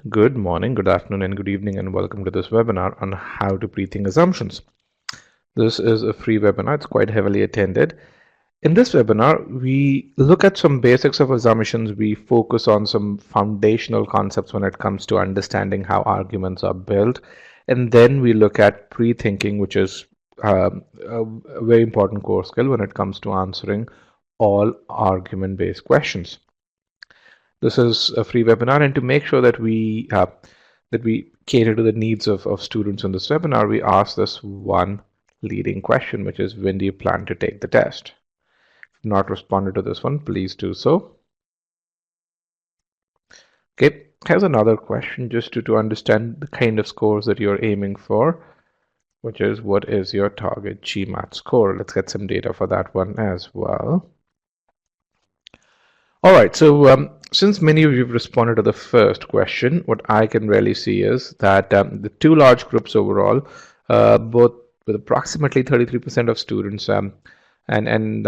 Good morning, good afternoon, and good evening, and welcome to this webinar on how to pre-think assumptions. This is a free webinar. It's quite heavily attended. In this webinar, we look at some basics of assumptions. We focus on some foundational concepts when it comes to understanding how arguments are built. And then we look at pre-thinking, which is a very important core skill when it comes to answering all argument-based questions. This is a free webinar, and to make sure that we cater to the needs of students in this webinar, we ask this one leading question, which is, when do you plan to take the test? If you've not responded to this one, please do so. Okay, here's another question just to understand the kind of scores that you're aiming for, which is, what is your target GMAT score? Let's get some data for that one as well. All right, so since many of you have responded to the first question, what I can really see is that the two large groups overall, both with approximately 33% of students, and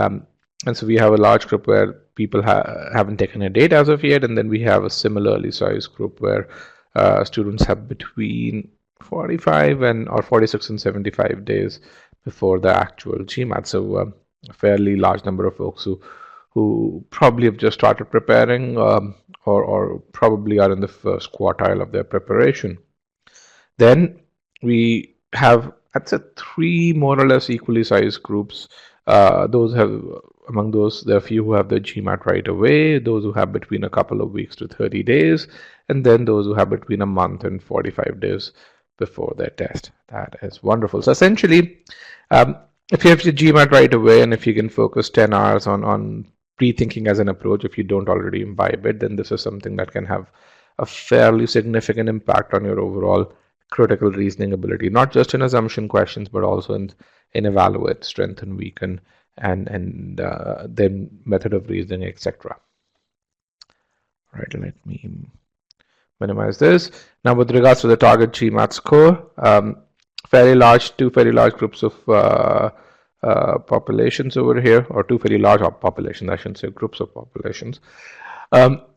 so we have a large group where people haven't taken a date as of yet, and then we have a similarly sized group where students have between 45 or 46 and 75 days before the actual GMAT. So a fairly large number of folks who probably have just started preparing or probably are in the first quartile of their preparation. Then we have, I'd say, three more or less equally sized groups. Among those, there are a few who have the GMAT right away, those who have between a couple of weeks to 30 days, and then those who have between a month and 45 days before their test. That is wonderful. So essentially, if you have your GMAT right away, and if you can focus 10 hours on pre-thinking as an approach, if you don't already imbibe it, then this is something that can have a fairly significant impact on your overall critical reasoning ability, not just in assumption questions, but also in evaluate, strengthen, weaken, and then method of reasoning, etc. All right, let me minimize this. Now, with regards to the target GMAT score, two fairly large groups of populations over here, or two fairly large populations, I shouldn't say groups of populations.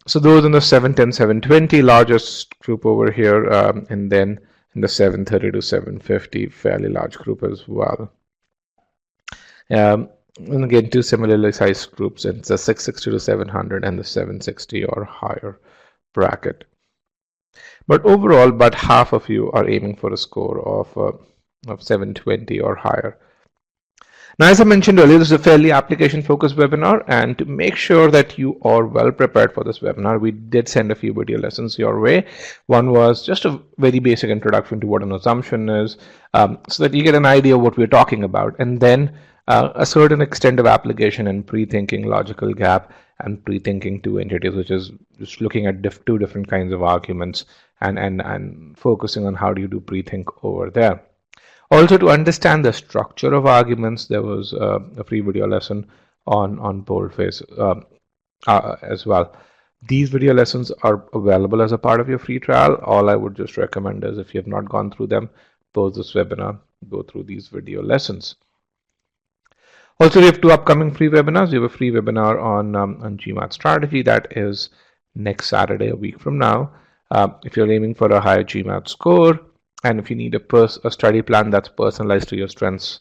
So those in the 710, 720, largest group over here, and then in the 730 to 750, fairly large group as well. And again, two similarly sized groups, it's the 660 to 700 and the 760 or higher bracket. But overall, about half of you are aiming for a score of 720 or higher. Now, as I mentioned earlier, this is a fairly application-focused webinar, and to make sure that you are well prepared for this webinar, we did send a few video lessons your way. One was just a very basic introduction to what an assumption is, so that you get an idea of what we're talking about, and then a certain extent of application in pre-thinking logical gap and pre-thinking two entities, which is just looking at two different kinds of arguments and focusing on how do you do pre-think over there. Also, to understand the structure of arguments, there was a free video lesson on boldface as well. These video lessons are available as a part of your free trial. All I would just recommend is, if you have not gone through them, pause this webinar, go through these video lessons. Also, we have two upcoming free webinars. We have a free webinar on GMAT strategy that is next Saturday, a week from now. If you're aiming for a higher GMAT score, and if you need a study plan that's personalized to your strengths,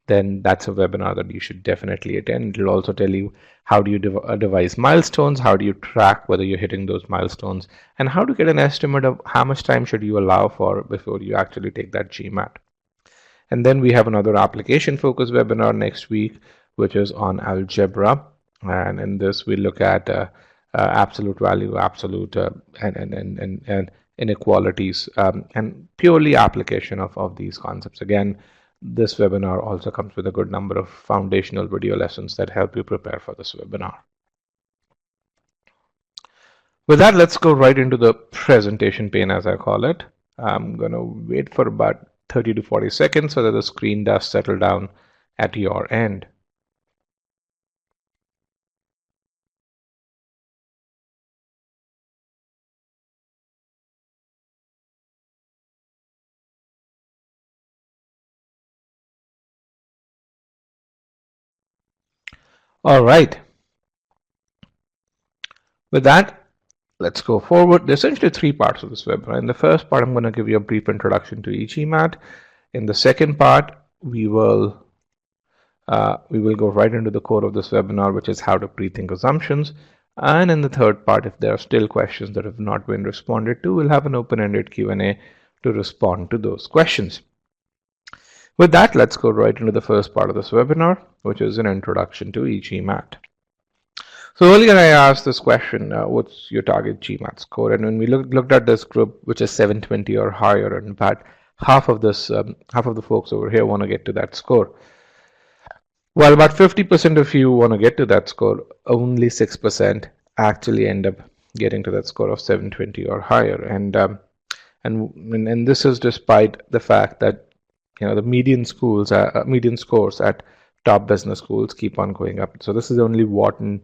then that's a webinar that you should definitely attend. It'll also tell you how do you devise milestones, how do you track whether you're hitting those milestones, and how to get an estimate of how much time should you allow for before you actually take that GMAT. And then we have another application focused webinar next week, which is on algebra. And in this, we look at absolute value, absolute and inequalities, and purely application of these concepts. Again, this webinar also comes with a good number of foundational video lessons that help you prepare for this webinar. With that, let's go right into the presentation pane, as I call it. I'm going to wait for about 30 to 40 seconds so that the screen does settle down at your end. All right. With that, let's go forward. There's essentially three parts of this webinar. In the first part, I'm going to give you a brief introduction to e-GMAT. In the second part, we will go right into the core of this webinar, which is how to pre-think assumptions. And in the third part, if there are still questions that have not been responded to, we'll have an open-ended Q&A to respond to those questions. With that, let's go right into the first part of this webinar, which is an introduction to e-GMAT. So earlier I asked this question, what's your target GMAT score? And when we looked at this group, which is 720 or higher, and in fact, half of the folks over here want to get to that score. While about 50% of you want to get to that score, only 6% actually end up getting to that score of 720 or higher. And this is despite the fact that the median scores at top business schools keep on going up. So this is only Wharton,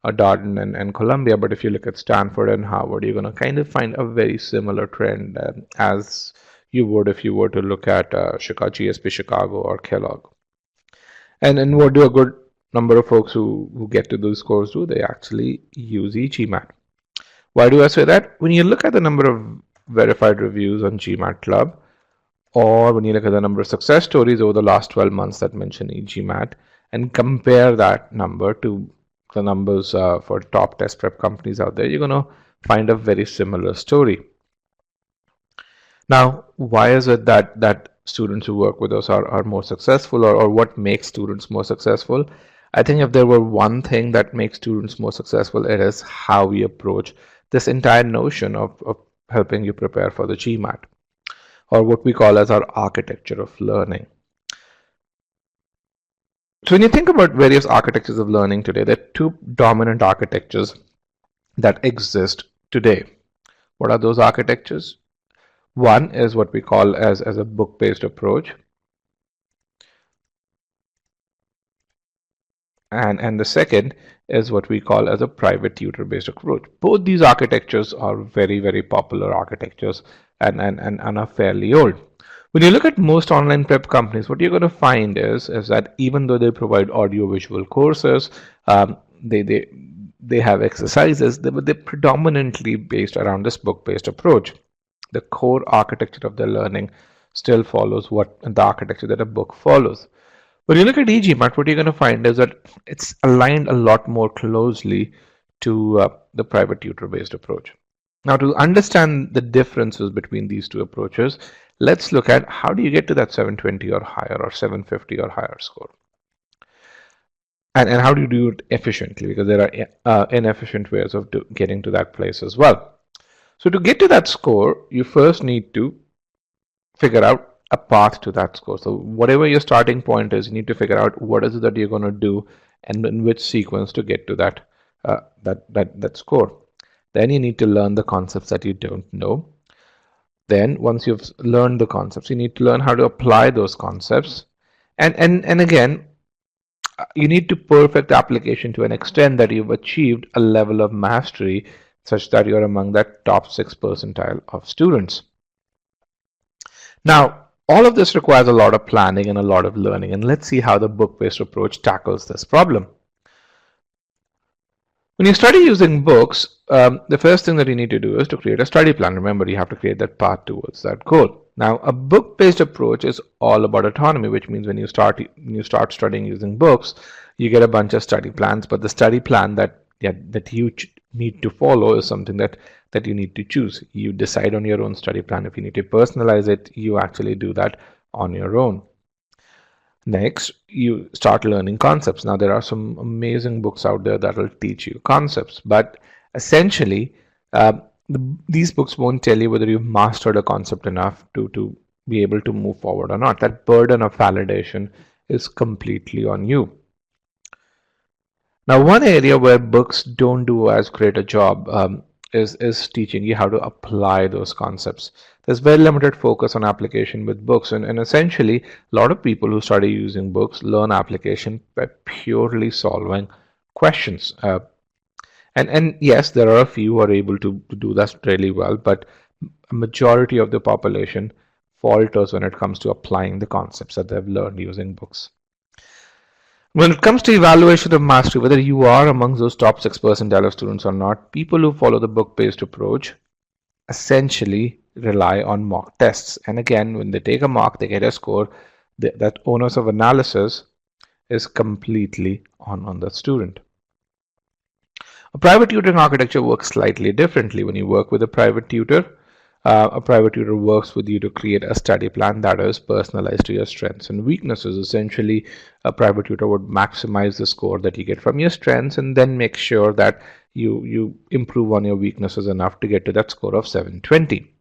Darden, and Columbia. But if you look at Stanford and Harvard, you're going to kind of find a very similar trend as you would if you were to look at GSP Chicago or Kellogg. And what do a good number of folks who get to those scores do? They actually use e-GMAT. Why do I say that? When you look at the number of verified reviews on GMAT Club, or when you look at the number of success stories over the last 12 months that mention e-GMAT, and compare that number to the numbers for top test prep companies out there, you're going to find a very similar story. Now, why is it that students who work with us are more successful, or what makes students more successful? I think if there were one thing that makes students more successful, it is how we approach this entire notion of helping you prepare for the GMAT, or what we call as our architecture of learning. So when you think about various architectures of learning today, there are two dominant architectures that exist today. What are those architectures? One is what we call as a book-based approach, and the second is what we call as a private tutor-based approach. Both these architectures are very, very popular architectures and are fairly old. When you look at most online prep companies, what you're going to find is that even though they provide audio-visual courses, they have exercises, but they're predominantly based around this book-based approach. The core architecture of their learning still follows what the architecture that a book follows. When you look at e-GMAT, what you're going to find is that it's aligned a lot more closely to the private tutor-based approach. Now, to understand the differences between these two approaches, let's look at how do you get to that 720 or higher or 750 or higher score. And how do you do it efficiently? Because there are inefficient ways of getting to that place as well. So to get to that score, you first need to figure out a path to that score. So whatever your starting point is, you need to figure out what is it that you're going to do and in which sequence to get to that score. Then you need to learn the concepts that you don't know. Then once you've learned the concepts, you need to learn how to apply those concepts. And again, you need to perfect application to an extent that you've achieved a level of mastery such that you're among that top 6 percentile of students. Now, all of this requires a lot of planning and a lot of learning, and let's see how the book-based approach tackles this problem. When you study using books, the first thing that you need to do is to create a study plan. Remember, you have to create that path towards that goal. Now, a book-based approach is all about autonomy, which means when you start studying using books, you get a bunch of study plans, but the study plan that you need to follow is something that you need to choose. You decide on your own study plan. If you need to personalize it, you actually do that on your own. Next, you start learning concepts. Now, there are some amazing books out there that will teach you concepts, but essentially, these books won't tell you whether you've mastered a concept enough to be able to move forward or not. That burden of validation is completely on you. Now, one area where books don't do as great a job is teaching you how to apply those concepts. There's very limited focus on application with books, and essentially, a lot of people who study using books learn application by purely solving questions. And yes, there are a few who are able to do that really well, but a majority of the population falters when it comes to applying the concepts that they've learned using books. When it comes to evaluation of mastery, whether you are amongst those top 6% of students or not, people who follow the book-based approach essentially rely on mock tests. And again, when they take a mock, they get a score. That onus of analysis is completely on the student. A private tutoring architecture works slightly differently. When you work with a private tutor works with you to create a study plan that is personalized to your strengths and weaknesses. Essentially, a private tutor would maximize the score that you get from your strengths and then make sure that you improve on your weaknesses enough to get to that score of 720.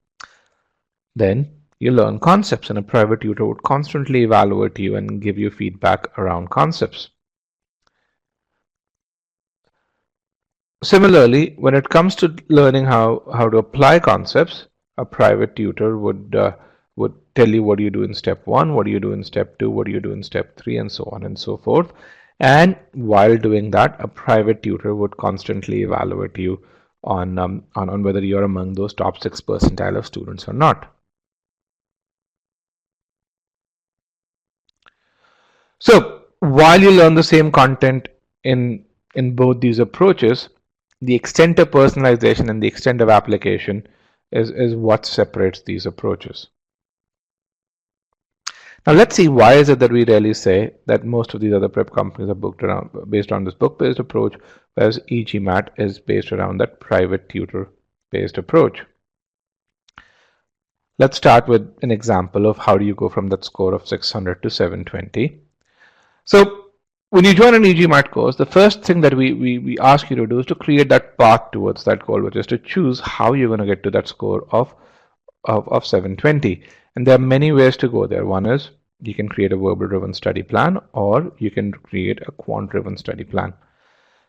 Then you learn concepts, and a private tutor would constantly evaluate you and give you feedback around concepts. Similarly, when it comes to learning how to apply concepts, a private tutor would tell you what do you do in step 1, what do you do in step 2, what do you do in step 3, and so on and so forth. And while doing that, a private tutor would constantly evaluate you on whether you're among those top 6 percentile of students or not. So while you learn the same content in both these approaches, the extent of personalization and the extent of application is what separates these approaches. Now let's see, why is it that we really say that most of these other prep companies are based on this book-based approach, whereas e-GMAT is based around that private tutor-based approach. Let's start with an example of how do you go from that score of 600 to 720. So when you join an e-GMAT course, the first thing that we ask you to do is to create that path towards that goal, which is to choose how you're going to get to that score of 720. And there are many ways to go there. One is you can create a verbal driven study plan, or you can create a quant driven study plan.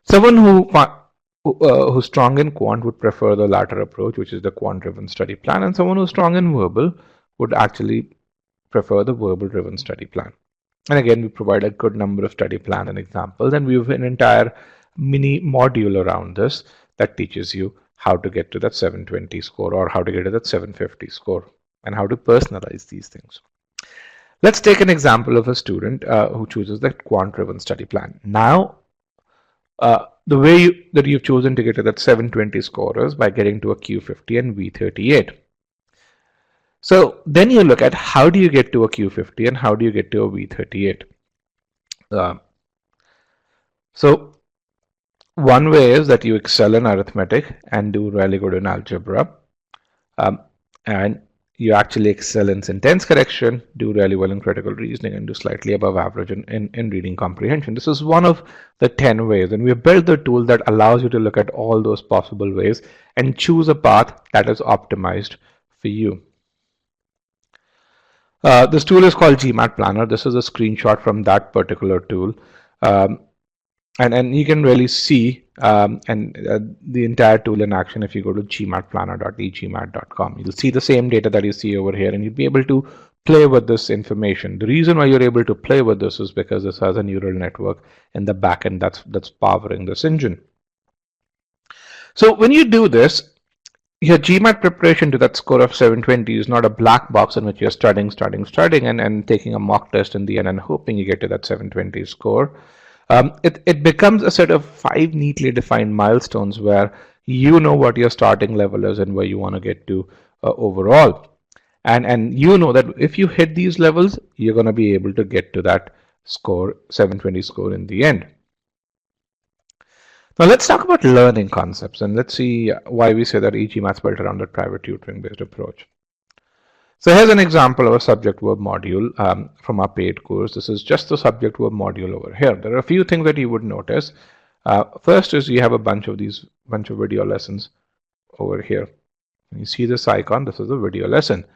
Someone who's strong in quant would prefer the latter approach, which is the quant driven study plan, and someone who's strong in verbal would actually prefer the verbal driven study plan. And again, we provide a good number of study plan and examples, and we have an entire mini module around this that teaches you how to get to that 720 score, or how to get to that 750 score, and how to personalize these things. Let's take an example of a student who chooses the quant-driven study plan. Now, the way that you've chosen to get to that 720 score is by getting to a Q50 and V38. So then you look at how do you get to a Q50 and how do you get to a V38. So one way is that you excel in arithmetic and do really good in algebra, and you actually excel in sentence correction, do really well in critical reasoning, and do slightly above average in reading comprehension. This is one of the 10 ways, and we have built the tool that allows you to look at all those possible ways and choose a path that is optimized for you. This tool is called GMAT Planner. This is a screenshot from that particular tool. And you can really see the entire tool in action if you go to gmatplanner.egmat.com. You'll see the same data that you see over here, and you'll be able to play with this information. The reason why you're able to play with this is because this has a neural network in the backend that's powering this engine. So when you do this, your GMAT preparation to that score of 720 is not a black box in which you're studying and taking a mock test in the end and hoping you get to that 720 score. It becomes a set of 5 neatly defined milestones where you know what your starting level is and where you want to get to overall. And you know that if you hit these levels, you're going to be able to get to that score, 720 score in the end. Now let's talk about learning concepts, and let's see why we say that e-GMAT is built around that private tutoring based approach. So here's an example of a subject verb module from our paid course. This is just the subject verb module over here. There are a few things that you would notice. First is you have a bunch of video lessons over here. When you see this icon, this is a video lesson.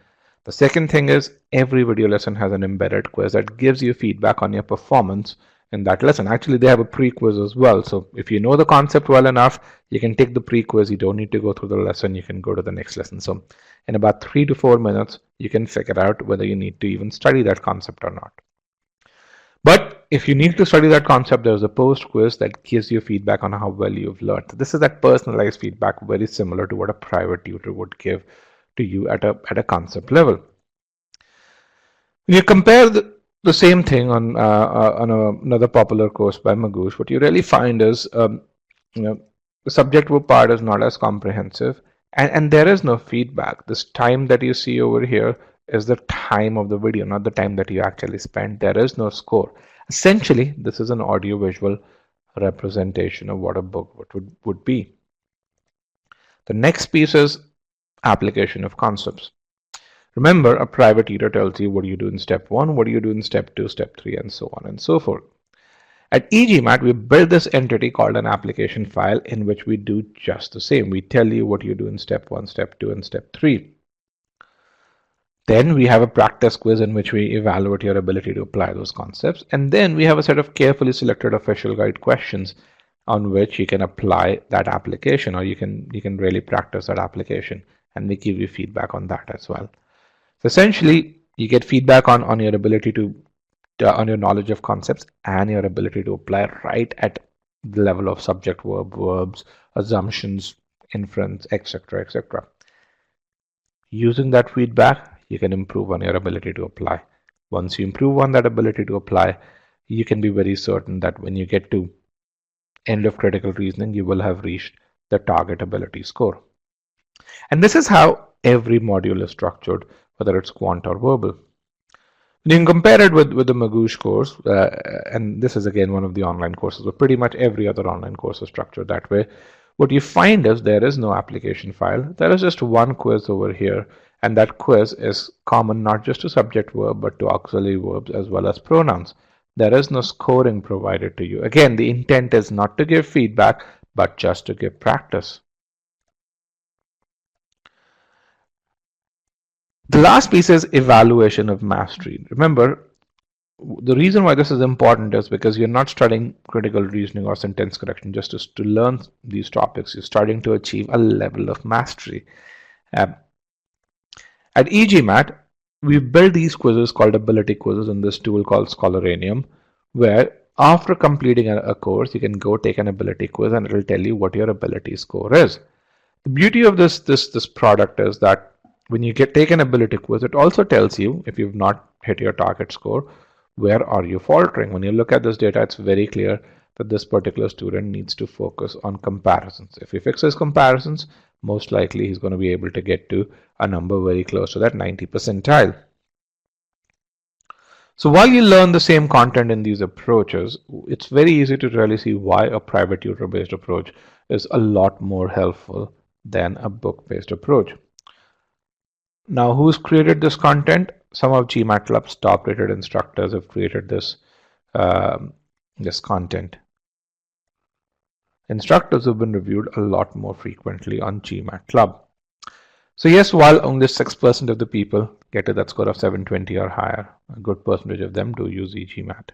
The second thing is every video lesson has an embedded quiz that gives you feedback on your performance in that lesson. Actually, they have a pre-quiz as well. So if you know the concept well enough, you can take the pre-quiz. You don't need to go through the lesson. You can go to the next lesson. So in about 3 to 4 minutes, you can figure out whether you need to even study that concept or not. But if you need to study that concept, there's a post-quiz that gives you feedback on how well you've learned. This is that personalized feedback, very similar to what a private tutor would give to you at a concept level. When you compare The same thing on another popular course by Magoosh. What you really find is, you know, the subject verb part is not as comprehensive, and there is no feedback. This time that you see over here is the time of the video, not the time that you actually spent. There is no score. Essentially, this is an audio-visual representation of what a book would be. The next piece is application of concepts. Remember, a private tutor tells you what do you do in step 1, what do you do in step 2, step 3, and so on and so forth. At e-GMAT, we build this entity called an application file in which we do just the same. We tell you what you do in step 1, step 2, and step 3. Then we have a practice quiz in which we evaluate your ability to apply those concepts. And then we have a set of carefully selected official guide questions on which you can apply that application, or you can really practice that application, and we give you feedback on that as well. So essentially, you get feedback on your ability to on your knowledge of concepts and your ability to apply right at the level of subject verb, verbs, assumptions, inference, etc., etc. Using that feedback, you can improve on your ability to apply. Once you improve on that ability to apply, you can be very certain that when you get to end of critical reasoning, you will have reached the target ability score. And this is how every module is structured, whether it's quant or verbal. You can compare it with the Magoosh course, and this is again one of the online courses, but pretty much every other online course is structured that way. What you find is there is no application file. There is just one quiz over here, and that quiz is common not just to subject verb, but to auxiliary verbs as well as pronouns. There is no scoring provided to you. Again, the intent is not to give feedback, but just to give practice. The last piece is evaluation of mastery. Remember, the reason why this is important is because you're not studying critical reasoning or sentence correction just to learn these topics. You're starting to achieve a level of mastery. At e-GMAT, we build these quizzes called ability quizzes in this tool called Scholaranium, where after completing a course, you can go take an ability quiz and it'll tell you what your ability score is. The beauty of this product is that when you take an ability quiz, it also tells you if you've not hit your target score, where are you faltering. When you look at this data, it's very clear that this particular student needs to focus on comparisons. If he fixes comparisons, most likely he's going to be able to get to a number very close to that 90 percentile. So while you learn the same content in these approaches, it's very easy to really see why a private tutor-based approach is a lot more helpful than a book-based approach. Now, who's created this content? Some of GMAT Club's top-rated instructors have created this content. Instructors have been reviewed a lot more frequently on GMAT Club. So yes, while only 6% of the people get to that score of 720 or higher, a good percentage of them do use e-GMAT.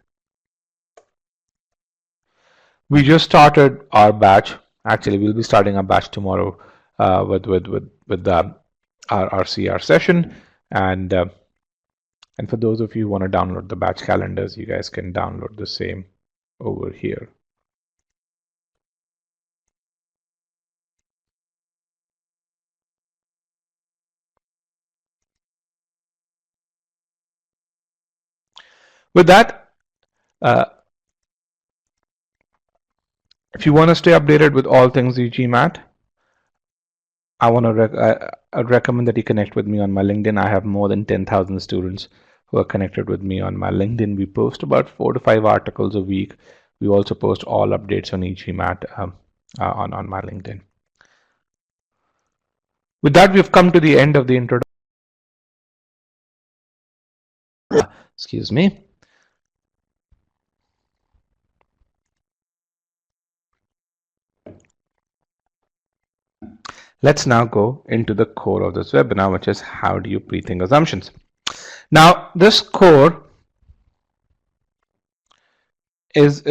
We just started our batch. Actually, we'll be starting our batch tomorrow with our CR session, and for those of you who want to download the batch calendars, you guys can download the same over here. With that, if you want to stay updated with all things e-GMAT, I'd recommend that you connect with me on my LinkedIn. I have more than 10,000 students who are connected with me on my LinkedIn. We post about 4 to 5 articles a week. We also post all updates on e-GMAT on my LinkedIn. With that, we've come to the end of the introduction. Excuse me. Let's now go into the core of this webinar, which is how do you pre-think assumptions. Now, this core is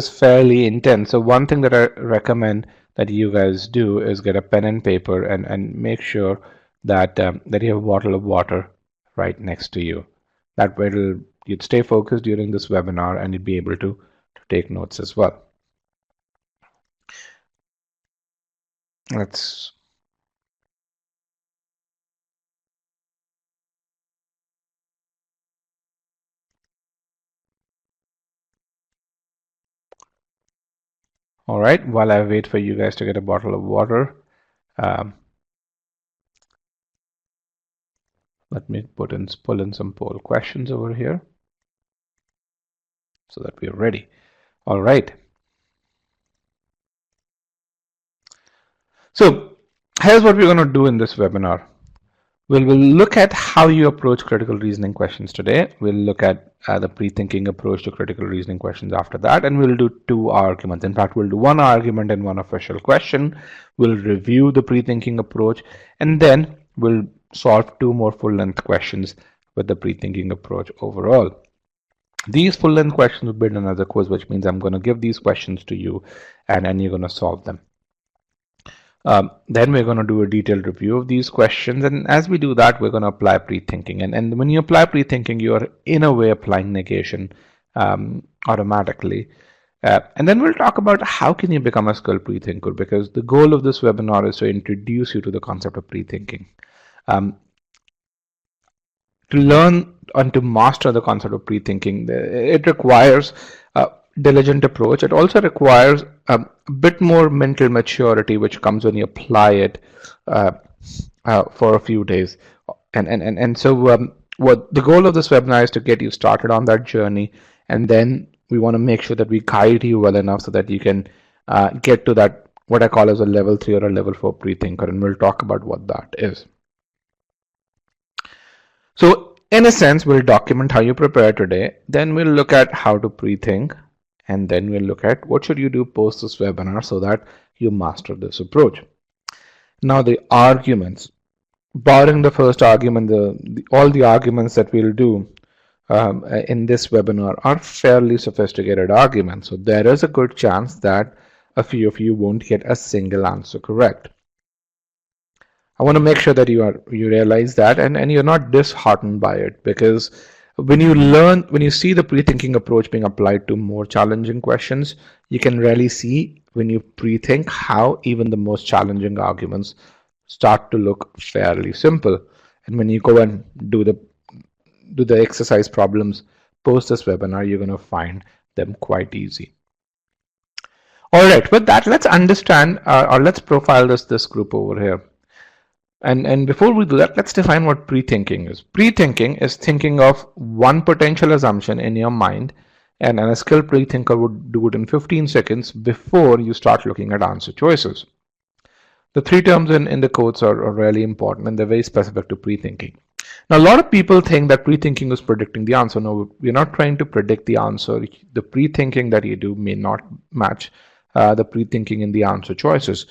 fairly intense. So one thing that I recommend that you guys do is get a pen and paper and make sure that that you have a bottle of water right next to you. That way you'd stay focused during this webinar and you'd be able to take notes as well. Let's All right, while I wait for you guys to get a bottle of water, um, let me pull in some poll questions over here so that we are ready. All right. So here's what we're going to do in this webinar. We'll look at how you approach critical reasoning questions today. We'll look at the pre-thinking approach to critical reasoning questions after that, and we'll do 2 arguments. In fact, we'll do 1 argument and 1 official question. We'll review the pre-thinking approach, and then we'll solve 2 more full-length questions with the pre-thinking approach overall. These full-length questions will be done as a quiz, which means I'm going to give these questions to you, and you're going to solve them. Then we're going to do a detailed review of these questions, and as we do that, we're going to apply pre-thinking. And when you apply pre-thinking, you are in a way applying negation automatically. And then we'll talk about how can you become a skilled pre-thinker, because the goal of this webinar is to introduce you to the concept of pre-thinking. To learn and to master the concept of pre-thinking, it requires diligent approach. It also requires a bit more mental maturity, which comes when you apply it for a few days. And so what the goal of this webinar is to get you started on that journey, and then we want to make sure that we guide you well enough so that you can get to that, what I call as a level 3 or a level 4 pre-thinker, and we'll talk about what that is. So in a sense, we'll document how you prepare today, then we'll look at how to pre-think, and then we'll look at what should you do post this webinar so that you master this approach. Now the arguments, barring the first argument, all the arguments that we'll do in this webinar are fairly sophisticated arguments. So there is a good chance that a few of you won't get a single answer correct. I want to make sure that you realize that, and you're not disheartened by it, because when you see the pre-thinking approach being applied to more challenging questions, you can really see when you pre-think how even the most challenging arguments start to look fairly simple. And when you go and do the exercise problems post this webinar, you're going to find them quite easy. All right, with that, let's understand or let's profile this group over here. And before we do that, let's define what pre-thinking is. Pre-thinking is thinking of one potential assumption in your mind, and a skilled pre-thinker would do it in 15 seconds before you start looking at answer choices. The 3 terms in the quotes are really important, and they're very specific to pre-thinking. Now, a lot of people think that pre-thinking is predicting the answer. No, we're not trying to predict the answer. The pre-thinking that you do may not match the pre-thinking in the answer choices.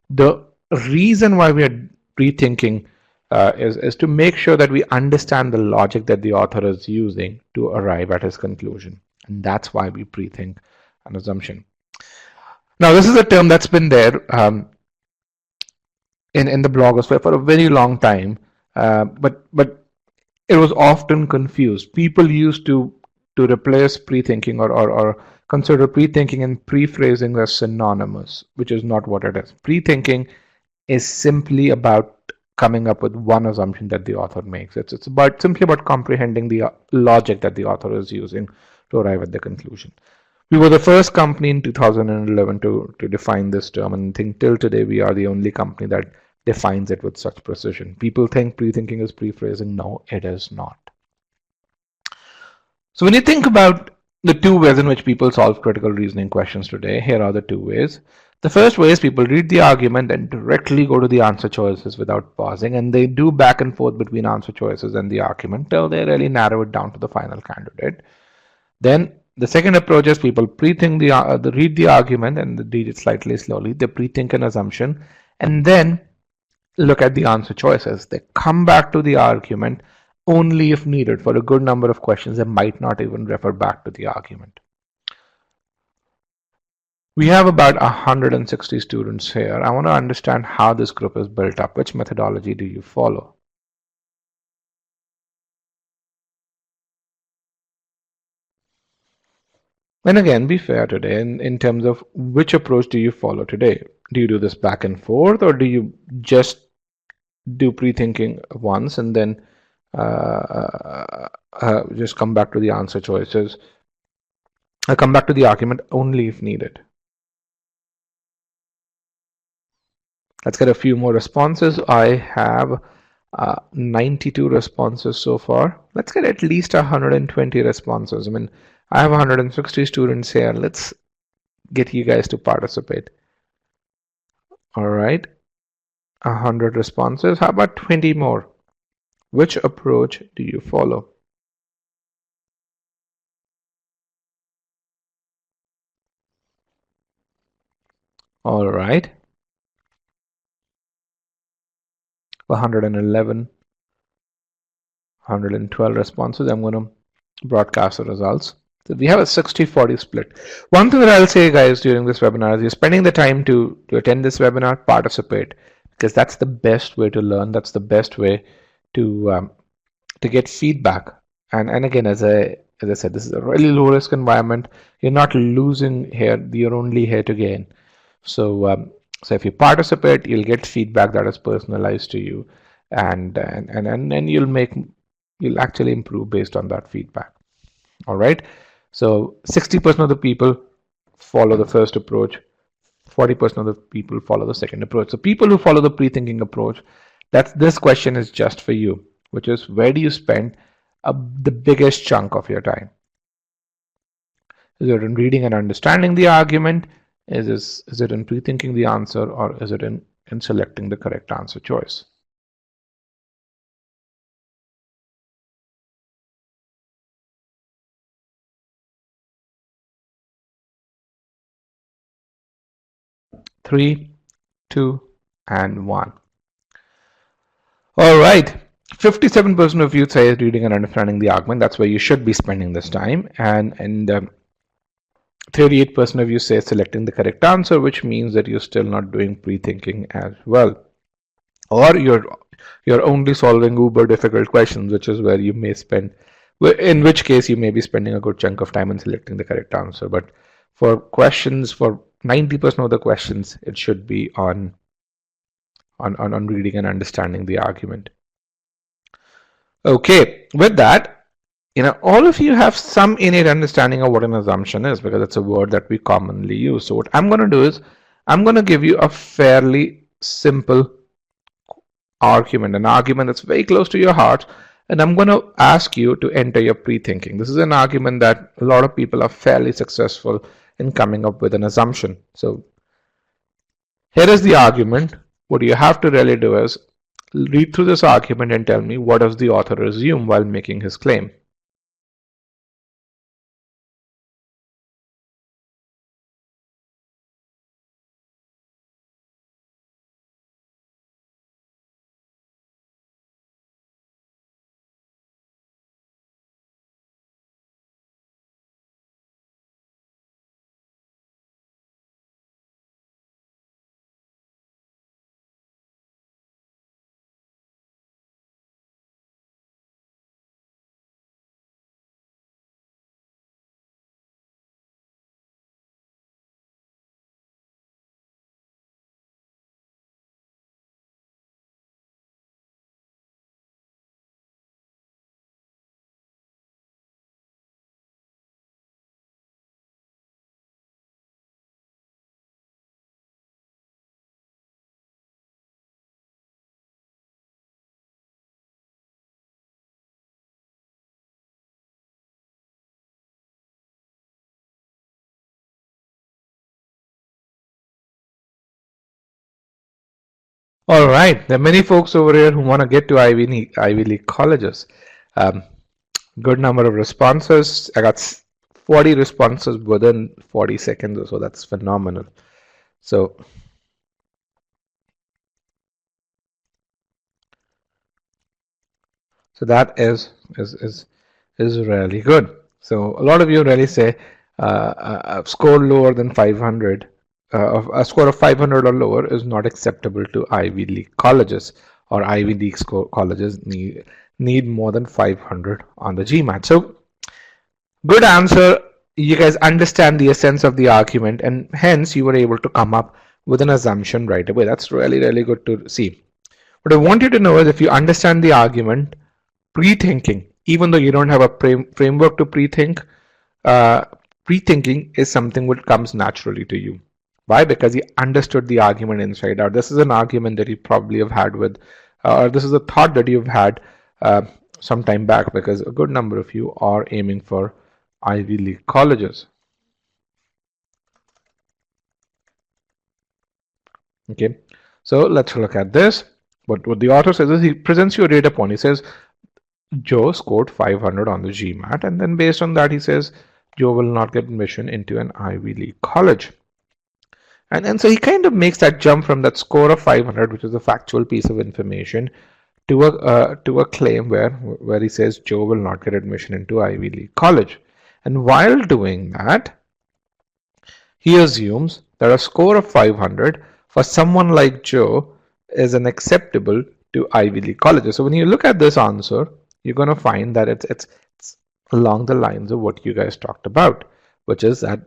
The reason why we are pre-thinking is to make sure that we understand the logic that the author is using to arrive at his conclusion. And that's why we pre-think an assumption. Now, this is a term that's been there in the blogosphere for a very long time, but it was often confused. People used to replace pre-thinking or consider pre-thinking and pre-phrasing as synonymous, which is not what it is. Pre-thinking is simply about coming up with one assumption that the author makes. It's simply about comprehending the logic that the author is using to arrive at the conclusion. We were the first company in 2011 to define this term, and I think till today we are the only company that defines it with such precision. People think pre-thinking is pre-phrasing. No, it is not. So when you think about the 2 ways in which people solve critical reasoning questions today, here are the 2 ways. The first way is people read the argument and directly go to the answer choices without pausing, and they do back and forth between answer choices and the argument till they really narrow it down to the final candidate. Then the second approach is people pre-think read the argument and read it slightly slowly. They pre-think an assumption and then look at the answer choices. They come back to the argument only if needed. For a good number of questions, they might not even refer back to the argument. We have about 160 students here. I want to understand how this group is built up. Which methodology do you follow? And again, be fair today in terms of which approach do you follow today? Do you do this back and forth, or do you just do pre-thinking once and then just come back to the answer choices? Come back to the argument only if needed. Let's get a few more responses. I have 92 responses so far. Let's get at least 120 responses. I mean, I have 160 students here. Let's get you guys to participate. All right, 100 responses. How about 20 more? Which approach do you follow? All right, 111, 112 responses. I'm going to broadcast the results. So we have a 60-40 split. One thing that I'll say, guys, during this webinar is you're spending the time to attend this webinar, participate, because that's the best way to learn. That's the best way to get feedback. And again, as I said, this is a really low risk environment. You're not losing here. You're only here to gain. So so if you participate, you'll get feedback that is personalized to you, and you'll actually improve based on that feedback. All right. So 60% of the people follow the first approach, 40% of the people follow the second approach. So people who follow the pre-thinking approach, this question is just for you, which is where do you spend the biggest chunk of your time? Is it in reading and understanding the argument? Is it in pre-thinking the answer, or is it in selecting the correct answer choice? Three, two, and one. All right. 57% of you say reading and understanding the argument. That's where you should be spending this time. And 38% of you say selecting the correct answer, which means that you're still not doing pre-thinking as well. Or you're only solving uber difficult questions, which is where you may spend, in which case you may be spending a good chunk of time in selecting the correct answer. But for questions, for 90% of the questions, it should be on reading and understanding the argument. Okay, with that, all of you have some innate understanding of what an assumption is, because it's a word that we commonly use. So what I'm going to do is I'm going to give you a fairly simple argument, an argument that's very close to your heart, and I'm going to ask you to enter your pre-thinking. This is an argument that a lot of people are fairly successful in coming up with an assumption. So here is the argument. What you have to really do is read through this argument and tell me what does the author assume while making his claim. All right, there are many folks over here who want to get to Ivy League colleges. Good number of responses. I got 40 responses within 40 seconds or so. That's phenomenal. So that is really good. So a lot of you really say a score lower than 500, a score of 500 or lower is not acceptable to Ivy League colleges, or Ivy League colleges need more than 500 on the GMAT. So good answer. You guys understand the essence of the argument, and hence you were able to come up with an assumption right away. That's really, really good to see. What I want you to know is if you understand the argument, pre-thinking, even though you don't have a framework to pre-think, pre-thinking is something which comes naturally to you. Why? Because he understood the argument inside out. This is an argument that you probably have had with, or this is a thought that you've had some time back, because a good number of you are aiming for Ivy League colleges. Okay, so let's look at this. What the author says is he presents you a data point. He says Joe scored 500 on the GMAT, and then based on that, he says Joe will not get admission into an Ivy League college. And so he kind of makes that jump from that score of 500, which is a factual piece of information, to a claim where he says Joe will not get admission into Ivy League college. And while doing that, he assumes that a score of 500 for someone like Joe is an acceptable to Ivy League colleges. So when you look at this answer, you're going to find that it's along the lines of what you guys talked about, which is that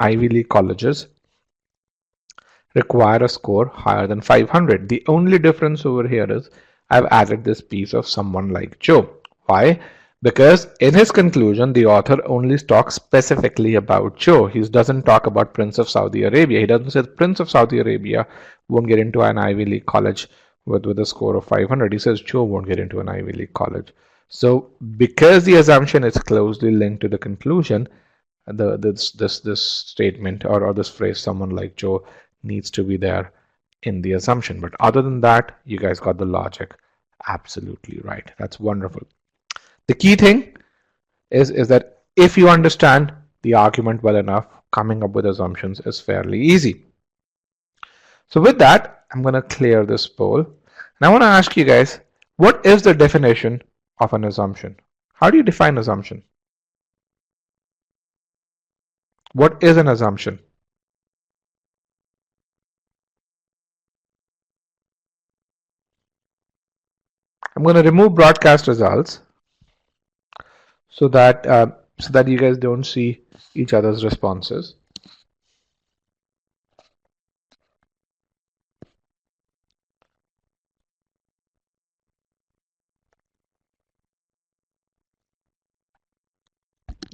Ivy League colleges require a score higher than 500. The only difference over here is I've added this piece of someone like Joe. Why? Because in his conclusion, the author only talks specifically about Joe. He doesn't talk about Prince of Saudi Arabia. He doesn't say Prince of Saudi Arabia won't get into an Ivy League college with a score of 500. He says Joe won't get into an Ivy League college. So because the assumption is closely linked to the conclusion, this statement or this phrase, someone like Joe, needs to be there in the assumption. But other than that, you guys got the logic absolutely right. That's wonderful. The key thing is that if you understand the argument well enough, coming up with assumptions is fairly easy. So with that, I'm going to clear this poll. And I want to ask you guys, what is the definition of an assumption? How do you define assumption? What is an assumption? I'm going to remove broadcast results so that you guys don't see each other's responses.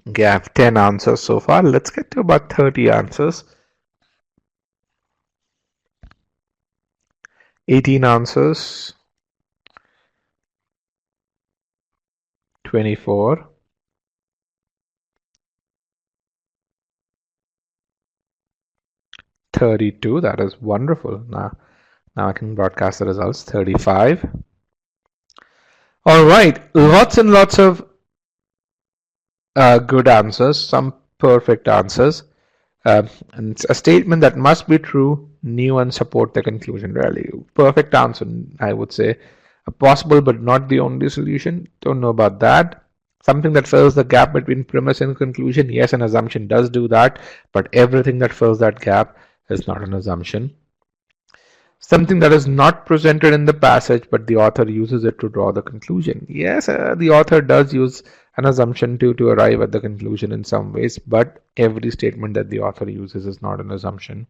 Okay, I have 10 answers so far. Let's get to about 30 answers. 18 answers. 24. 32. That is wonderful. Now I can broadcast the results. 35. All right, lots and lots of good answers, some perfect answers. And it's a statement that must be true, new, and support the conclusion. Really, perfect answer, I would say. A possible but not the only solution. Don't know about that. Something that fills the gap between premise and conclusion. Yes, an assumption does do that, but everything that fills that gap is not an assumption. Something that is not presented in the passage, but the author uses it to draw the conclusion. Yes, the author does use an assumption to arrive at the conclusion in some ways, but every statement that the author uses is not an assumption.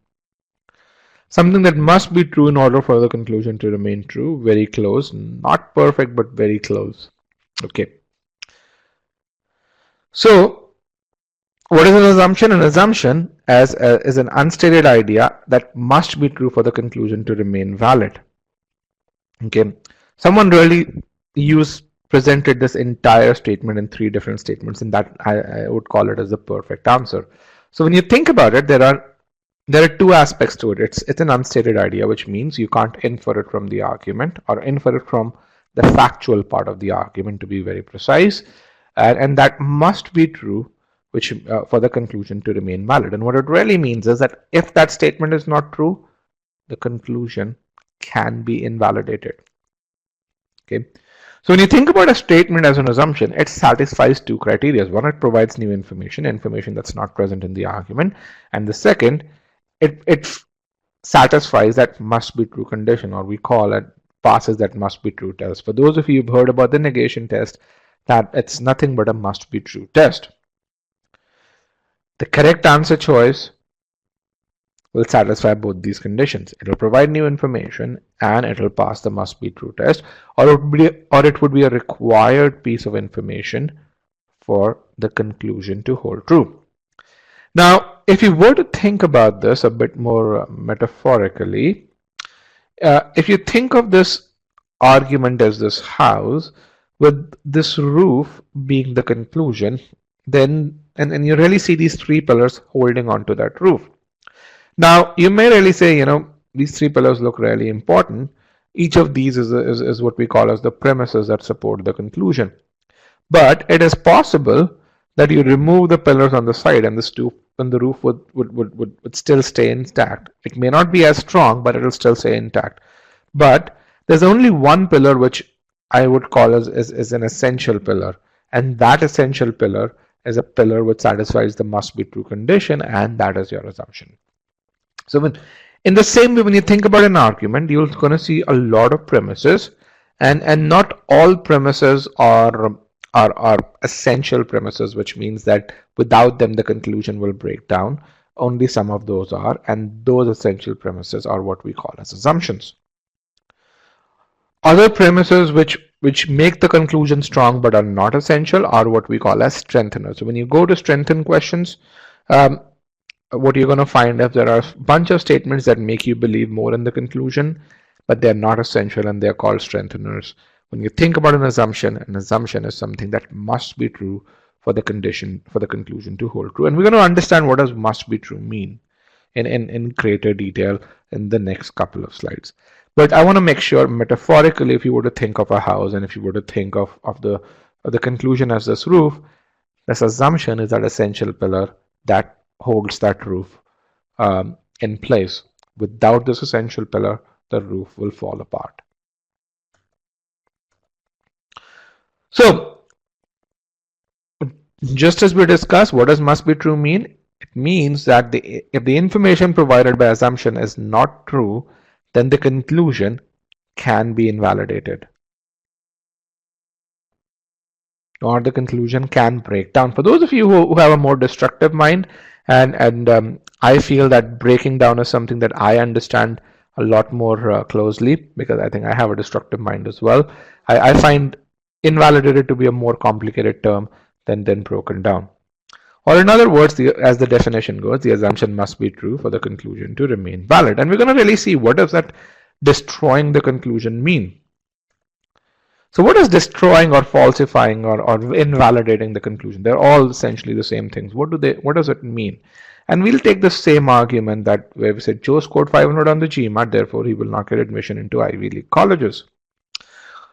Something that must be true in order for the conclusion to remain true. Very close. Not perfect, but very close. Okay. So, what is an assumption? An assumption is an unstated idea that must be true for the conclusion to remain valid. Okay. Someone really presented this entire statement in 3 different statements, and that I would call it as the perfect answer. So when you think about it, there are 2 aspects to it. It's an unstated idea, which means you can't infer it from the argument or infer it from the factual part of the argument, to be very precise, and that must be true, which for the conclusion to remain valid. And what it really means is that if that statement is not true, the conclusion can be invalidated. Okay. So when you think about a statement as an assumption, it satisfies 2 criteria. One, it provides new information that's not present in the argument. And the second, it satisfies that must be true condition, or we call it passes that must be true test. For those of you who've heard about the negation test, that it's nothing but a must be true test. The correct answer choice will satisfy both these conditions. It will provide new information and it will pass the must be true test, or it would be a required piece of information for the conclusion to hold true. Now, if you were to think about this a bit more metaphorically, if you think of this argument as this house with this roof being the conclusion, then and you really see these three pillars holding on to that roof. Now you may really say, these three pillars look really important. Each of these is what we call as the premises that support the conclusion. But it is possible that you remove the pillars on the side and the roof would still stay intact. It may not be as strong, but it will still stay intact. But there's only one pillar which I would call as an essential pillar, and that essential pillar is a pillar which satisfies the must be true condition, and that is your assumption. So in the same way, when you think about an argument, you're going to see a lot of premises, and not all premises are essential premises, which means that without them the conclusion will break down. Only some of those are, and those essential premises are what we call as assumptions. Other premises which make the conclusion strong but are not essential are what we call as strengtheners. So when you go to strengthen questions, what you're going to find is there are a bunch of statements that make you believe more in the conclusion, but they're not essential, and they're called strengtheners. When you think about an assumption is something that must be true for the conclusion to hold true. And we're going to understand what does must be true mean in greater detail in the next couple of slides. But I want to make sure metaphorically, if you were to think of a house and if you were to think of the conclusion as this roof, this assumption is that essential pillar that holds that roof in place. Without this essential pillar, the roof will fall apart. So, just as we discussed, what does must be true mean? It means that if the information provided by assumption is not true, then the conclusion can be invalidated, or the conclusion can break down. For those of you who have a more destructive mind, and I feel that breaking down is something that I understand a lot more closely, because I think I have a destructive mind as well. I find invalidated to be a more complicated term than broken down. Or in other words, as the definition goes, the assumption must be true for the conclusion to remain valid. And we're going to really see what does that destroying the conclusion mean. So what is destroying or falsifying or invalidating the conclusion? They're all essentially the same things. What does it mean? And we'll take the same argument that where we said Joe scored 500 on the GMAT, therefore he will not get admission into Ivy League colleges.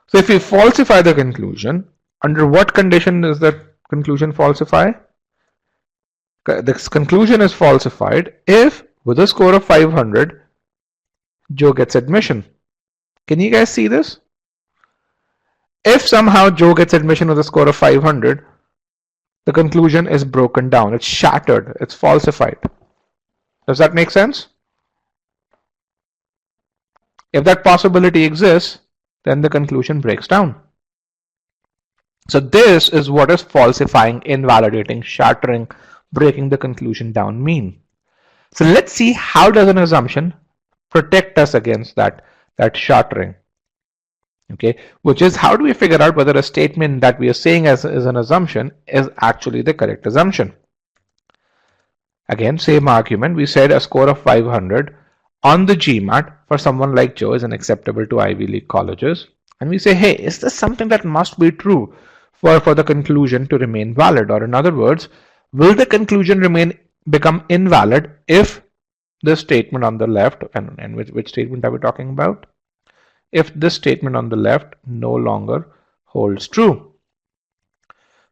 So if we falsify the conclusion, under what condition does that conclusion falsify? This conclusion is falsified if with a score of 500, Joe gets admission. Can you guys see this? If somehow Joe gets admission with a score of 500, the conclusion is broken down. It's shattered. It's falsified. Does that make sense? If that possibility exists, then the conclusion breaks down. So this is what is falsifying, invalidating, shattering, breaking the conclusion down mean. So let's see how does an assumption protect us against that shattering. Okay, which is how do we figure out whether a statement that we are saying as an assumption is actually the correct assumption. Again, same argument. We said a score of 500 on the GMAT for someone like Joe is unacceptable to Ivy League colleges. And we say, hey, is this something that must be true for the conclusion to remain valid? Or in other words, will the conclusion become invalid if the statement on the left, and which statement are we talking about? If this statement on the left no longer holds true.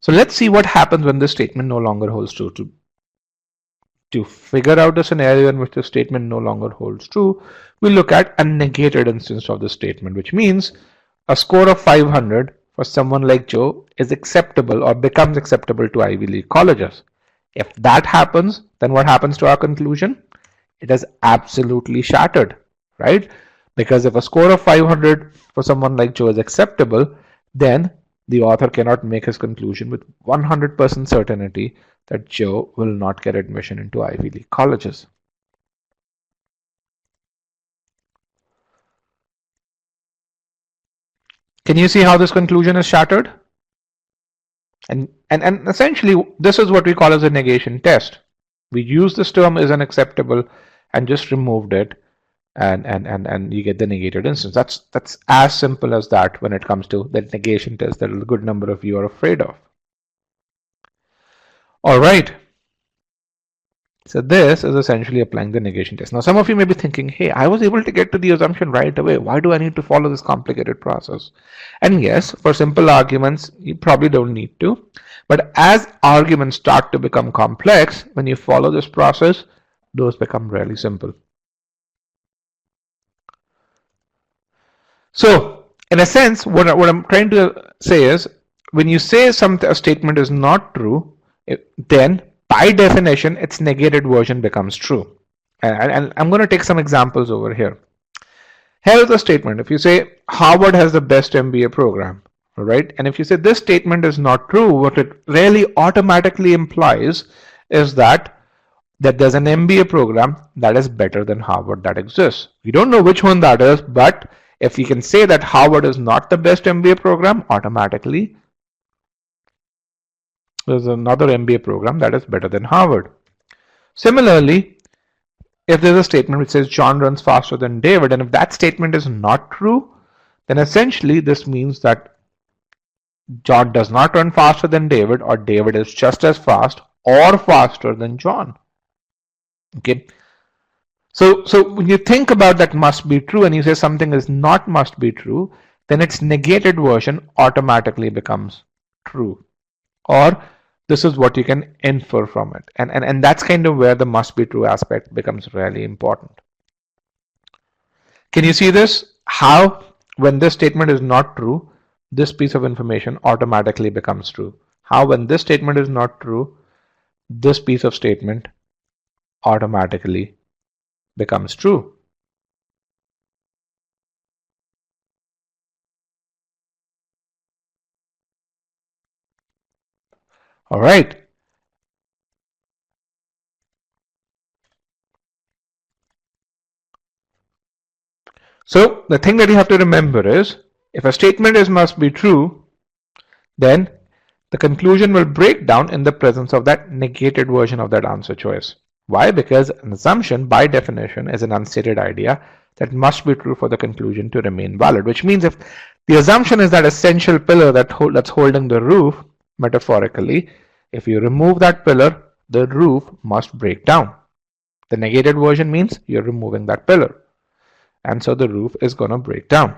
So let's see what happens when this statement no longer holds true. To figure out a scenario in which the statement no longer holds true, we look at a negated instance of the statement, which means a score of 500 for someone like Joe is acceptable or becomes acceptable to Ivy League colleges. If that happens, then what happens to our conclusion? It is absolutely shattered, right? Because if a score of 500 for someone like Joe is acceptable, then the author cannot make his conclusion with 100% certainty that Joe will not get admission into Ivy League colleges. Can you see how this conclusion is shattered? And essentially, this is what we call as a negation test. We use this term is unacceptable and just removed it, and you get the negated instance. That's as simple as that when it comes to the negation test that a good number of you are afraid of. All right. So this is essentially applying the negation test. Now some of you may be thinking, hey, I was able to get to the assumption right away. Why do I need to follow this complicated process? And yes, for simple arguments, you probably don't need to. But as arguments start to become complex, when you follow this process, those become really simple. So in a sense, what I'm trying to say is, when you say a statement is not true, then by definition, its negated version becomes true. And I'm going to take some examples over here. Here's the statement. If you say Harvard has the best MBA program, right? And if you say this statement is not true, what it really automatically implies is that there's an MBA program that is better than Harvard that exists. We don't know which one that is, but if you can say that Harvard is not the best MBA program, automatically there's another MBA program that is better than Harvard. Similarly, if there's a statement which says John runs faster than David, and if that statement is not true, then essentially this means that John does not run faster than David, or David is just as fast or faster than John. Okay. So when you think about that must be true and you say something is not must be true, then its negated version automatically becomes true. Or this is what you can infer from it. And that's kind of where the must be true aspect becomes really important. Can you see this? How when this statement is not true, this piece of information automatically becomes true. How when this statement is not true, this piece of statement automatically becomes true. All right. So the thing that you have to remember is, if a statement is must be true, then the conclusion will break down in the presence of that negated version of that answer choice. Why? Because an assumption by definition is an unstated idea that must be true for the conclusion to remain valid, which means if the assumption is that essential pillar that's holding the roof, metaphorically, if you remove that pillar, the roof must break down. The negated version means you're removing that pillar, and so the roof is going to break down.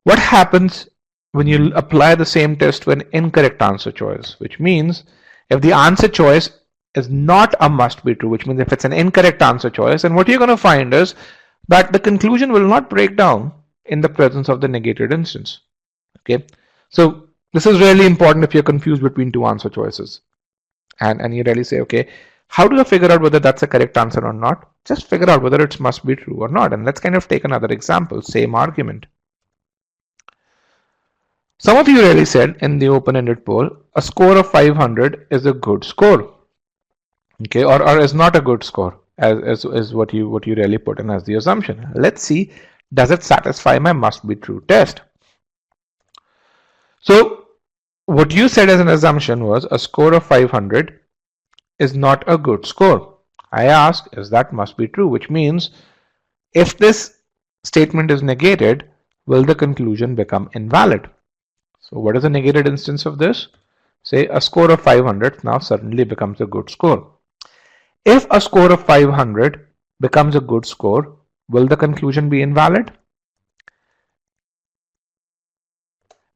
What happens when you apply the same test to an incorrect answer choice? Which means if the answer choice is not a must be true, which means if it's an incorrect answer choice, then what you're going to find is that the conclusion will not break down in the presence of the negated instance. Okay, so this is really important if you're confused between two answer choices, and you really say, okay, how do I figure out whether that's a correct answer or not? Just figure out whether it must be true or not. And let's kind of take another example, same argument. Some of you really said in the open-ended poll, a score of 500 is a good score, okay, or is not a good score, as what you really put in as the assumption. Let's see, does it satisfy my must be true test? So what you said as an assumption was a score of 500 is not a good score. I ask, is that must be true, which means if this statement is negated, will the conclusion become invalid? So what is a negated instance of this? Say a score of 500 now suddenly becomes a good score. If a score of 500 becomes a good score, will the conclusion be invalid?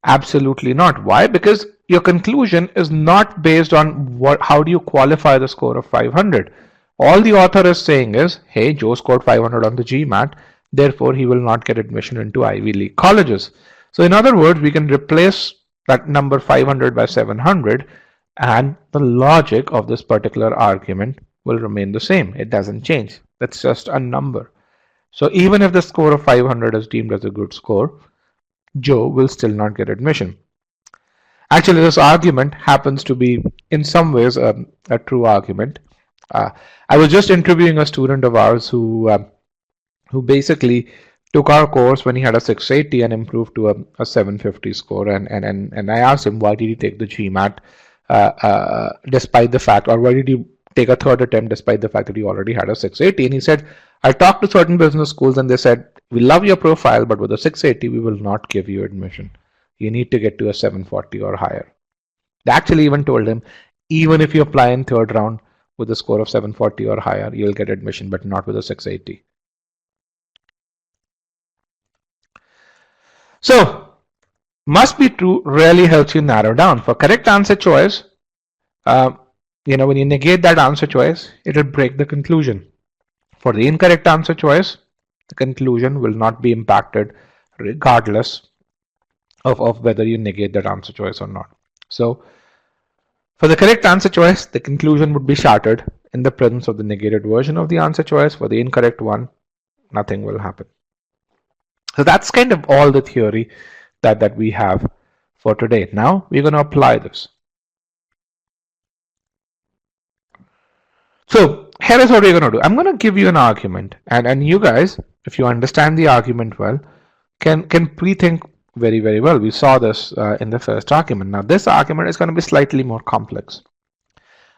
Absolutely not. Why? Because your conclusion is not based on how do you qualify the score of 500. All the author is saying is, hey, Joe scored 500 on the GMAT, therefore he will not get admission into Ivy League colleges. So in other words, we can replace that number 500 by 700, and the logic of this particular argument will remain the same. It doesn't change. That's just a number. So even if the score of 500 is deemed as a good score, Joe will still not get admission. Actually, this argument happens to be in some ways a true argument. I was just interviewing a student of ours who basically took our course when he had a 680 and improved to a 750 score, and I asked him why did he take the GMAT despite the fact, or why did you take a third attempt despite the fact that you already had a 680? And he said, I talked to certain business schools and they said, we love your profile, but with a 680, we will not give you admission. You need to get to a 740 or higher. They actually even told him, even if you apply in third round with a score of 740 or higher, you'll get admission, but not with a 680. So, must be true really helps you narrow down. For correct answer choice, when you negate that answer choice, it'll break the conclusion. For the incorrect answer choice, the conclusion will not be impacted regardless of whether you negate that answer choice or not. So, for the correct answer choice, the conclusion would be shattered in the presence of the negated version of the answer choice. For the incorrect one, nothing will happen. So that's kind of all the theory that we have for today. Now we're going to apply this. So here is what we're going to do. I'm going to give you an argument, and you guys, if you understand the argument well, can pre-think very, very well. We saw this in the first argument. Now this argument is going to be slightly more complex.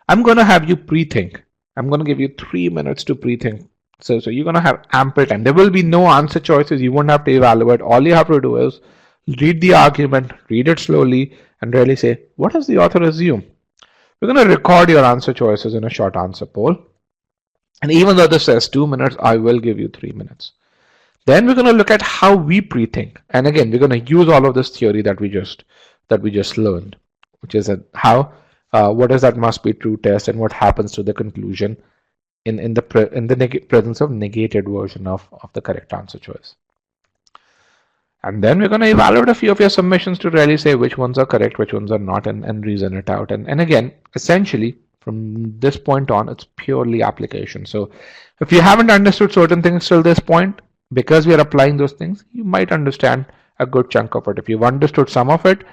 I'm going to have you pre-think. I'm going to give you 3 minutes to pre-think. So you're going to have ample time. There will be no answer choices. You won't have to evaluate. All you have to do is read the argument, read it slowly, and really say, what does the author assume? We're going to record your answer choices in a short answer poll. And even though this says 2 minutes, I will give you 3 minutes. Then we're going to look at how we pre-think. And again, we're going to use all of this theory that we just learned, which is how what is that must be true test and what happens to the conclusion in the presence of negated version of the correct answer choice. And then we're going to evaluate a few of your submissions to really say which ones are correct, which ones are not, and reason it out. And again, essentially, from this point on, it's purely application. So if you haven't understood certain things till this point, because we are applying those things, you might understand a good chunk of it. If you've understood some of it,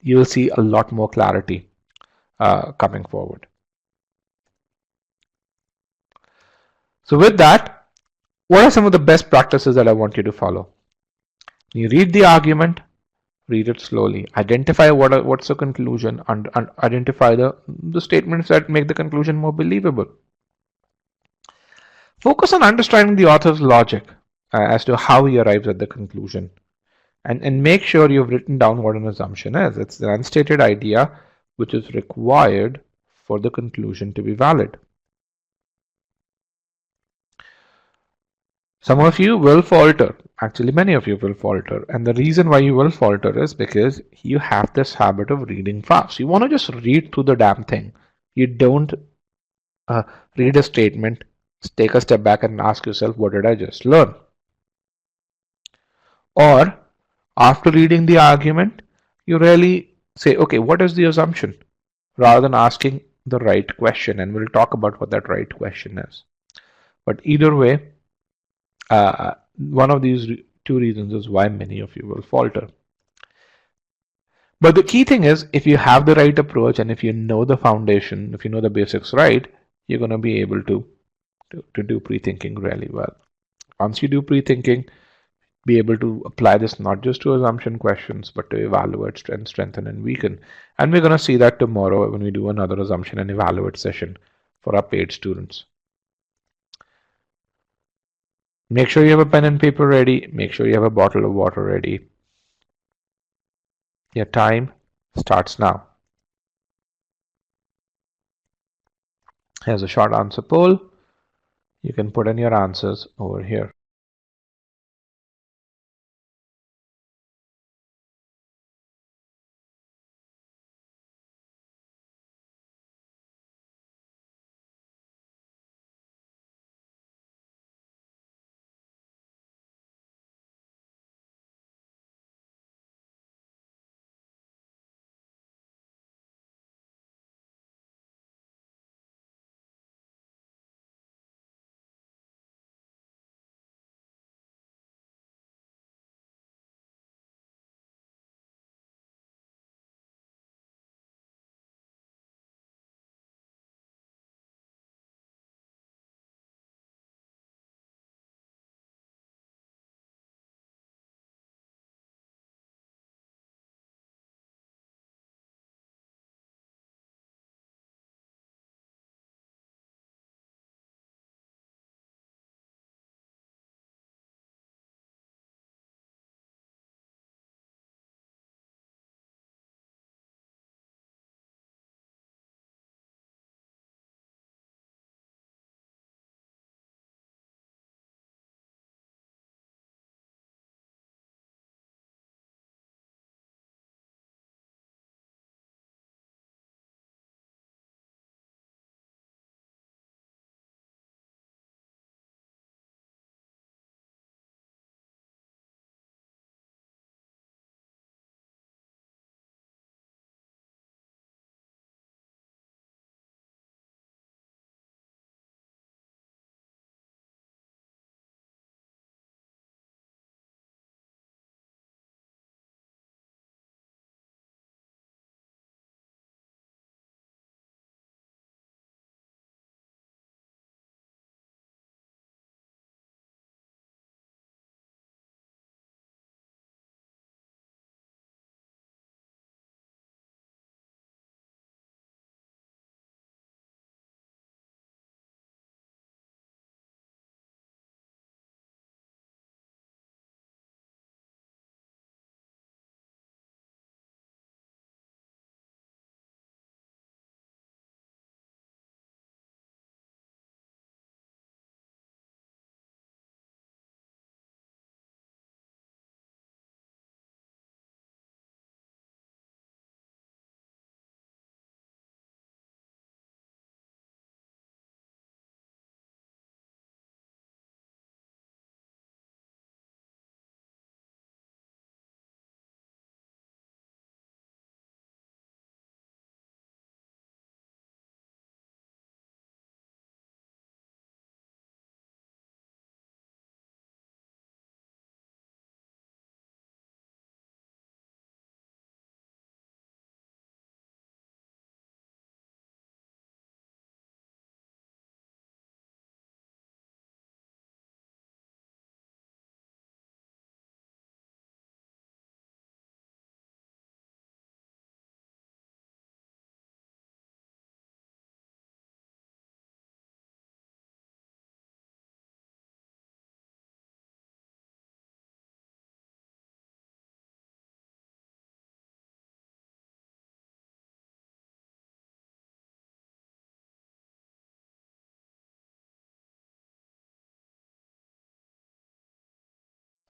you will see a lot more clarity coming forward. So with that, what are some of the best practices that I want you to follow? You read the argument, read it slowly, identify what's the conclusion, and identify the statements that make the conclusion more believable. Focus on understanding the author's logic as to how he arrives at the conclusion. And make sure you've written down what an assumption is. It's the unstated idea which is required for the conclusion to be valid. Some of you will falter. Actually, many of you will falter. And the reason why you will falter is because you have this habit of reading fast. You want to just read through the damn thing. You don't read a statement, take a step back and ask yourself, what did I just learn? Or after reading the argument, you really say, okay, what is the assumption? Rather than asking the right question. And we'll talk about what that right question is. But either way, one of these two reasons is why many of you will falter. But the key thing is, if you have the right approach and if you know the foundation, if you know the basics right, you're going to be able to do pre-thinking really well. Once you do pre-thinking, be able to apply this not just to assumption questions, but to evaluate, strengthen, and weaken. And we're going to see that tomorrow when we do another assumption and evaluate session for our paid students. Make sure you have a pen and paper ready. Make sure you have a bottle of water ready. Your time starts now. Here's a short answer poll. You can put in your answers over here.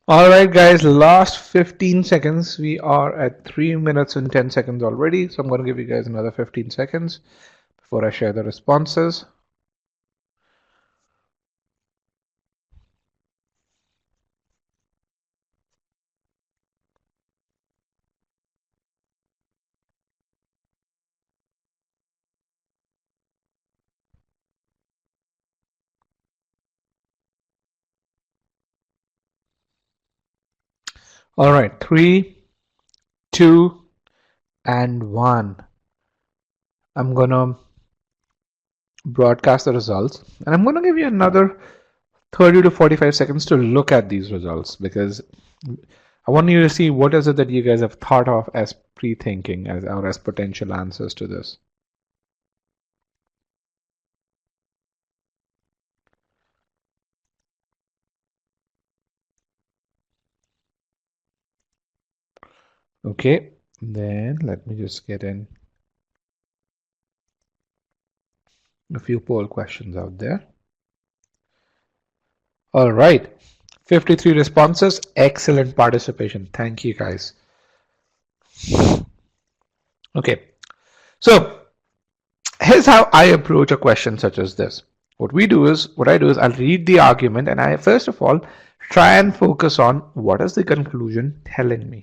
All right, guys, last 15 seconds. We are at 3 minutes and 10 seconds already. So I'm going to give you guys another 15 seconds before I share the responses. All right, 3, 2, and 1. I'm going to broadcast the results, and I'm going to give you another 30 to 45 seconds to look at these results, because I want you to see what is it that you guys have thought of as pre-thinking as potential answers to this. Okay, then let me just get in a few poll questions out there. All right, 53 responses. Excellent participation. Thank you, guys. Okay, so here's how I approach a question such as this. What I do is I'll read the argument, and I first of all try and focus on what is the conclusion telling me.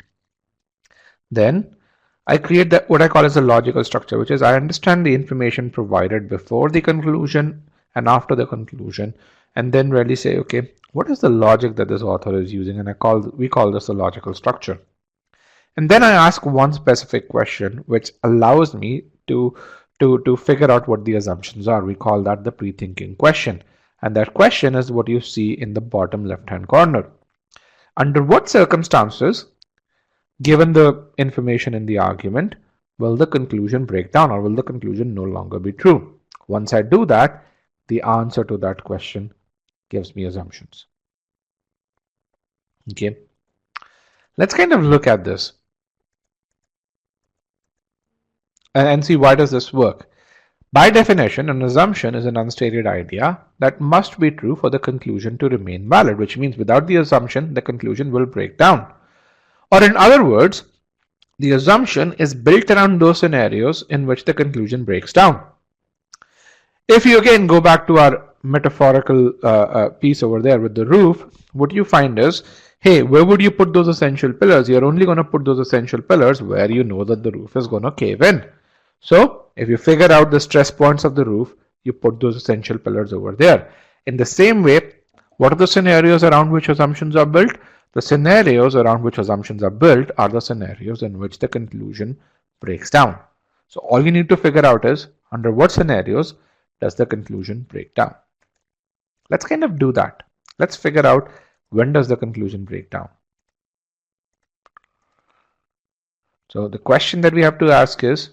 Then I create what I call as a logical structure, which is I understand the information provided before the conclusion and after the conclusion, and then really say, okay, what is the logic that this author is using? And we call this a logical structure. And then I ask one specific question, which allows me to figure out what the assumptions are. We call that the pre-thinking question. And that question is what you see in the bottom left-hand corner. Under what circumstances, given the information in the argument, will the conclusion break down, or will the conclusion no longer be true? Once I do that, the answer to that question gives me assumptions. Okay, let's kind of look at this and see why does this work. By definition, an assumption is an unstated idea that must be true for the conclusion to remain valid, which means without the assumption, the conclusion will break down. Or in other words, the assumption is built around those scenarios in which the conclusion breaks down. If you again go back to our metaphorical piece over there with the roof, what you find is, hey, where would you put those essential pillars? You're only going to put those essential pillars where you know that the roof is going to cave in. So if you figure out the stress points of the roof, you put those essential pillars over there. In the same way, what are the scenarios around which assumptions are built? The scenarios around which assumptions are built are the scenarios in which the conclusion breaks down. So all you need to figure out is under what scenarios does the conclusion break down. Let's kind of do that. Let's figure out when does the conclusion break down. So the question that we have to ask is,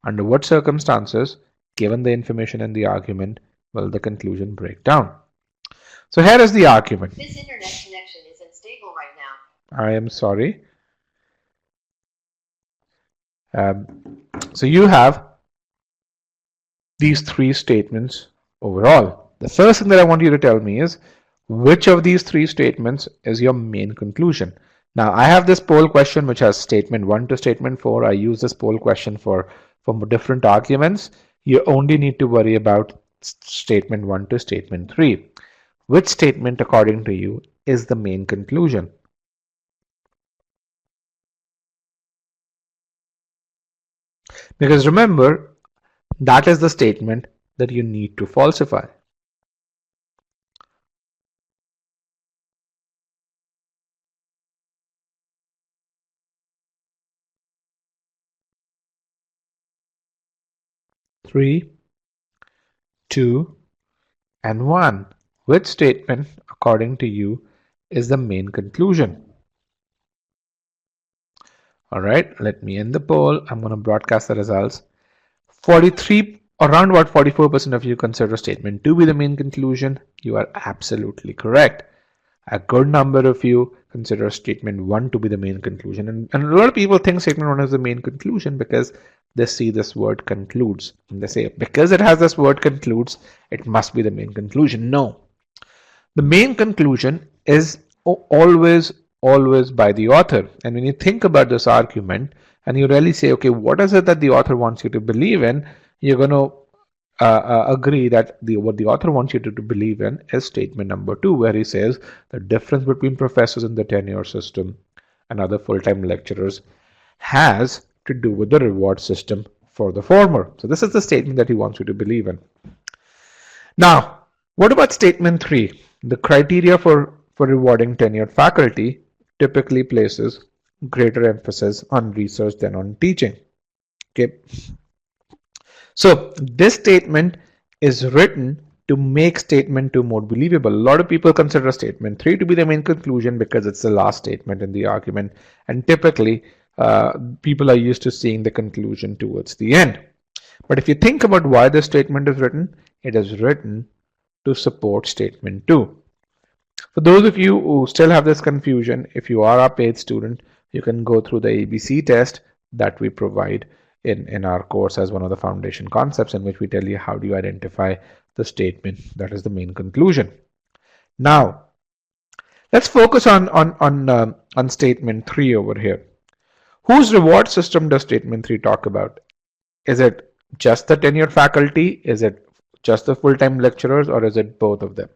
under what circumstances, given the information in the argument, will the conclusion break down? So here is the argument. This internet connection is unstable right now. I am sorry. So you have these three statements overall. The first thing that I want you to tell me is which of these three statements is your main conclusion. Now I have this poll question which has statement 1 to statement 4. I use this poll question for different arguments. You only need to worry about statement 1 to statement 3. Which statement according to you is the main conclusion? Because remember, that is the statement that you need to falsify. Three, 2, and 1. Which statement, according to you, is the main conclusion? All right, let me end the poll. I'm going to broadcast the results. 43, around about 44% of you consider statement 2 be the main conclusion. You are absolutely correct. A good number of you consider statement 1 to be the main conclusion. And a lot of people think statement 1 is the main conclusion because they see this word concludes. And they say, because it has this word concludes, it must be the main conclusion. No. The main conclusion is always by the author. And when you think about this argument and you really say, okay, what is it that the author wants you to believe in, you're going to agree that what the author wants you to believe in is statement number 2, where he says the difference between professors in the tenure system and other full-time lecturers has to do with the reward system for the former. So this is the statement that he wants you to believe in. Now, what about statement 3? The criteria for rewarding tenured faculty typically places greater emphasis on research than on teaching. Okay. So this statement is written to make statement 2 more believable. A lot of people consider statement 3 to be the main conclusion because it's the last statement in the argument, and typically people are used to seeing the conclusion towards the end. But if you think about why this statement is written, it is written to support statement 2. For those of you who still have this confusion, if you are a paid student, you can go through the ABC test that we provide in our course as one of the foundation concepts, in which we tell you how do you identify the statement that is the main conclusion. Now, let's focus on statement 3 over here. Whose reward system does statement 3 talk about? Is it just the tenured faculty? Is it just the full-time lecturers, or is it both of them?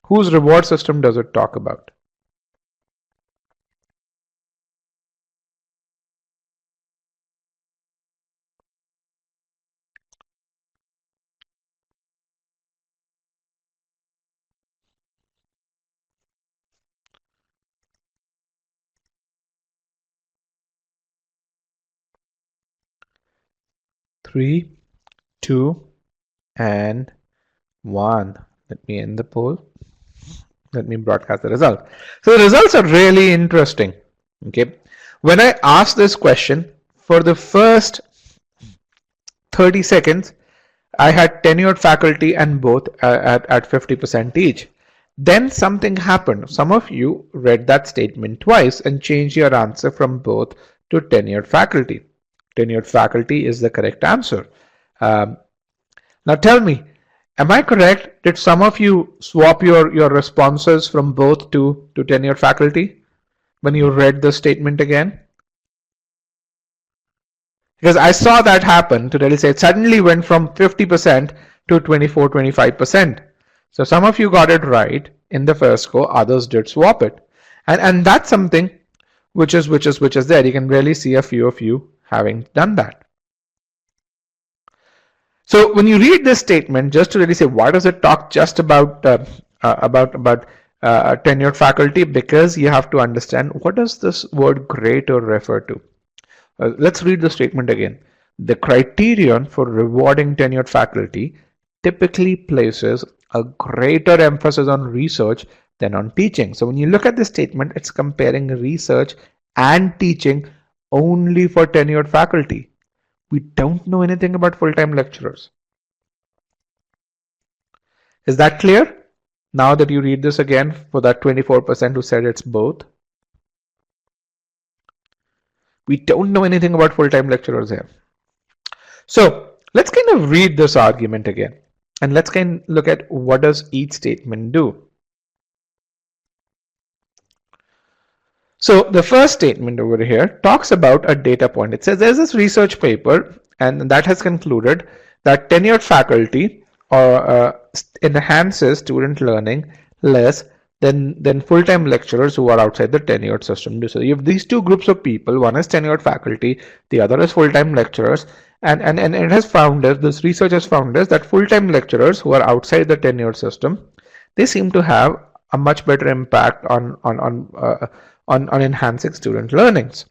Whose reward system does it talk about? Three, 2, and 1. Let me end the poll. Let me broadcast the result. So the results are really interesting. Okay, when I asked this question, for the first 30 seconds, I had tenured faculty and both at 50% each. Then something happened. Some of you read that statement twice and changed your answer from both to tenured faculty. Tenured faculty is the correct answer. Now tell me, am I correct? Did some of you swap your responses from both to tenured faculty when you read the statement again? Because I saw that happen to really say it suddenly went from 50% to 24-25%. So some of you got it right in the first go, others did swap it. And that's something which is there. You can really see a few of you having done that. So when you read this statement, just to really say, why does it talk just about tenured faculty? Because you have to understand, what does this word greater refer to? Let's read the statement again. The criterion for rewarding tenured faculty typically places a greater emphasis on research than on teaching. So when you look at this statement, it's comparing research and teaching only for tenured faculty. We don't know anything about full-time lecturers. Is that clear? Now that you read this again, for that 24% who said it's both. We don't know anything about full-time lecturers here. So let's kind of read this argument again, and let's kind of look at what does each statement do. So the first statement over here talks about a data point. It says there's this research paper, and that has concluded that tenured faculty enhances student learning less than full-time lecturers who are outside the tenured system. So you have these two groups of people. One is tenured faculty, the other is full-time lecturers, and it has found this research has found that full-time lecturers who are outside the tenured system, they seem to have a much better impact on enhancing student learnings.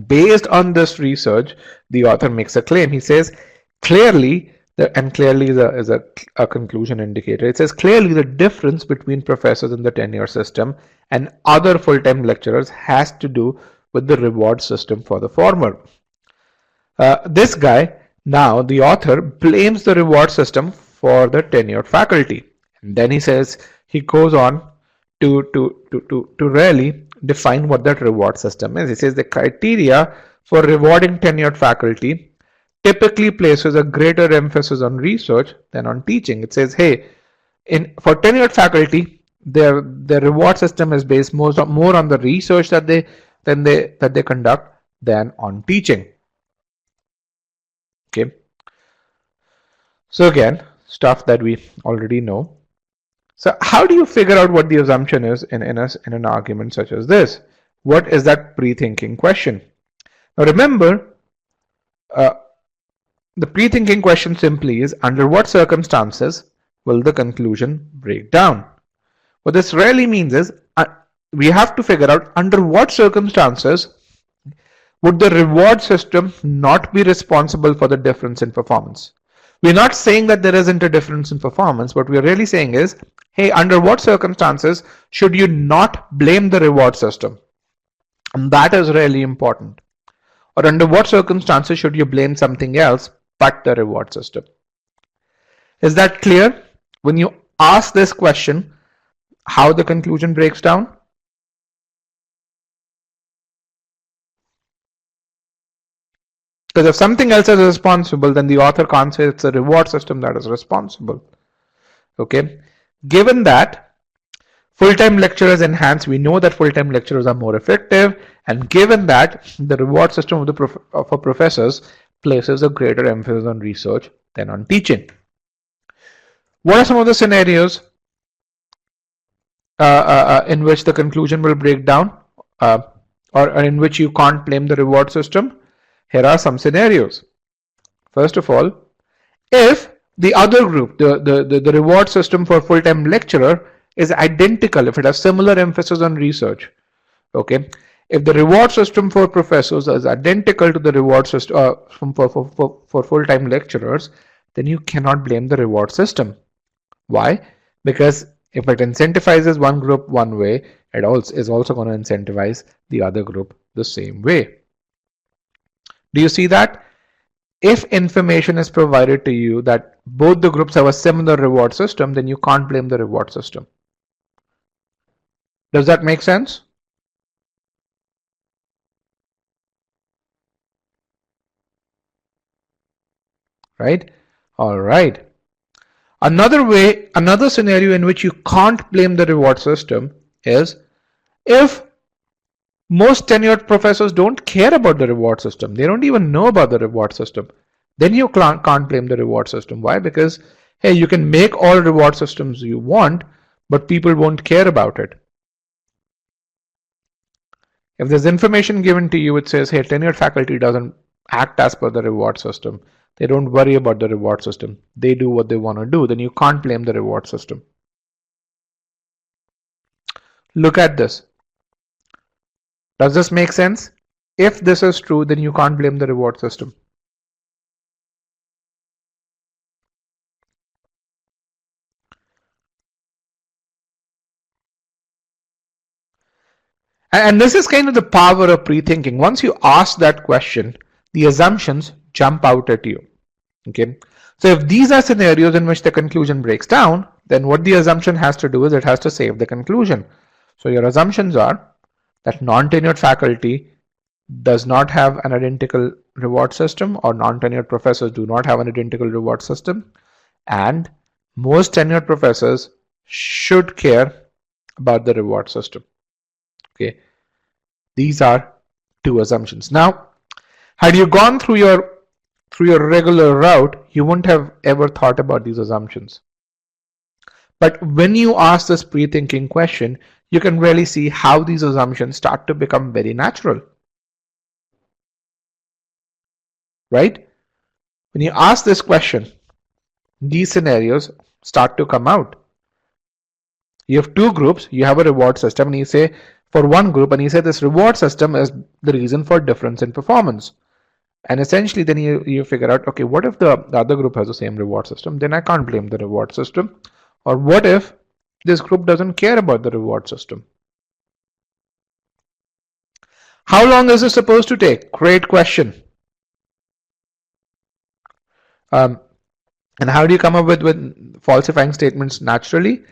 Based on this research, the author makes a claim. He says clearly, and clearly is a conclusion indicator. It says clearly the difference between professors in the tenure system and other full-time lecturers has to do with the reward system for the former. This guy, now the author, blames the reward system for the tenured faculty. And then he goes on to really define what that reward system is. He says the criteria for rewarding tenured faculty typically places a greater emphasis on research than on teaching. It says, hey, For tenured faculty, their reward system is based more on the research that they conduct than on teaching. Okay. So again, stuff that we already know. So how do you figure out what the assumption is in an argument such as this? What is that pre-thinking question? Now remember, the pre-thinking question simply is, under what circumstances will the conclusion break down? What this really means is, we have to figure out under what circumstances would the reward system not be responsible for the difference in performance. We're not saying that there isn't a difference in performance. What we're really saying is, hey, under what circumstances should you not blame the reward system? And that is really important. Or under what circumstances should you blame something else but the reward system? Is that clear? When you ask this question, how the conclusion breaks down? Because if something else is responsible, then the author can't say it's a reward system that is responsible. Okay. Given that full-time lecturers enhance, we know that full-time lecturers are more effective, and given that the reward system for professors places a greater emphasis on research than on teaching. What are some of the scenarios in which the conclusion will break down, or in which you can't blame the reward system? Here are some scenarios. First of all, if the other group, the reward system for full-time lecturer is identical, if it has similar emphasis on research, okay, if the reward system for professors is identical to the reward system for full-time lecturers, then you cannot blame the reward system. Why? Because if it incentivizes one group one way, it is also going to incentivize the other group the same way. Do you see that? If information is provided to you that both the groups have a similar reward system, then you can't blame the reward system. Does that make sense? Right? All right. Another scenario in which you can't blame the reward system is if most tenured professors don't care about the reward system. They don't even know about the reward system. Then you can't blame the reward system. Why? Because, hey, you can make all reward systems you want, but people won't care about it. If there's information given to you which says, hey, tenured faculty doesn't act as per the reward system, they don't worry about the reward system, they do what they want to do, then you can't blame the reward system. Look at this. Does this make sense? If this is true, then you can't blame the reward system. And this is kind of the power of pre-thinking. Once you ask that question, the assumptions jump out at you. Okay. So if these are scenarios in which the conclusion breaks down, then what the assumption has to do is it has to save the conclusion. So your assumptions are that non-tenured faculty does not have an identical reward system, or non-tenured professors do not have an identical reward system, and most tenured professors should care about the reward system. Okay, these are two assumptions. Now, had you gone through your regular route, you wouldn't have ever thought about these assumptions. But when you ask this pre-thinking question, you can really see how these assumptions start to become very natural. Right? When you ask this question, these scenarios start to come out. You have two groups, you have a reward system, and you say for one group, and you say this reward system is the reason for difference in performance. And essentially then you figure out, okay, what if the other group has the same reward system? Then I can't blame the reward system. Or what if this group doesn't care about the reward system? How long is this supposed to take? Great question. And how do you come up with falsifying statements naturally?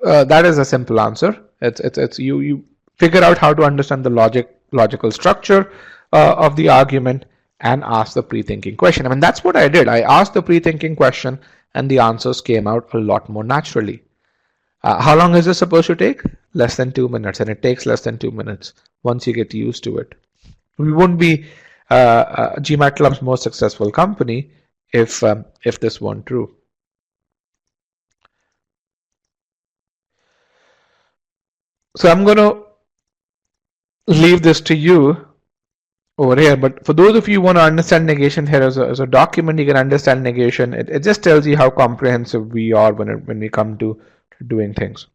That is a simple answer. It's you figure out how to understand the logical structure of the argument and ask the pre-thinking question. I mean, that's what I did. I asked the pre-thinking question and the answers came out a lot more naturally. How long is this supposed to take? Less than 2 minutes, and it takes less than 2 minutes once you get used to it. We wouldn't be GMAT Club's most successful company if this weren't true. So I'm going to leave this to you over here, but for those of you who want to understand negation here as a document, you can understand negation. It just tells you how comprehensive we are when we come to doing things.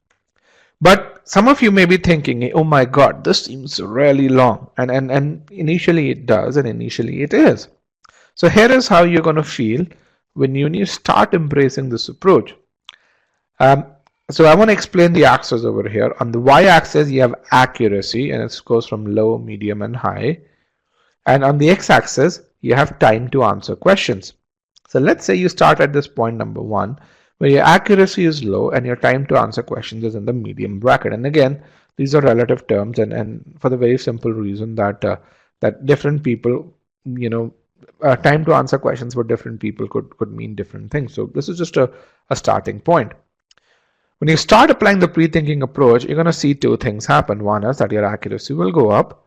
But some of you may be thinking, oh my god, this seems really long, and initially it does, and initially it is. So here is how you're going to feel when you start embracing this approach. So I want to explain the axes over here. On the y-axis, you have accuracy, and it goes from low, medium, and high. And on the x-axis, you have time to answer questions. So let's say you start at this point number 1, where your accuracy is low and your time to answer questions is in the medium bracket. And again, these are relative terms, and for the very simple reason that that different people, time to answer questions for different people could mean different things. So this is just a starting point. When you start applying the pre-thinking approach, you're going to see two things happen. One is that your accuracy will go up,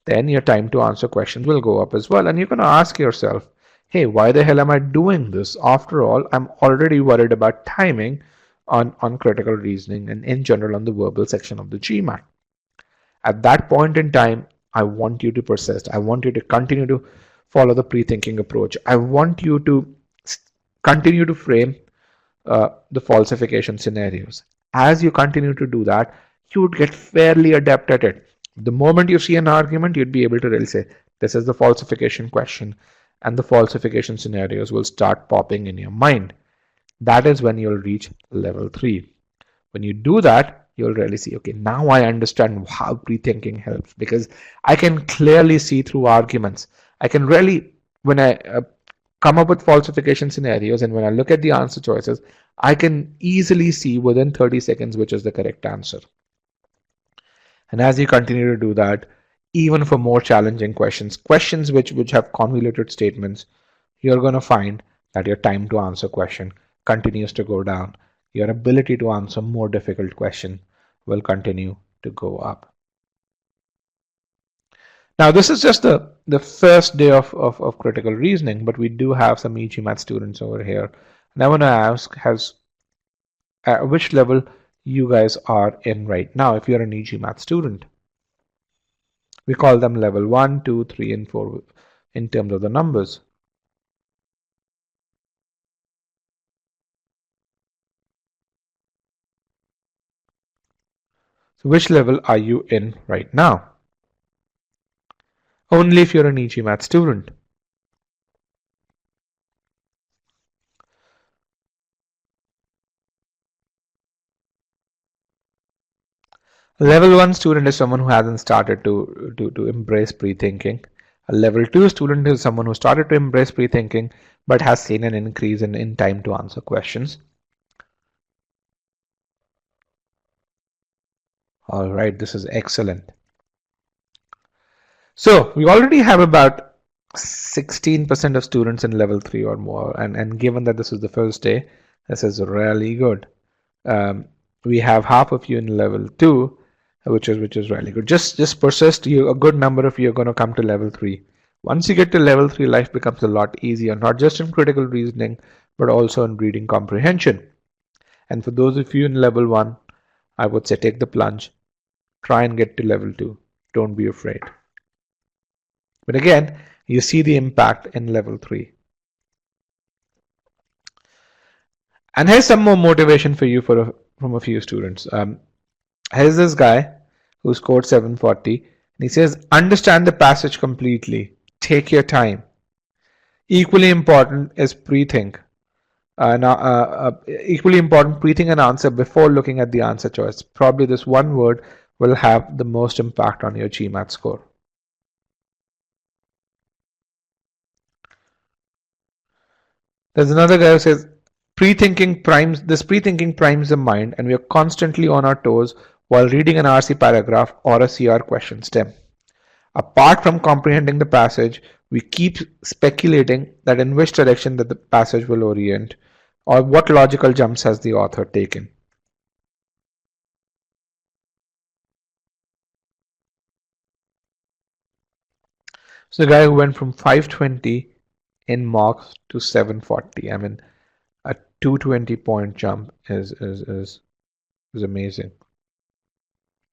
then your time to answer questions will go up as well. And you're going to ask yourself, hey, why the hell am I doing this? After all, I'm already worried about timing on critical reasoning and in general on the verbal section of the GMAT. At that point in time, I want you to persist. I want you to continue to follow the pre-thinking approach. I want you to continue to frame the falsification scenarios. As you continue to do that, you would get fairly adept at it. The moment you see an argument, you'd be able to really say, this is the falsification question, and the falsification scenarios will start popping in your mind. That is when you'll reach level 3. When you do that, you'll really see, okay, now I understand how pre-thinking helps, because I can clearly see through arguments. I can really, when I come up with falsification scenarios, and when I look at the answer choices, I can easily see within 30 seconds which is the correct answer. And as you continue to do that, even for more challenging questions which have convoluted statements, you're going to find that your time to answer question continues to go down. Your ability to answer more difficult question will continue to go up. Now, this is just the first day of critical reasoning, but we do have some e-GMAT students over here. And I want to ask, at which level you guys are in right now if you're an e-GMAT student. We call them level 1, 2, 3, and 4 in terms of the numbers. So which level are you in right now? Only if you're an e-GMAT student. A level 1 student is someone who hasn't started to embrace pre-thinking. A level 2 student is someone who started to embrace pre-thinking but has seen an increase in time to answer questions. All right, this is excellent. So we already have about 16% of students in level 3 or more, and given that this is the first day, this is really good. We have half of you in level 2, which is really good. Just persist. A good number of you are going to come to level 3. Once you get to level 3, life becomes a lot easier, not just in critical reasoning, but also in reading comprehension. And for those of you in level 1, I would say take the plunge. Try and get to level 2. Don't be afraid. But again, you see the impact in level 3. And here's some more motivation for you from a few students. Here's this guy who scored 740, and he says, understand the passage completely. Take your time. Equally important is pre-think. Equally important, pre-think an answer before looking at the answer choice. Probably this one word will have the most impact on your GMAT score. There's another guy who says, pre-thinking primes the mind, and we are constantly on our toes while reading an RC paragraph or a CR question stem. Apart from comprehending the passage, we keep speculating that in which direction that the passage will orient, Or what logical jumps has the author taken? So the guy who went from 520 in marks to 740. I mean, a 220-point jump is amazing.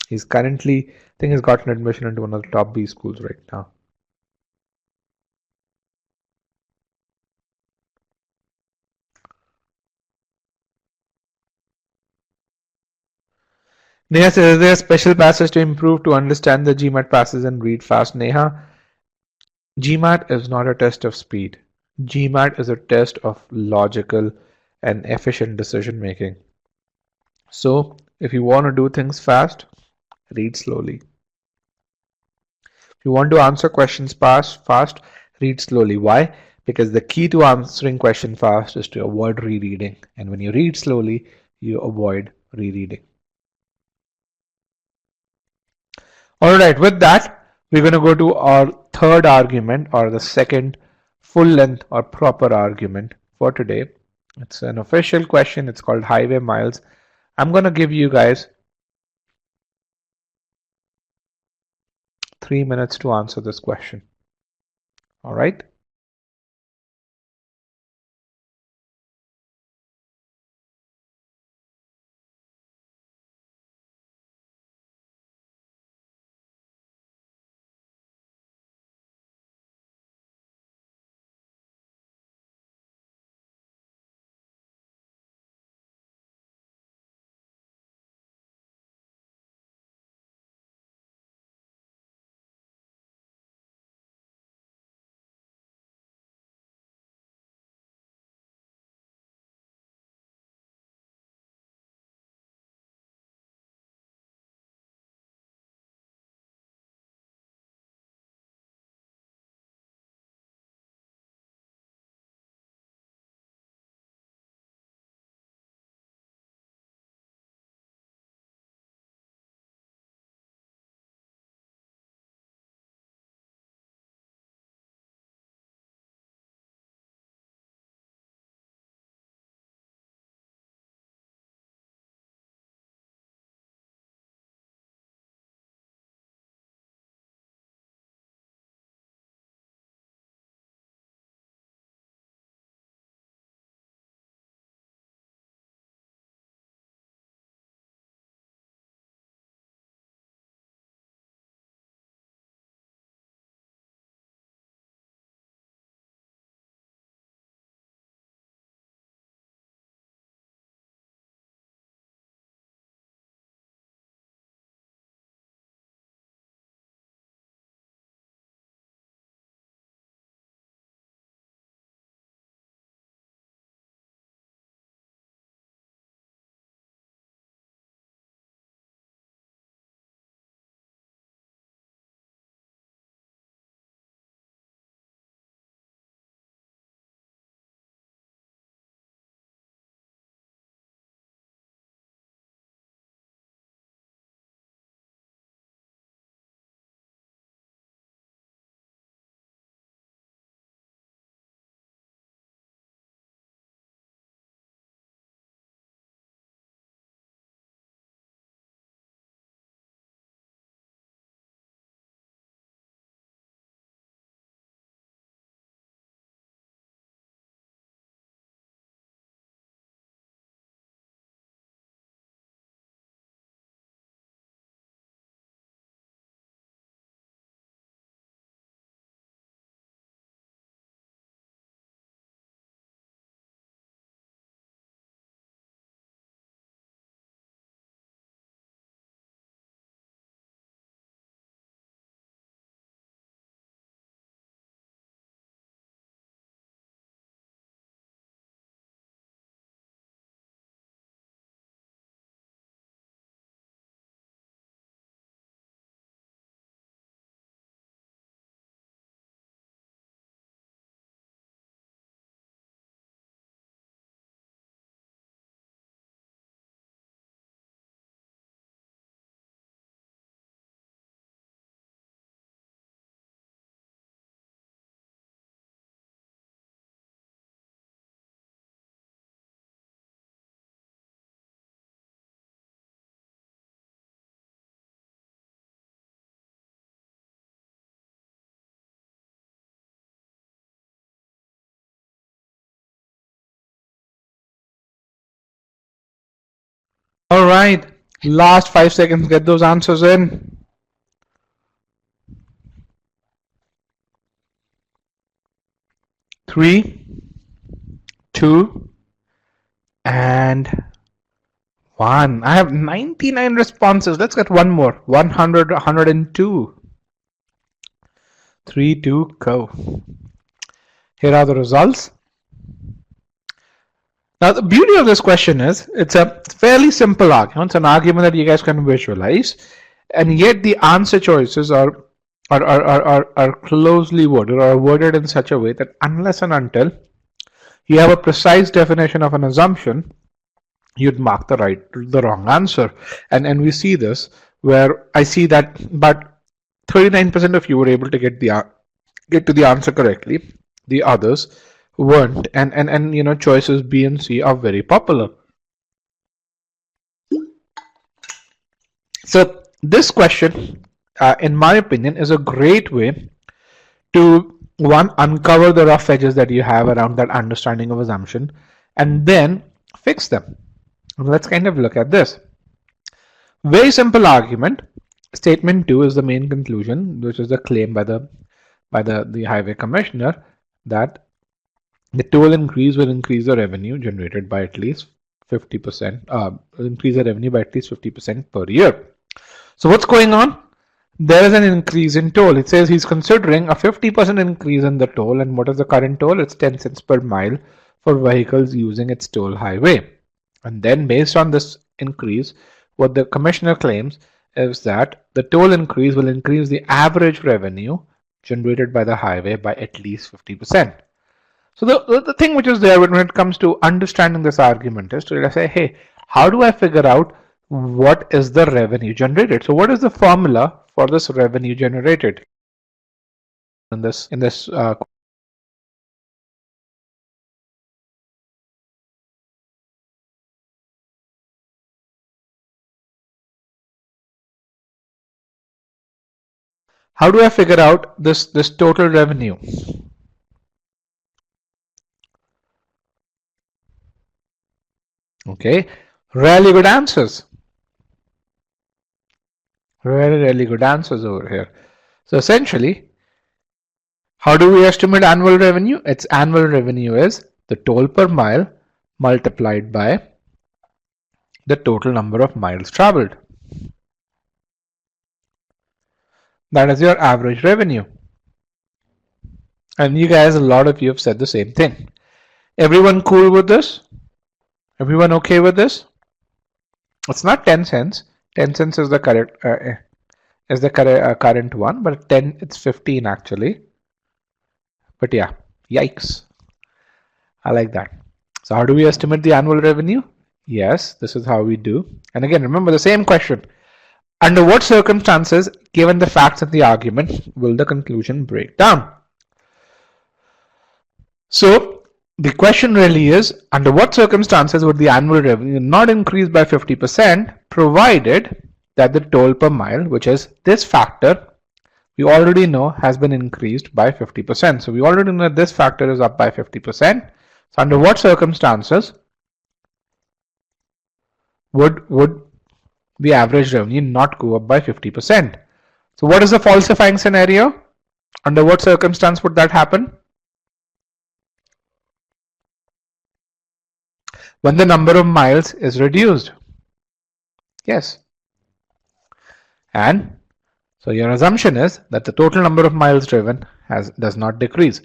He's currently, I think he's gotten admission into one of the top B schools right now. Neha says, is there a special passage to improve to understand the GMAT passages and read fast? Neha, GMAT is not a test of speed. GMAT is a test of logical and efficient decision making. So if you want to do things fast, read slowly. If you want to answer questions fast, read slowly. Why? Because the key to answering question fast is to avoid rereading. And when you read slowly, you avoid rereading. All right, with that, we're going to go to our third argument, or the second full length or proper argument for today. It's an official question. It's called highway miles. I'm going to give you guys 3 minutes to answer this question. All right. All right, last 5 seconds, get those answers in. 3, 2, and 1. I have 99 responses. Let's get one more. 100, 102. 3, 2, go. Here are the results. Now, the beauty of this question is it's a fairly simple argument. It's an argument that you guys can visualize, and yet the answer choices are closely worded, or are worded in such a way that unless and until you have a precise definition of an assumption, you'd mark the wrong answer. And we see this where I see that about 39% of you were able to get to the answer correctly. The others weren't, and you know, choices B and C are very popular. So this question, in my opinion, is a great way to, one, uncover the rough edges that you have around that understanding of assumption, and then fix them. Let's kind of look at this. Very simple argument. Statement 2 is the main conclusion, which is the claim by the highway commissioner that the toll increase will increase the revenue generated by at least 50%, increase the revenue by at least 50% per year. So what's going on? There is an increase in toll. It says he's considering a 50% increase in the toll. And what is the current toll? It's 10 cents per mile for vehicles using its toll highway. And then based on this increase, what the commissioner claims is that the toll increase will increase the average revenue generated by the highway by at least 50%. So the thing which is there when it comes to understanding this argument is to say, hey, how do I figure out what is the revenue generated? So what is the formula for this revenue generated in this how do I figure out this total revenue? Okay, really good answers. Really good answers over here. So essentially, how do we estimate annual revenue? Its annual revenue is the toll per mile multiplied by the total number of miles traveled. That is your average revenue. And you guys, a lot of you have said the same thing. Everyone cool with this? Everyone okay with this? It's not 10 cents. 10 cents is the correct current one, but 10 it's 15 actually. But yeah, yikes. I like that. So how do we estimate the annual revenue? Yes, this is how we do. And again, remember the same question. Under what circumstances, given the facts of the argument, will the conclusion break down? So the question really is, under what circumstances would the annual revenue not increase by 50%, provided that the toll per mile, which is this factor, we already know has been increased by 50%. So we already know that this factor is up by 50%. So under what circumstances would the average revenue not go up by 50%? So what is the falsifying scenario? Under what circumstance would that happen? When the number of miles is reduced. Yes. And so your assumption is that the total number of miles driven does not decrease.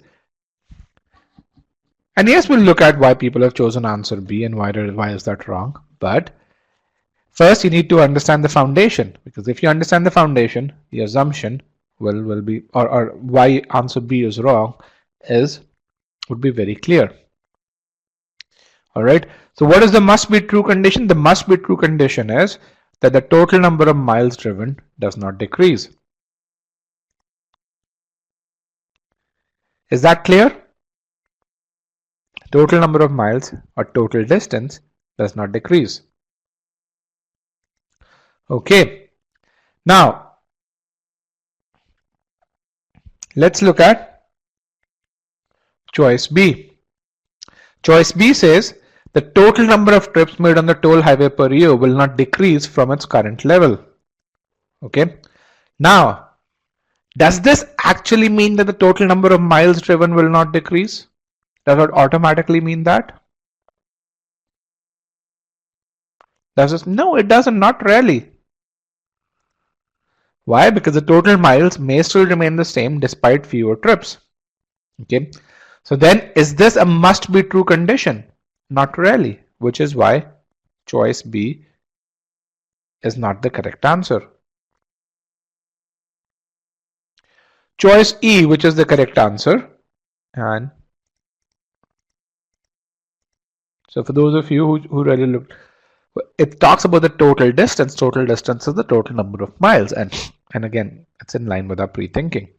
And yes, we'll look at why people have chosen answer B and why is that wrong. But first you need to understand the foundation, because if you understand the foundation, the assumption will be, or why answer B is wrong would be very clear. All right. So what is the must be true condition? The must be true condition is that the total number of miles driven does not decrease. Is that clear? Total number of miles or total distance does not decrease. Okay. Now, let's look at choice B. Choice B says The total number of trips made on the toll highway per year will not decrease from its current level. Okay. Now, does this actually mean that the total number of miles driven will not decrease? Does it automatically mean that? Does it? No, it doesn't, not really. Why? Because the total miles may still remain the same despite fewer trips. Okay. So then, is this a must be true condition? Not really, which is why choice B is not the correct answer. Choice E, which is the correct answer. And so for those of you who really looked, it talks about the total distance. Total distance is the total number of miles. And again, it's in line with our pre-thinking.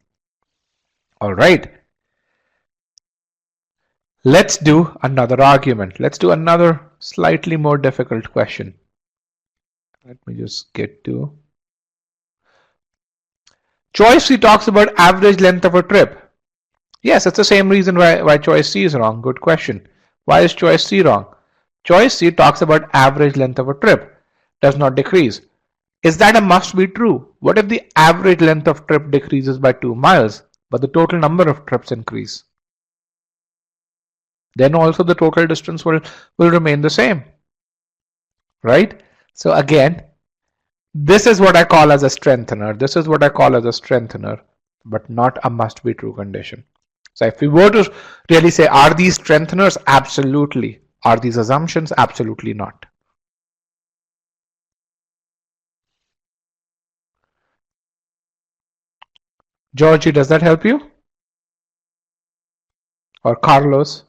All right. Let's do another argument. Let's do another slightly more difficult question. Let me just get to. Choice C talks about average length of a trip. Yes, it's the same reason why choice C is wrong. Good question. Why is choice C wrong? Choice C talks about average length of a trip. Does not decrease. Is that a must be true? What if the average length of trip decreases by 2 miles, but the total number of trips increase? Then also the total distance will remain the same. Right? So again, this is what I call as a strengthener. This is what I call as a strengthener, but not a must be true condition. So if we were to really say, are these strengtheners? Absolutely. Are these assumptions? Absolutely not. Georgie, does that help you? Or Carlos?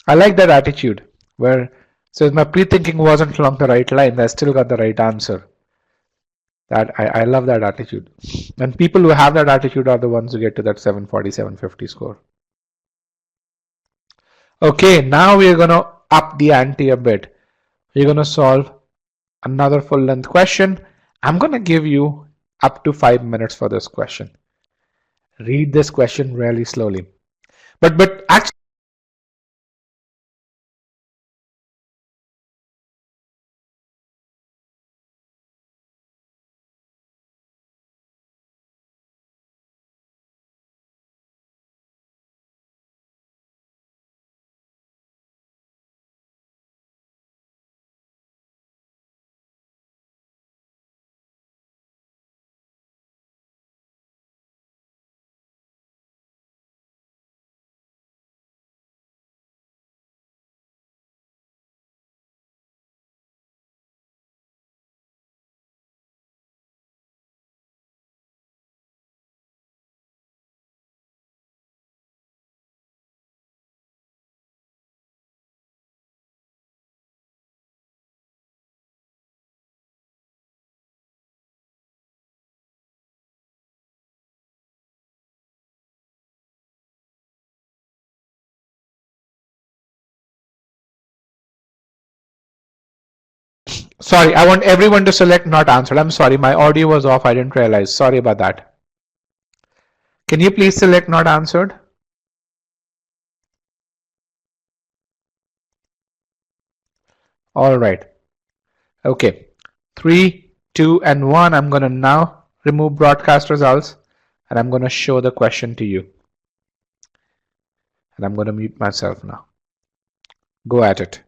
I like that attitude where says my pre-thinking wasn't along the right line, I still got the right answer. That I love that attitude. And people who have that attitude are the ones who get to that 740, 750 score. Okay, now we're going to up the ante a bit. We're going to solve another full length question. I'm going to give you up to 5 minutes for this question. Read this question really slowly. But actually, sorry, I want everyone to select not answered. I'm sorry, my audio was off. I didn't realize. Sorry about that. Can you please select not answered? All right. Okay. 3, 2, and 1. I'm going to now remove broadcast results and I'm going to show the question to you. And I'm going to mute myself now. Go at it.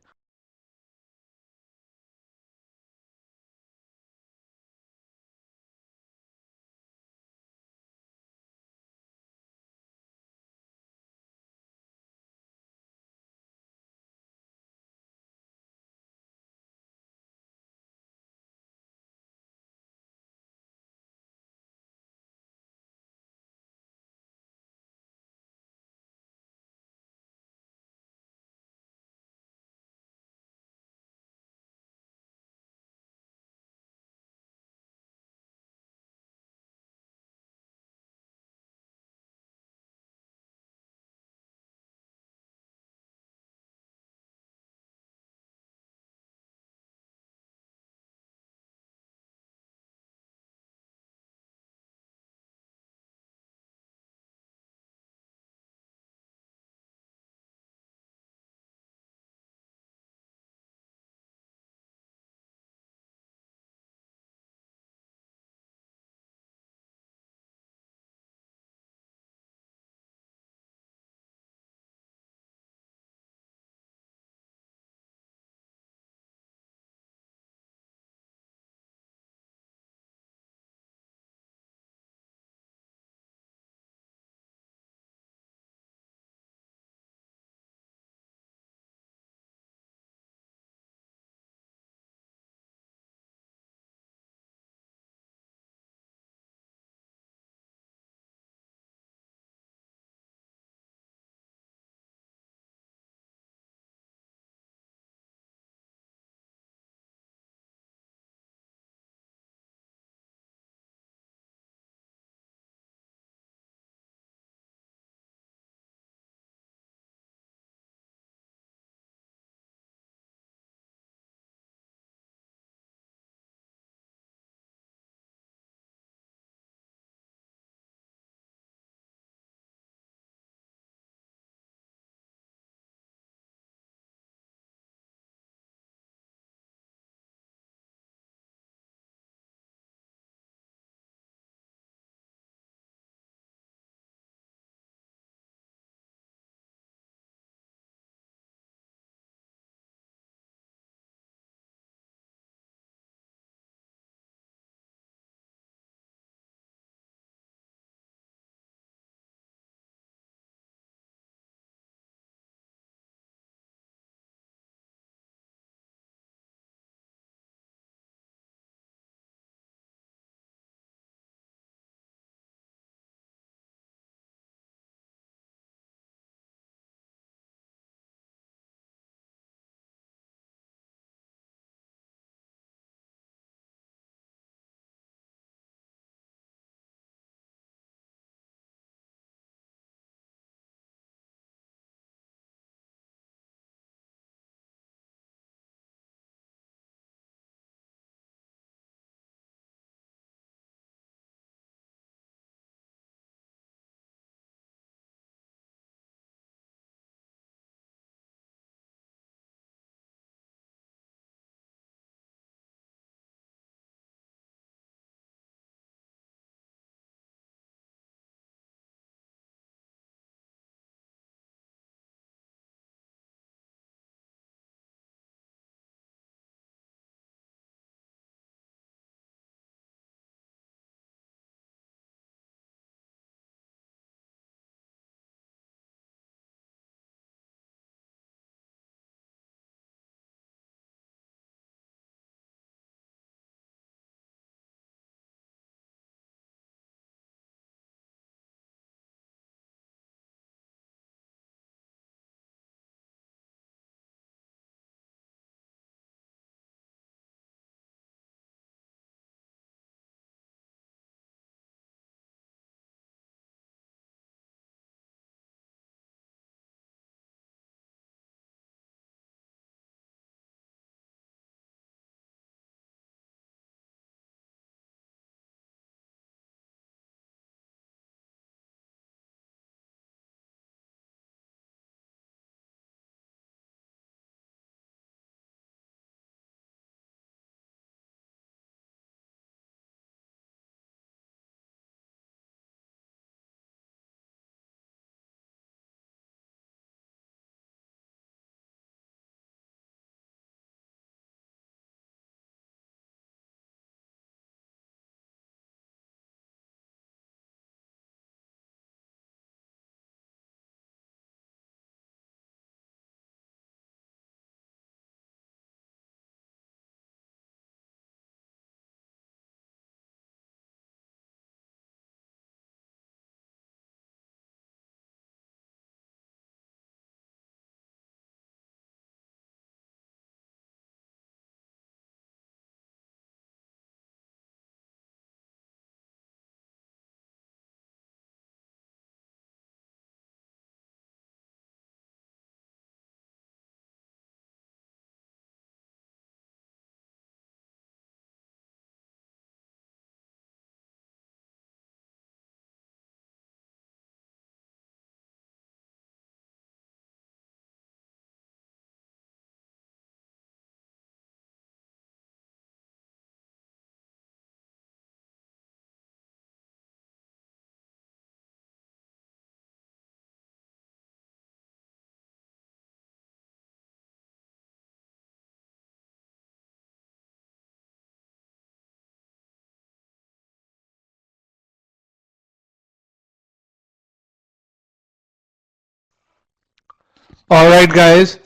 All right, guys.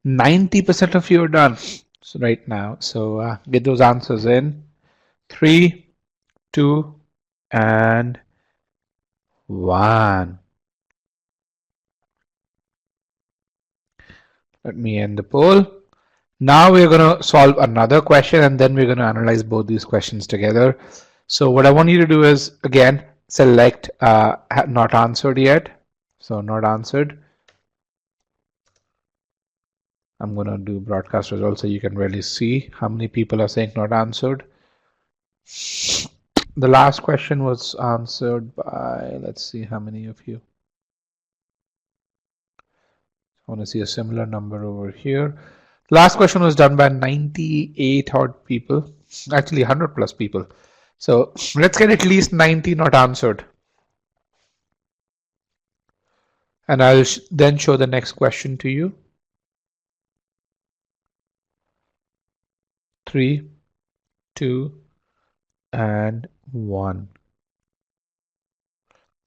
90% of you are done. So right now, so get those answers in. 3, 2, and 1. Let me end the poll. Now we're going to solve another question and then we're going to analyze both these questions together. So what I want you to do is, again, select not answered yet. So not answered. I'm going to do broadcast results so you can really see how many people are saying not answered. The last question was answered by, let's see how many of you. I want to see a similar number over here. Last question was done by 98 odd people, actually 100 plus people. So let's get at least 90 not answered. And I'll then show the next question to you. 3, 2, and 1.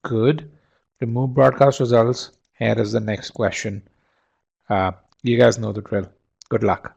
Good. Remove broadcast results. Here is the next question. You guys know the drill. Good luck.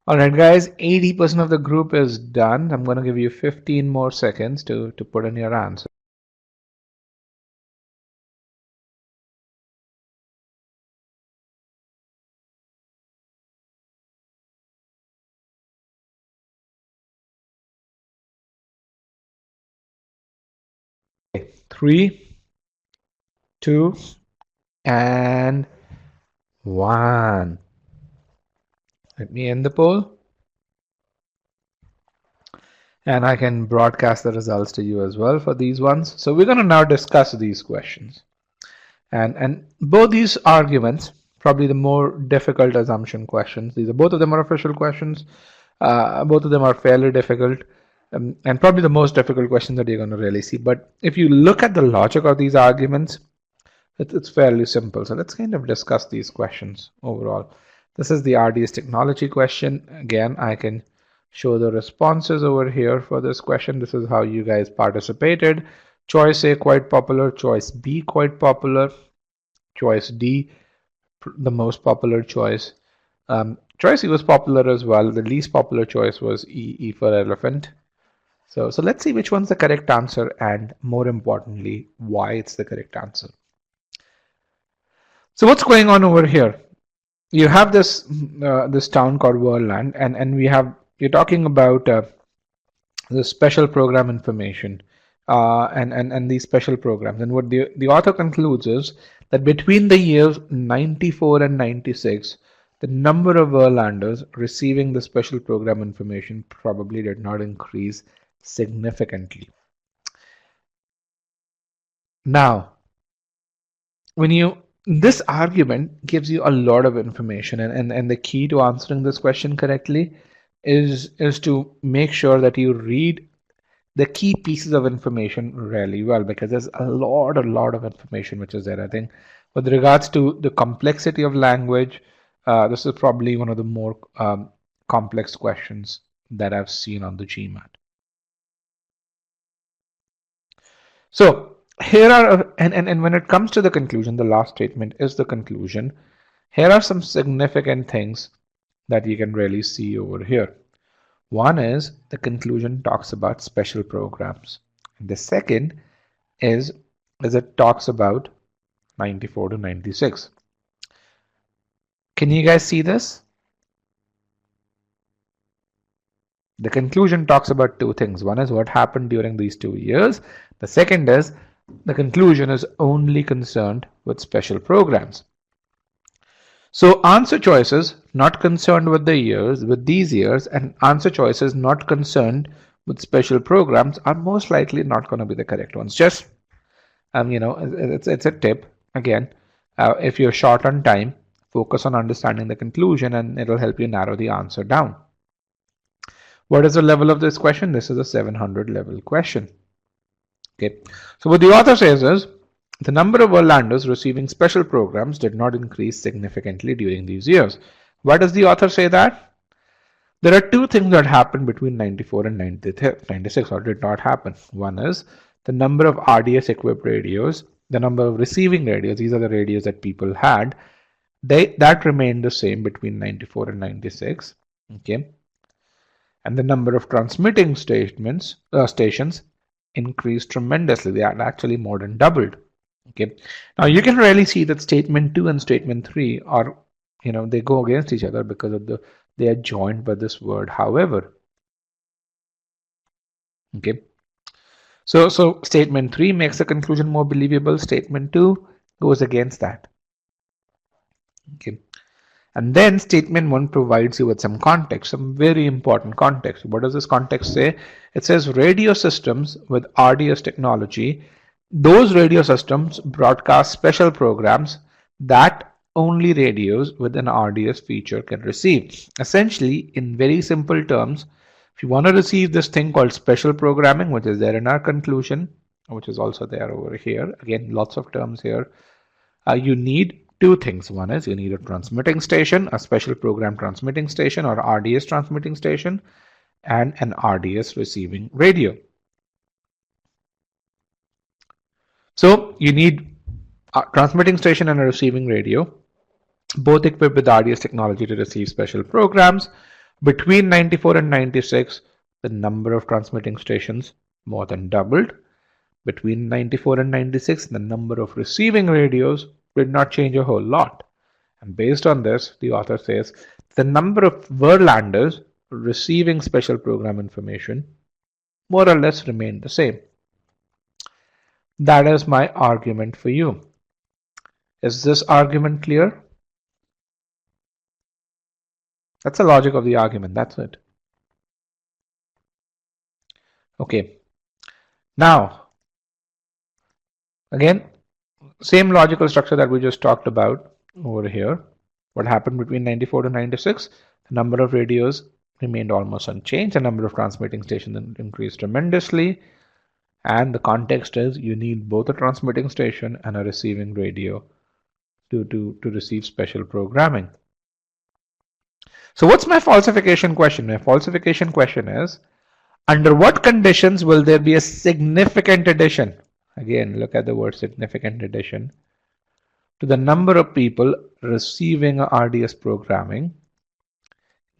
All right, guys, 80% of the group is done. I'm going to give you 15 more seconds to put in your answer. Okay, 3, 2, and 1. Let me end the poll. And I can broadcast the results to you as well for these ones. So we're going to now discuss these questions. And both these arguments, probably the more difficult assumption questions, both of them are official questions. Both of them are fairly difficult. And probably the most difficult question that you're going to really see. But if you look at the logic of these arguments, it's fairly simple. So let's kind of discuss these questions overall. This is the RDS technology question. Again, I can show the responses over here for this question. This is how you guys participated. Choice A quite popular, choice B quite popular, choice D the most popular choice. Choice E was popular as well. The least popular choice was E for elephant. So let's see which one's the correct answer, and more importantly, why it's the correct answer. So what's going on over here? You have this this town called Worldland, and you're talking about the special program information and these special programs. And what the author concludes is that between the years 94 and 96, the number of Worldlanders receiving the special program information probably did not increase significantly. Now, this argument gives you a lot of information, and the key to answering this question correctly is to make sure that you read the key pieces of information really well, because there's a lot of information which is there. I think with regards to the complexity of language, this is probably one of the more complex questions that I've seen on the GMAT. So here are, and when it comes to the conclusion, the last statement is the conclusion. Here are some significant things that you can really see over here. One is the conclusion talks about special programs. And the second is it talks about 94 to 96. Can you guys see this? The conclusion talks about two things. One is what happened during these 2 years. The second is the conclusion is only concerned with special programs. So answer choices not concerned with the years, with these years, and answer choices not concerned with special programs are most likely not going to be the correct ones. Just it's a tip. Again, if you're short on time, focus on understanding the conclusion, and it'll help you narrow the answer down. What is the level of this question? This is a 700 level question. Okay, so what the author says is the number of Worldlanders receiving special programs did not increase significantly during these years. Why does the author say that? There are two things that happened between 94 and 96, or did not happen. One is the number of RDS equipped radios, the number of receiving radios, these are the radios that people had, that remained the same between 94 and 96. Okay, and the number of transmitting stations increased tremendously. They had actually more than doubled. Okay, now you can really see that statement 2 and statement 3 are, they go against each other because of they are joined by this word however. Okay, so statement 3 makes the conclusion more believable. Statement 2 goes against that. Okay, and then statement 1 provides you with some context, some very important context. What does this context say? It says radio systems with RDS technology, those radio systems broadcast special programs that only radios with an RDS feature can receive. Essentially, in very simple terms, if you want to receive this thing called special programming, which is there in our conclusion, which is also there over here, again, lots of terms here, you need two things. One is you need a transmitting station, a special program transmitting station or RDS transmitting station, and an RDS receiving radio. So you need a transmitting station and a receiving radio, both equipped with RDS technology to receive special programs. Between 94 and 96, the number of transmitting stations more than doubled. Between 94 and 96, the number of receiving radios did not change a whole lot. And based on this, the author says the number of Verlanders receiving special program information more or less remained the same. That is my argument for you. Is this argument clear? That's the logic of the argument. That's it. Okay. Now, again, same logical structure that we just talked about over here. What happened between 94 to 96? The number of radios remained almost unchanged. The number of transmitting stations increased tremendously. And the context is you need both a transmitting station and a receiving radio to receive special programming. So what's my falsification question? My falsification question is, under what conditions will there be a significant addition? Again, look at the word significant addition to the number of people receiving RDS programming,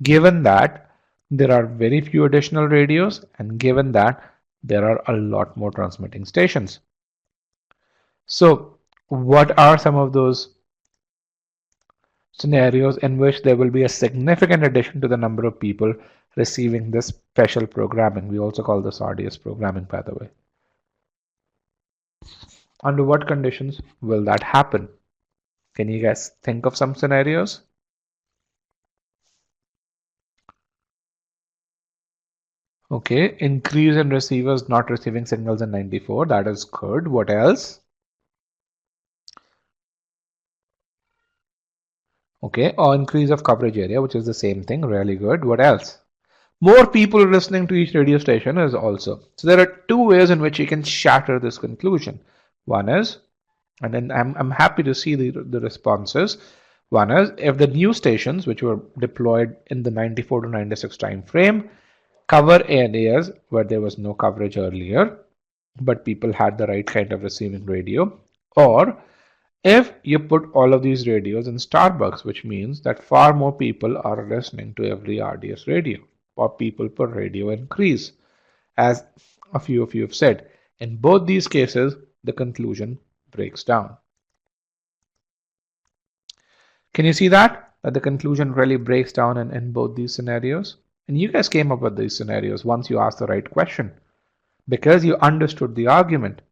given that there are very few additional radios and given that there are a lot more transmitting stations. So what are some of those scenarios in which there will be a significant addition to the number of people receiving this special programming? We also call this RDS programming, by the way. Under what conditions will that happen? Can you guys think of some scenarios? Okay, increase in receivers not receiving signals in 94. That is good. What else? Okay, or increase of coverage area, which is the same thing. Really good. What else? More people listening to each radio station is also. So there are two ways in which you can shatter this conclusion. One is, and then I'm happy to see the responses. One is, if the new stations which were deployed in the 94 to 96 time frame cover areas where there was no coverage earlier, but people had the right kind of receiving radio, or if you put all of these radios in Starbucks, which means that far more people are listening to every RDS radio, or people per radio increase, as a few of you have said. In both these cases, the conclusion breaks down. Can you see that? That the conclusion really breaks down in both these scenarios? And you guys came up with these scenarios once you asked the right question, because you understood the argument.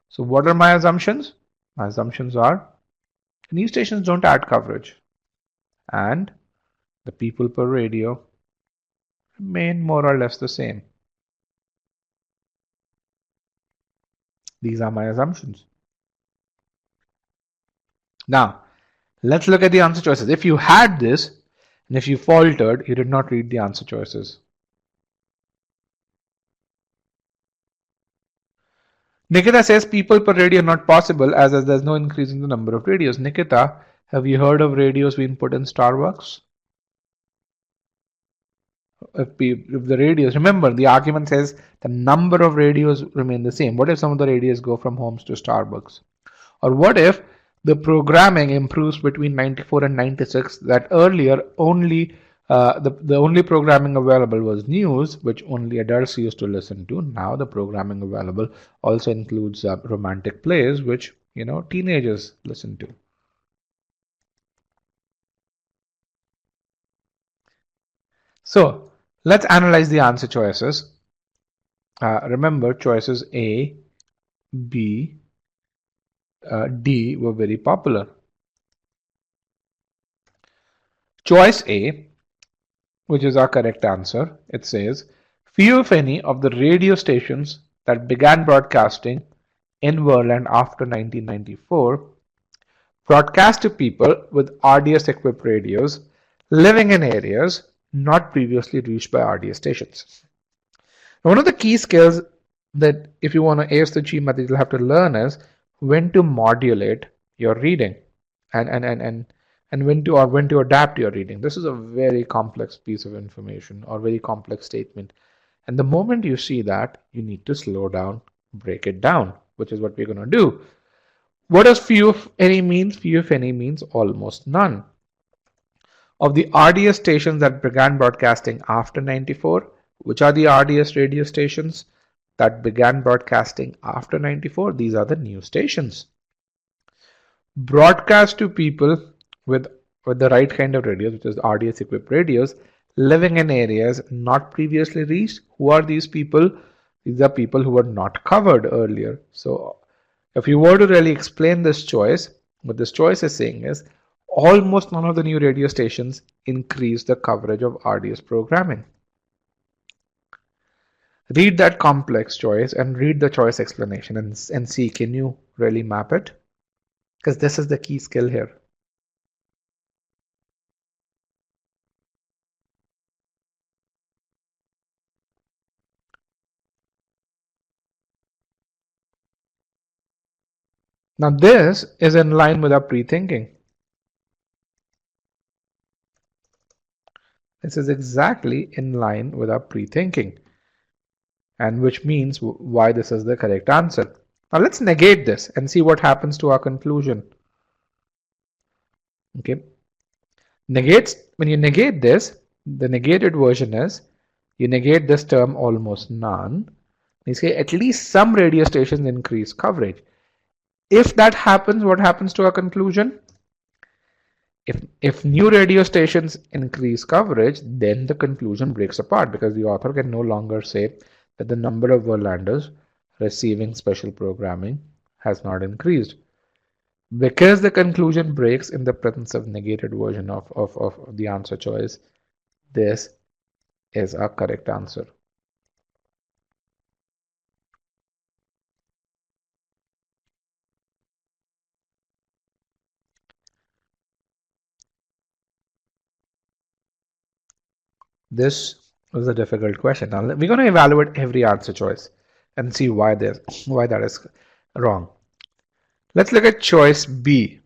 So what are my assumptions? My assumptions are new stations don't add coverage and the people per radio remain more or less the same. These are my assumptions. Now, let's look at the answer choices. If you had this and if you faltered, you did not read the answer choices. Nikita says people per radio not possible as there's no increase in the number of radios. Nikita, have you heard of radios being put in Starbucks? If the radios, remember the argument says the number of radios remain the same. What if some of the radios go from homes to Starbucks? Or what if the programming improves between 94 and 96, that earlier only the only programming available was news, which only adults used to listen to. Now the programming available also includes romantic plays, which teenagers listen to. So let's analyze the answer choices. Remember, choices A, B, D were very popular. Choice A, which is our correct answer, it says few if any of the radio stations that began broadcasting in Verland after 1994 broadcast to people with RDS equipped radios living in areas not previously reached by RDS stations. Now, one of the key skills that if you want to ace the GMAT you'll have to learn is when to modulate your reading and when to adapt your reading. This is a very complex piece of information or very complex statement. And the moment you see that, you need to slow down, break it down, which is what we're going to do. What does few if any means? Few if any means almost none. Of the RDS stations that began broadcasting after 94, which are the RDS radio stations that began broadcasting after 94? These are the new stations. Broadcast to people with the right kind of radios, which is RDS equipped radios, living in areas not previously reached. Who are these people? These are people who were not covered earlier. So if you were to really explain this choice, what this choice is saying is almost none of the new radio stations increase the coverage of RDS programming. Read that complex choice and read the choice explanation and see, can you really map it? Because this is the key skill here. Now this is in line with our pre-thinking. This is exactly in line with our pre-thinking, and which means why this is the correct answer. Now let's negate this and see what happens to our conclusion. Okay. When you negate this, the negated version is you negate this term almost none. You say at least some radio stations increase coverage. If that happens, what happens to our conclusion? If new radio stations increase coverage, then the conclusion breaks apart because the author can no longer say that the number of Verlanders receiving special programming has not increased. Because the conclusion breaks in the presence of negated version of the answer choice, this is our correct answer. This was a difficult question. Now we're going to evaluate every answer choice and see why that is wrong. Let's look at choice B.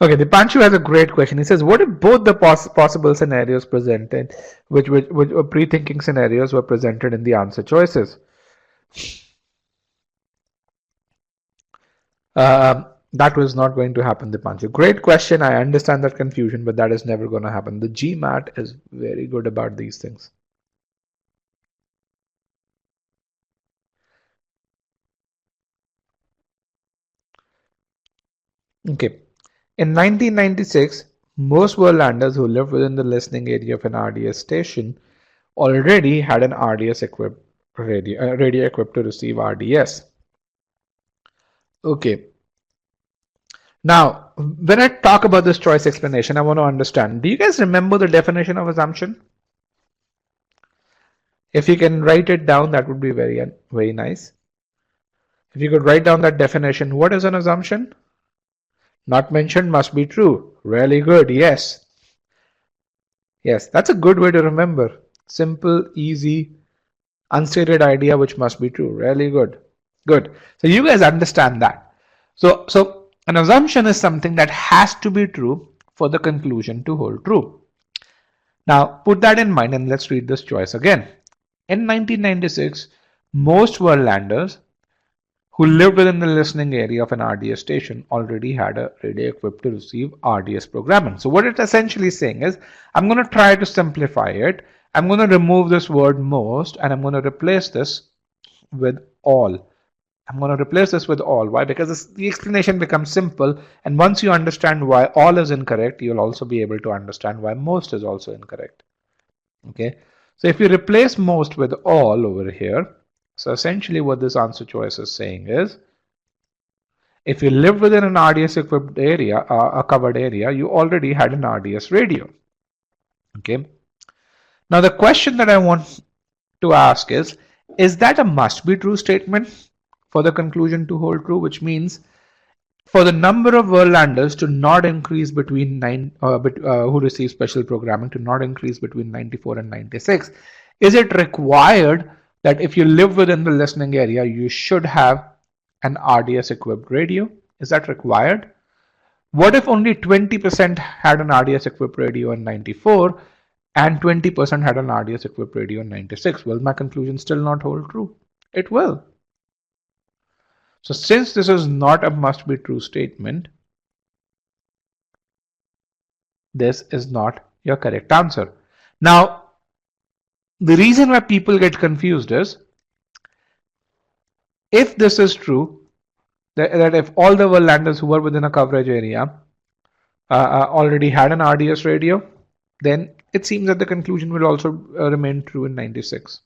Okay, the Panchu has a great question. He says, what if both the possible scenarios presented, which were pre-thinking scenarios, were presented in the answer choices? That was not going to happen, Dipanshu. Great question. I understand that confusion, but that is never going to happen. The GMAT is very good about these things. Okay. In 1996, most Verlanders who lived within the listening area of an RDS station already had an RDS equipped radio equipped to receive RDS. Okay. Now, when I talk about this choice explanation, I want to understand. Do you guys remember the definition of assumption? If you can write it down, that would be very, very nice. If you could write down that definition, what is an assumption? Not mentioned must be true. Really good. Yes. Yes, that's a good way to remember. Simple, easy, unstated idea which must be true. Really good. Good. So you guys understand that. So an assumption is something that has to be true for the conclusion to hold true. Now put that in mind and let's read this choice again. In 1996, most Verlanders who lived within the listening area of an RDS station already had a radio equipped to receive RDS programming. So what it's essentially saying is, I'm going to try to simplify it. I'm going to remove this word most and I'm going to replace this with all. I'm going to replace this with all. Why? Because the explanation becomes simple, and once you understand why all is incorrect, you'll also be able to understand why most is also incorrect. Okay, so if you replace most with all over here, so essentially what this answer choice is saying is, if you live within an RDS equipped area, a covered area, you already had an RDS radio. Okay, now the question that I want to ask is that a must be true statement for the conclusion to hold true, which means for the number of Verlanders to not increase between who receive special programming to not increase between 94 and 96, is it required that if you live within the listening area, you should have an RDS equipped radio? Is that required? What if only 20% had an RDS equipped radio in 94 and 20% had an RDS equipped radio in 96? Will my conclusion still not hold true? It will. So since this is not a must be true statement, this is not your correct answer. Now, the reason why people get confused is, if this is true, that if all the Verlanders who were within a coverage area already had an RDS radio, then it seems that the conclusion will also remain true in 96.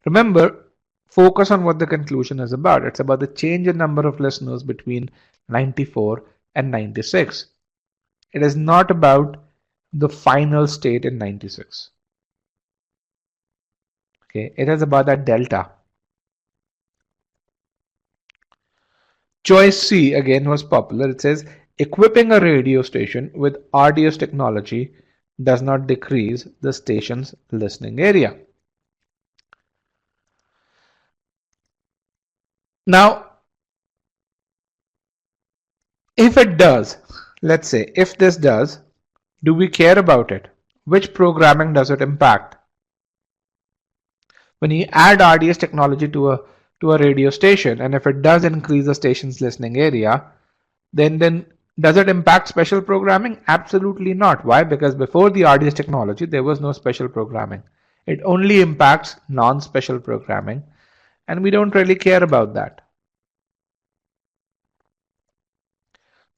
Remember, focus on what the conclusion is about. It's about the change in number of listeners between 94 and 96. It is not about the final state in 96. Okay, it is about that delta. Choice C again was popular. It says equipping a radio station with RDS technology does not decrease the station's listening area. Now, if it does, let's say if this does, do we care about it? Which programming does it impact? When you add RDS technology to a radio station, and if it does increase the station's listening area, then does it impact special programming? Absolutely not. Why? Because before the RDS technology, there was no special programming. It only impacts non-special programming, and we don't really care about that.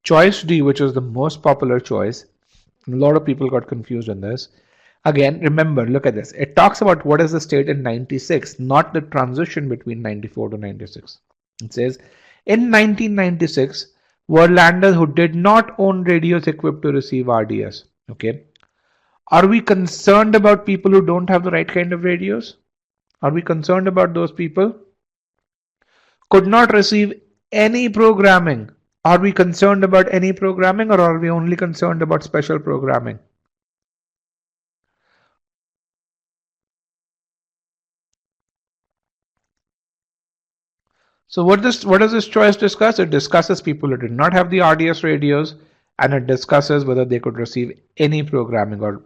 Choice D, which was the most popular choice, a lot of people got confused on this. Again, remember, look at this. It talks about what is the state in 96, not the transition between 94 to 96. It says, in 1996, Verlanders who did not own radios equipped to receive RDS. Okay. Are we concerned about people who don't have the right kind of radios? Are we concerned about those people? Could not receive any programming. Are we concerned about any programming, or are we only concerned about special programming? So what does this choice discuss? It discusses people who did not have the RDS radios, and it discusses whether they could receive any programming or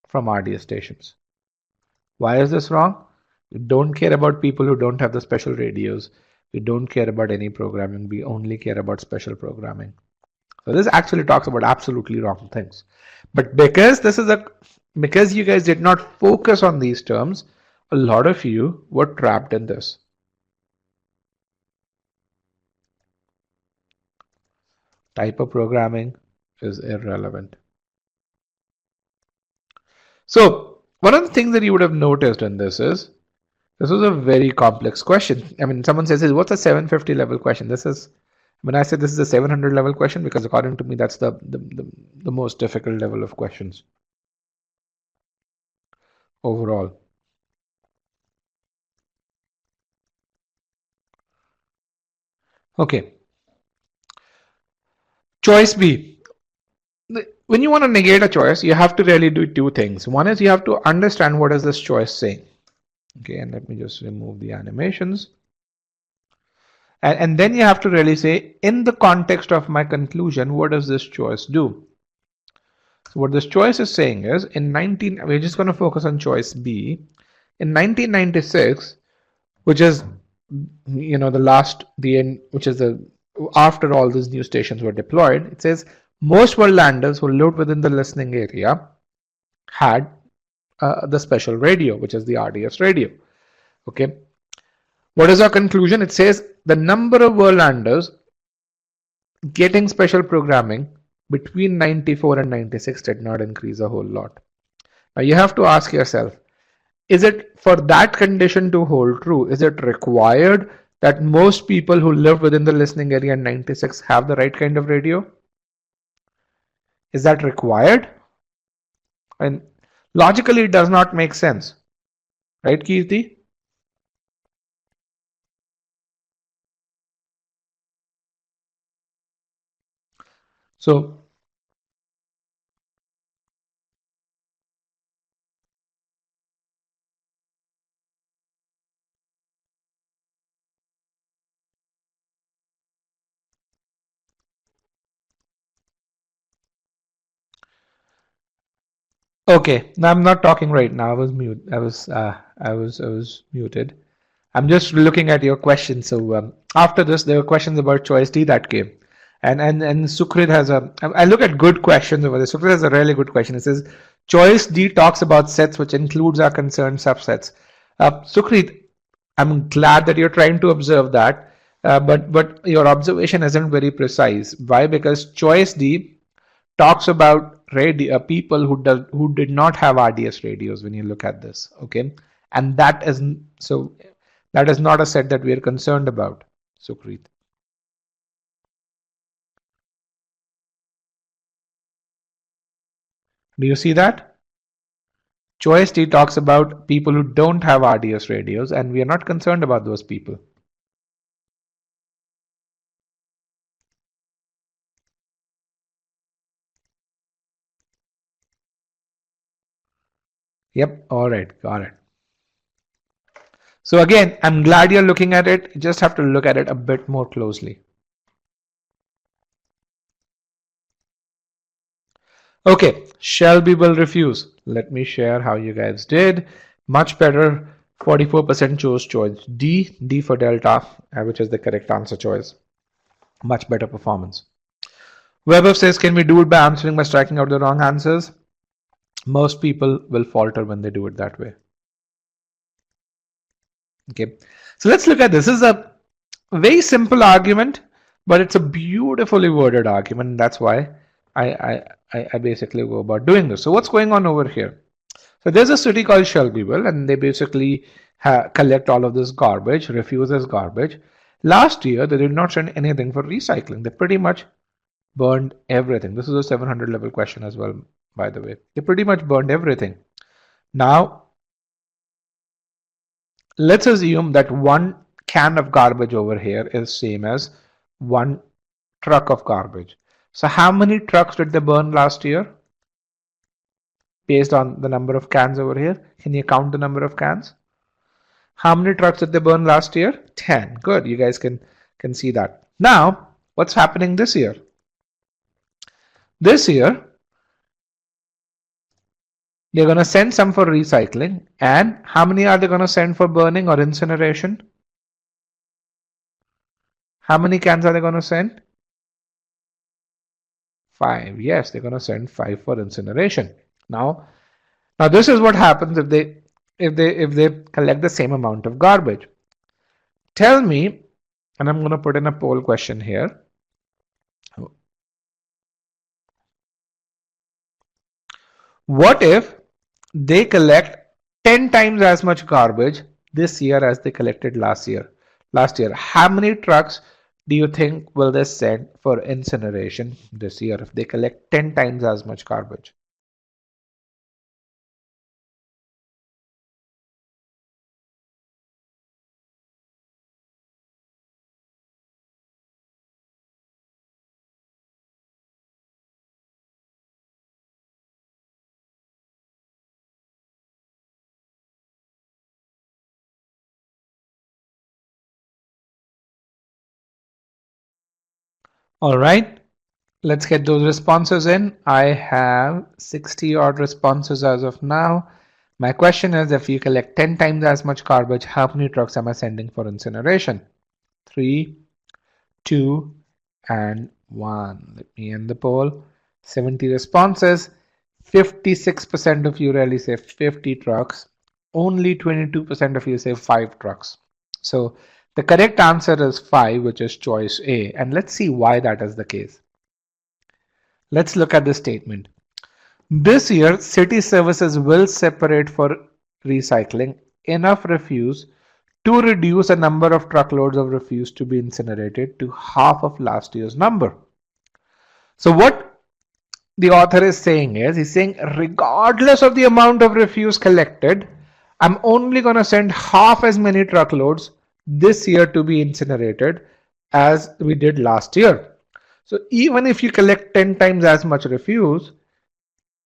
from RDS stations. Why is this wrong? We don't care about people who don't have the special radios. We don't care about any programming. We only care about special programming. So this actually talks about absolutely wrong things. But because you guys did not focus on these terms, a lot of you were trapped in this. Type of programming is irrelevant. So one of the things that you would have noticed in this is, this was a very complex question. I mean, someone says, what's a 750 level question? This is, when I say this is a 700 level question, because according to me, that's the most difficult level of questions overall. Okay. Choice B. When you want to negate a choice, you have to really do two things. One is you have to understand what is this choice saying. Okay, and let me just remove the animations. And then you have to really say, in the context of my conclusion, what does this choice do? So what this choice is saying is, we're just going to focus on choice B. In 1996, which is, after all these new stations were deployed, it says most Verlanders who lived within the listening area had the special radio, which is the RDS radio. Okay. What is our conclusion? It says the number of Verlanders getting special programming between 94 and 96 did not increase a whole lot. Now you have to ask yourself, is it for that condition to hold true? Is it required that most people who live within the listening area in 96 have the right kind of radio? Is that required? And logically, it does not make sense. Right, Kirti? So, okay, now I'm not talking right now. I was mute. I was muted. I'm just looking at your questions. So after this, there were questions about choice D that came, And Sukrit has I look at good questions over there. Sukrit has a really good question. It says, choice D talks about sets which includes our concerned subsets. Sukrit, I'm glad that you're trying to observe that, but your observation isn't very precise. Why? Because choice D talks about people who did not have RDS radios when you look at this, okay? And that is so that is not a set that we are concerned about, Sukrit. Do you see that? Choice D talks about people who don't have RDS radios, and we are not concerned about those people. Yep, all right, got it. So again, I'm glad you're looking at it. You just have to look at it a bit more closely. Okay, Shelby will refuse. Let me share how you guys did. Much better. 44% chose choice D, D for Delta, which is the correct answer choice. Much better performance. Weber says, can we do it by answering by striking out the wrong answers? Most people will falter when they do it that way. Okay, so let's look at this. This is a very simple argument, but it's a beautifully worded argument. That's why I basically go about doing this. So what's going on over here? So there's a city called Shelbyville, and they basically collect all of this garbage, refuse this garbage. Last year, they did not send anything for recycling. They pretty much burned everything. This is a 700 level question as well, by the way. They pretty much burned everything. Now, let's assume that one can of garbage over here is same as one truck of garbage. So how many trucks did they burn last year? Based on the number of cans over here, can you count the number of cans? How many trucks did they burn last year? 10. Good, you guys can see that. Now, what's happening this year? This year, they're going to send some for recycling. And how many are they going to send for burning or incineration? How many cans are they going to send? 5. Yes, they're going to send 5 for incineration. Now this is what happens if they collect the same amount of garbage. Tell me, and I'm going to put in a poll question here. What if they collect 10 times as much garbage this year as they collected last year? How many trucks do you think will they send for incineration this year if they collect 10 times as much garbage? All right, let's get those responses in. I have 60 odd responses as of now. My question is, if you collect 10 times as much garbage, how many trucks am I sending for incineration? 3, 2, and 1. Let me end the poll. 70 responses. 56% of you really say 50 trucks. Only 22% of you say 5 trucks. So the correct answer is 5, which is choice A. And let's see why that is the case. Let's look at the statement. This year, city services will separate for recycling enough refuse to reduce the number of truckloads of refuse to be incinerated to half of last year's number. So what the author is saying is, he's saying regardless of the amount of refuse collected, I'm only going to send half as many truckloads this year to be incinerated as we did last year. So even if you collect 10 times as much refuse,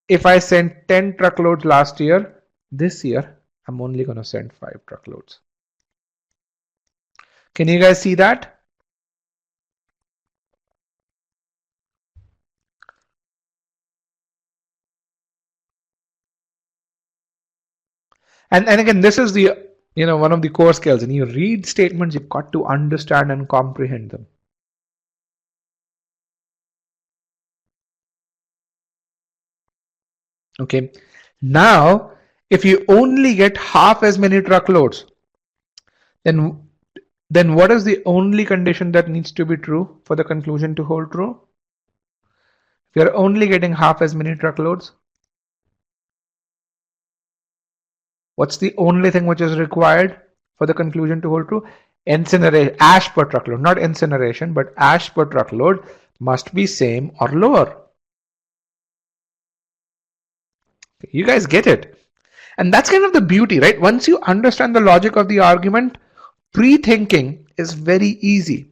if I sent 10 truckloads last year, this year I'm only going to send 5 truckloads. Can you guys see that? And again, this is the one of the core skills. And you read statements, you've got to understand and comprehend them. Okay. Now, if you only get half as many truckloads, then what is the only condition that needs to be true for the conclusion to hold true? If you're only getting half as many truckloads, what's the only thing which is required for the conclusion to hold true? Incineration, ash per truckload, not incineration, but ash per truckload must be same or lower. You guys get it? And that's kind of the beauty, right? Once you understand the logic of the argument, pre-thinking is very easy.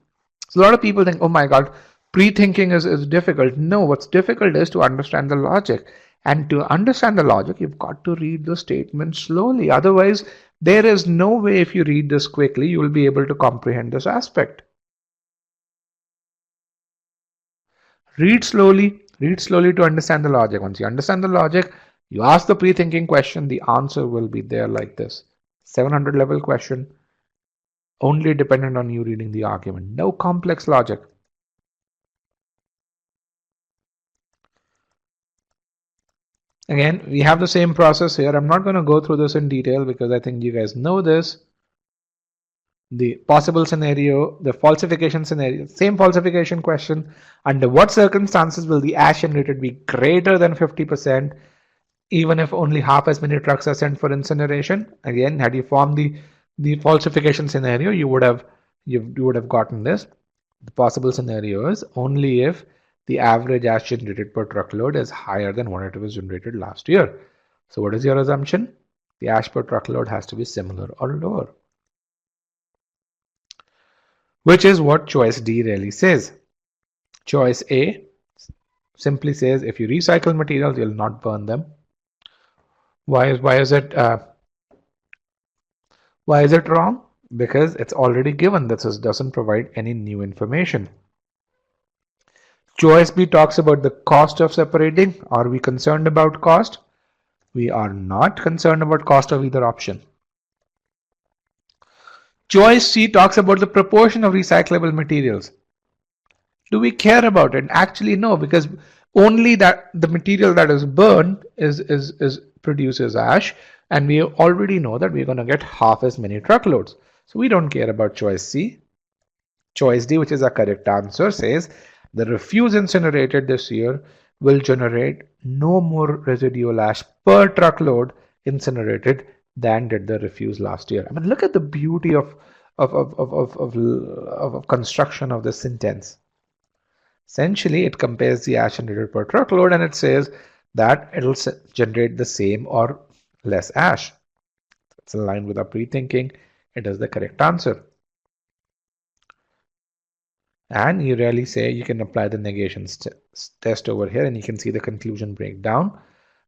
So a lot of people think, oh my God, pre-thinking is difficult. No, what's difficult is to understand the logic. And to understand the logic, you've got to read the statement slowly. Otherwise, there is no way if you read this quickly, you will be able to comprehend this aspect. Read slowly to understand the logic. Once you understand the logic, you ask the pre-thinking question, the answer will be there like this. 700 level question, only dependent on you reading the argument. No complex logic. Again, we have the same process here. I'm not going to go through this in detail because I think you guys know this. The possible scenario, the falsification scenario, same falsification question. Under what circumstances will the ash generated be greater than 50%, even if only half as many trucks are sent for incineration? Again, had you formed the falsification scenario, you would have gotten this. The possible scenario is only if the average ash generated per truckload is higher than what it was generated last year. So what is your assumption? The ash per truckload has to be similar or lower, which is what choice D really says. Choice A simply says if you recycle materials, you'll not burn them. Why is it wrong? Because it's already given. This doesn't provide any new information. Choice B talks about the cost of separating. Are we concerned about cost? We are not concerned about cost of either option. Choice C talks about the proportion of recyclable materials. Do we care about it? Actually, no, because only that the material that is burned produces ash, and we already know that we're going to get half as many truckloads. So we don't care about choice C. Choice D, which is a correct answer, says the refuse incinerated this year will generate no more residual ash per truckload incinerated than did the refuse last year. I mean, look at the beauty of construction of this sentence. Essentially, it compares the ash generated per truckload and it says that it'll generate the same or less ash. It's in line with our pre-thinking. It is the correct answer. And you really say you can apply the negation test over here, and you can see the conclusion breakdown.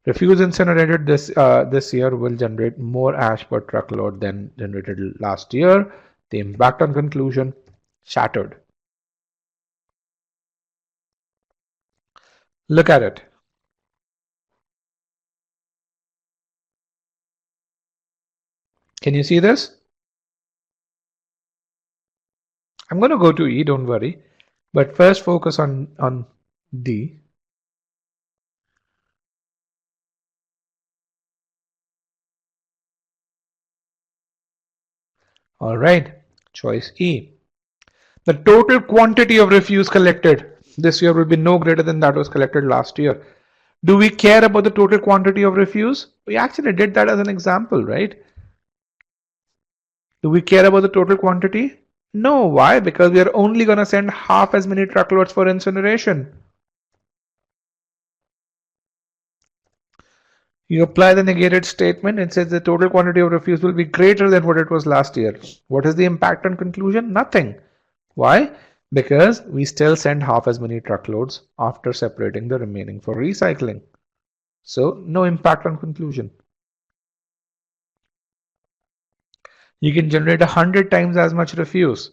Refuse incinerated this year will generate more ash per truckload than generated last year. The impact on conclusion shattered. Look at it. Can you see this? I'm going to go to E, don't worry. But first focus on D. All right, choice E. The total quantity of refuse collected this year will be no greater than that was collected last year. Do we care about the total quantity of refuse? We actually did that as an example, right? Do we care about the total quantity? No. Why? Because we are only going to send half as many truckloads for incineration. You apply the negated statement. It says the total quantity of refuse will be greater than what it was last year. What is the impact on conclusion? Nothing. Why? Because we still send half as many truckloads after separating the remaining for recycling. So no impact on conclusion. You can generate 100 times as much refuse.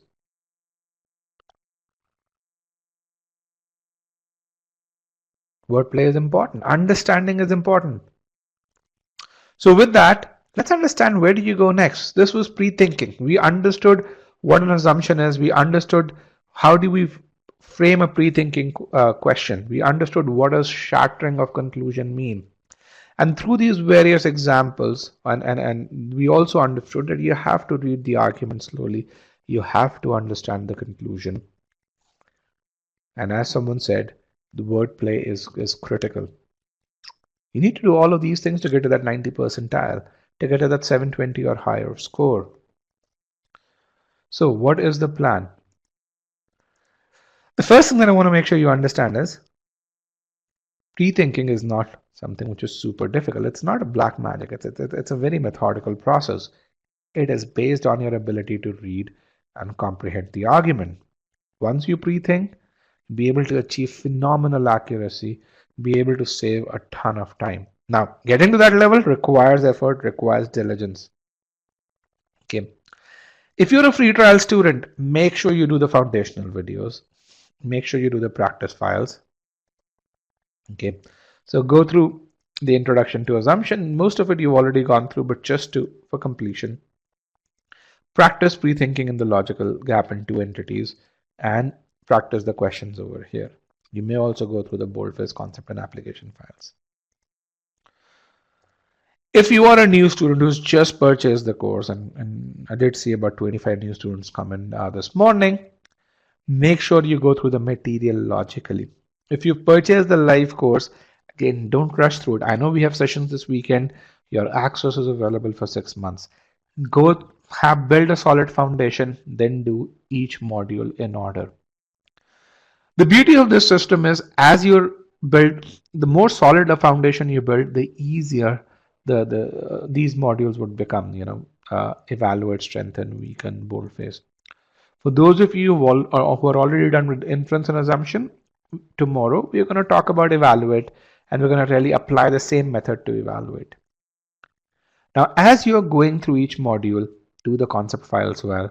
Wordplay is important. Understanding is important. So with that, let's understand where do you go next. This was pre-thinking. We understood what an assumption is. We understood how do we frame a pre-thinking question. We understood what does shattering of conclusion mean. And through these various examples, and we also understood that you have to read the argument slowly. You have to understand the conclusion. And as someone said, the wordplay is critical. You need to do all of these things to get to that 90 percentile, to get to that 720 or higher score. So what is the plan? The first thing that I want to make sure you understand is pre-thinking is not something which is super difficult. It's not a black magic. It's a very methodical process. It is based on your ability to read and comprehend the argument. Once you pre-think, be able to achieve phenomenal accuracy, be able to save a ton of time. Now, getting to that level requires effort, requires diligence. Okay. If you're a free trial student, make sure you do the foundational videos. Make sure you do the practice files. Okay. So go through the introduction to assumption. Most of it you've already gone through, but just for completion. Practice pre-thinking in the logical gap in two entities and practice the questions over here. You may also go through the boldface concept and application files. If you are a new student who's just purchased the course, and I did see about 25 new students come in this morning, make sure you go through the material logically. If you purchase the live course, again, don't rush through it. I know we have sessions this weekend. Your access is available for 6 months. Go build a solid foundation, then do each module in order. The beauty of this system is as you build, the more solid a foundation you build, the easier these modules would become, evaluate, strengthen, weaken, boldface. For those of you who are already done with inference and assumption, tomorrow we're going to talk about evaluate, and we're going to really apply the same method to evaluate. Now, as you're going through each module, do the concept files well,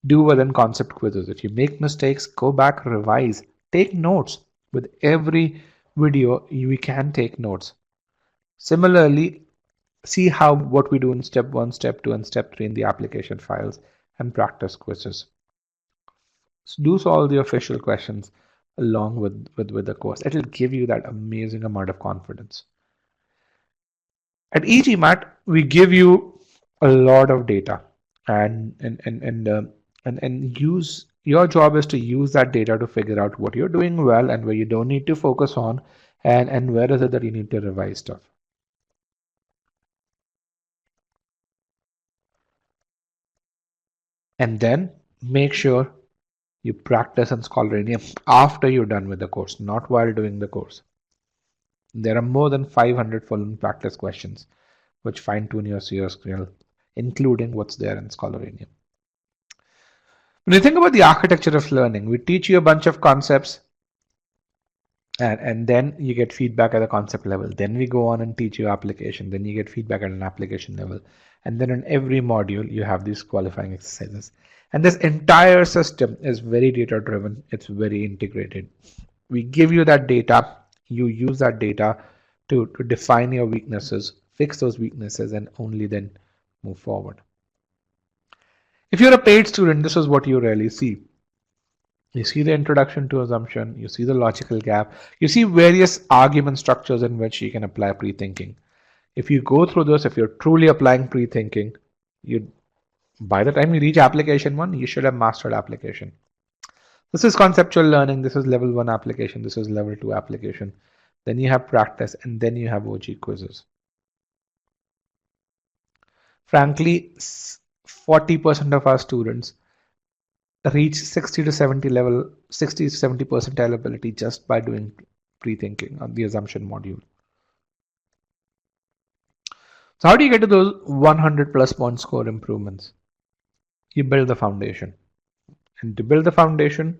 do within concept quizzes. If you make mistakes, go back, revise, take notes. With every video, we can take notes. Similarly, see what we do in step 1, step 2, and step 3 in the application files, and practice quizzes. So do solve the official questions along with the course. It will give you that amazing amount of confidence. At e-GMAT, we give you a lot of data, and use your job is to use that data to figure out what you're doing well and where you don't need to focus on, and where is it that you need to revise stuff. And then make sure you practice on Scholarinium after you're done with the course, not while doing the course. There are more than 500 full practice questions which fine-tune your CR skill, including what's there in Scholarinium. When you think about the architecture of learning, we teach you a bunch of concepts, and then you get feedback at the concept level. Then we go on and teach you application. Then you get feedback at an application level. And then in every module, you have these qualifying exercises. And this entire system is very data driven. It's very integrated. We give you that data. You use that data to define your weaknesses, fix those weaknesses, and only then move forward. If you're a paid student, this is what you really see. You see the introduction to assumption, you see the logical gap, you see various argument structures in which you can apply pre-thinking. If you go through this, if you're truly applying pre-thinking, by the time you reach application 1, you should have mastered application. This is conceptual learning, this is level 1 application, this is level 2 application. Then you have practice, and then you have OG quizzes. Frankly, 40% of our students reach 60 to 70 percentile ability just by doing pre-thinking on the assumption module. So how do you get to those 100 plus point score improvements? You build the foundation. And to build the foundation,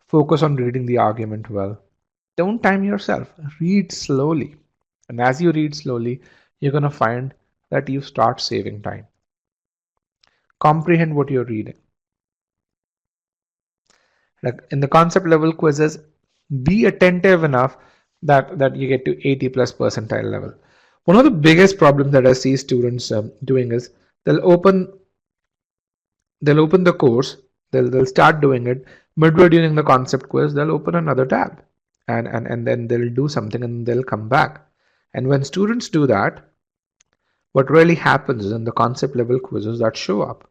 focus on reading the argument well. Don't time yourself. Read slowly. And as you read slowly, you're going to find that you start saving time. Comprehend what you're reading. Like in the concept level quizzes, be attentive enough that you get to 80 plus percentile level. One of the biggest problems that I see students doing is they'll open the course, they'll start doing it, midway during the concept quiz, they'll open another tab, and then they'll do something and they'll come back. And when students do that, what really happens is in the concept level quizzes that show up.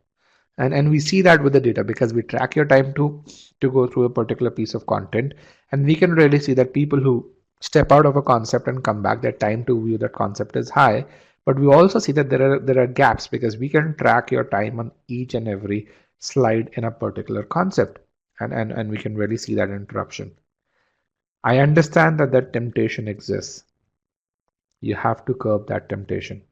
And we see that with the data because we track your time to go through a particular piece of content, and we can really see that people who step out of a concept and come back, their time to view that concept is high. But we also see that there are gaps because we can track your time on each and every slide in a particular concept, and we can really see that interruption. I understand that that temptation exists. You have to curb that temptation.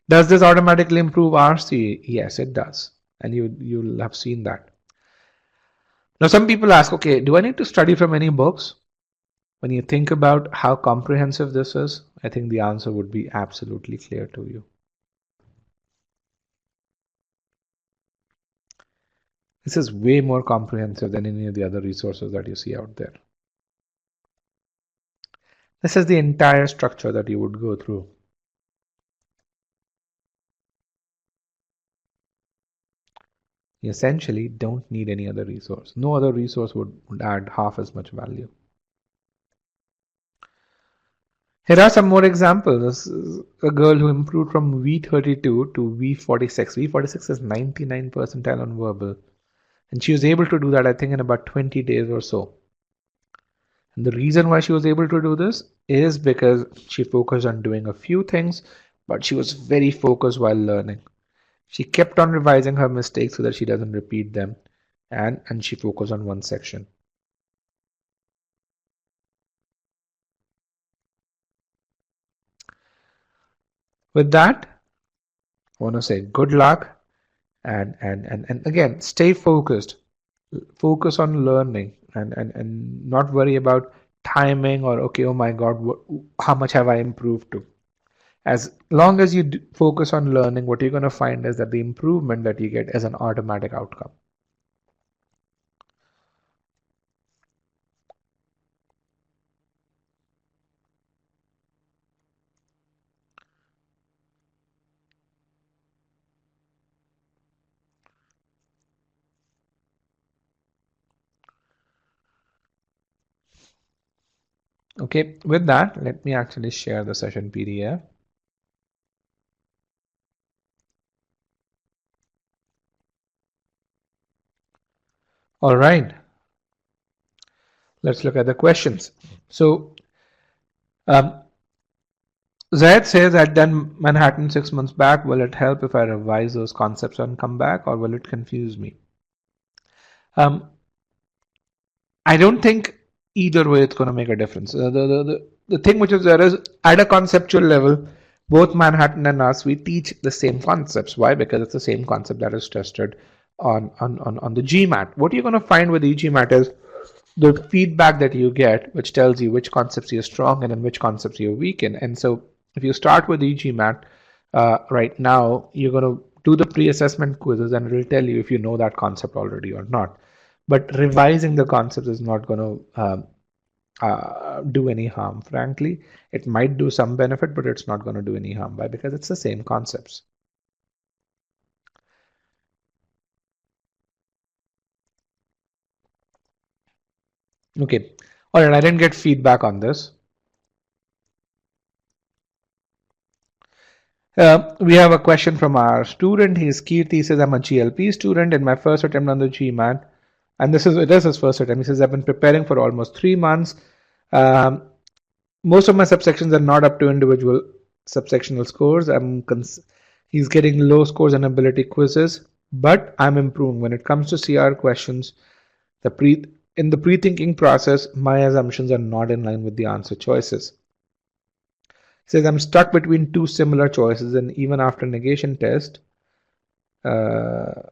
Does this automatically improve RC? Yes, it does. And you'll have seen that. Now, some people ask, okay, do I need to study from any books? When you think about how comprehensive this is, I think the answer would be absolutely clear to you. This is way more comprehensive than any of the other resources that you see out there. This is the entire structure that you would go through. You essentially don't need any other resource. No other resource would add half as much value. Here are some more examples. This is a girl who improved from V32 to V46. V46 is 99 percentile on verbal. And she was able to do that, I think, in about 20 days or so. And the reason why she was able to do this is because she focused on doing a few things, but she was very focused while learning. She kept on revising her mistakes so that she doesn't repeat them, and she focused on one section. With that, I want to say good luck, and again, stay focused. Focus on learning, and not worry about timing or, okay, oh my God, how much have I improved to? As long as you focus on learning, what you're going to find is that the improvement that you get is an automatic outcome. Okay, with that, let me actually share the session PDF. All right, let's look at the questions. So Zayed says, I'd done Manhattan 6 months back. Will it help if I revise those concepts and come back, or will it confuse me? I don't think either way it's going to make a difference. The thing which is there is, at a conceptual level, both Manhattan and us, we teach the same concepts. Why? Because it's the same concept that is tested on the GMAT. What you're going to find with e-GMAT is the feedback that you get, which tells you which concepts you're strong in and which concepts you're weak in. And so if you start with e-GMAT right now, you're going to do the pre-assessment quizzes and it will tell you if you know that concept already or not. But revising the concepts is not going to do any harm. Frankly, it might do some benefit, but it's not going to do any harm. Why? Because it's the same concepts. Okay. All right. I didn't get feedback on this. We have a question from our student. His Kirti. He says, I'm a GLP student in my first attempt on the GMAT. And it is his first attempt. He says, I've been preparing for almost 3 months. Most of my subsections are not up to individual subsectional scores. He's getting low scores on ability quizzes, but I'm improving. When it comes to CR questions, in the pre-thinking process, my assumptions are not in line with the answer choices. He says, I'm stuck between two similar choices, and even after negation test, okay.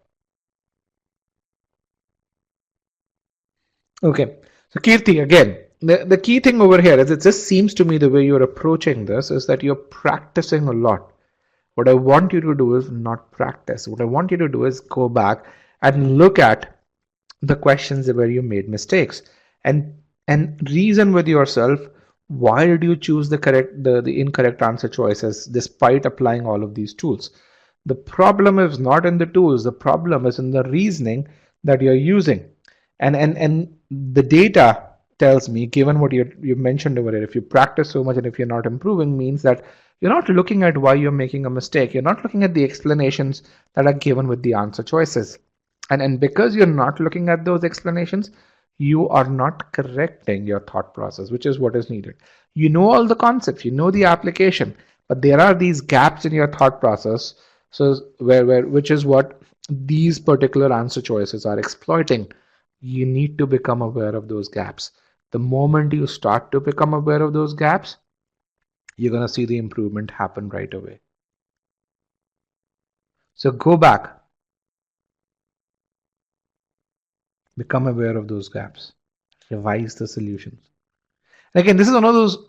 So Kirti, again, the key thing over here is, it just seems to me the way you're approaching this is that you're practicing a lot. What I want you to do is not practice. What I want you to do is go back and look at the questions where you made mistakes and reason with yourself, why did you choose the incorrect answer choices despite applying all of these tools. The problem is not in the tools, the problem is in the reasoning that you're using. And the data tells me, given what you mentioned over here, if you practice so much and if you're not improving, means that you're not looking at why you're making a mistake. You're not looking at the explanations that are given with the answer choices. And because you're not looking at those explanations, you are not correcting your thought process, which is what is needed. You know all the concepts, you know the application, but there are these gaps in your thought process. So where which is what these particular answer choices are exploiting. You need to become aware of those gaps. The moment you start to become aware of those gaps, you're going to see the improvement happen right away. So go back, become aware of those gaps, revise the solutions. Again, this is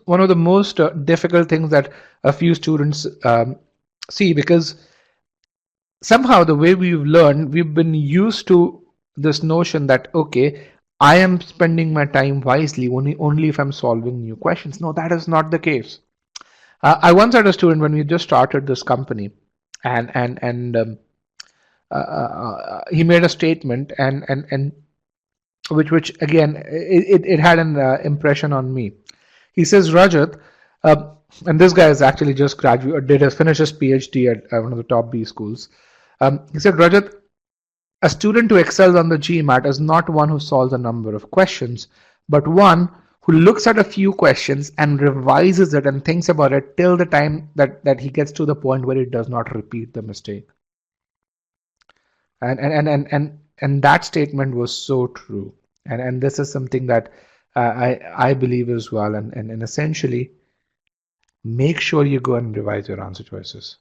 one of the most difficult things that a few students see, because somehow the way we've learned, we've been used to this notion that, okay, I am spending my time wisely only if I'm solving new questions. No, that is not the case. I once had a student when we just started this company, and he made a statement, and which again it had an impression on me. He says, Rajat, uh, and this guy is actually just finished his PhD at one of the top B schools. He said, Rajat, a student who excels on the GMAT is not one who solves a number of questions, but one who looks at a few questions and revises it and thinks about it till the time that he gets to the point where he does not repeat the mistake. And that statement was so true. And this is something that I believe as well. And essentially, make sure you go and revise your answer choices.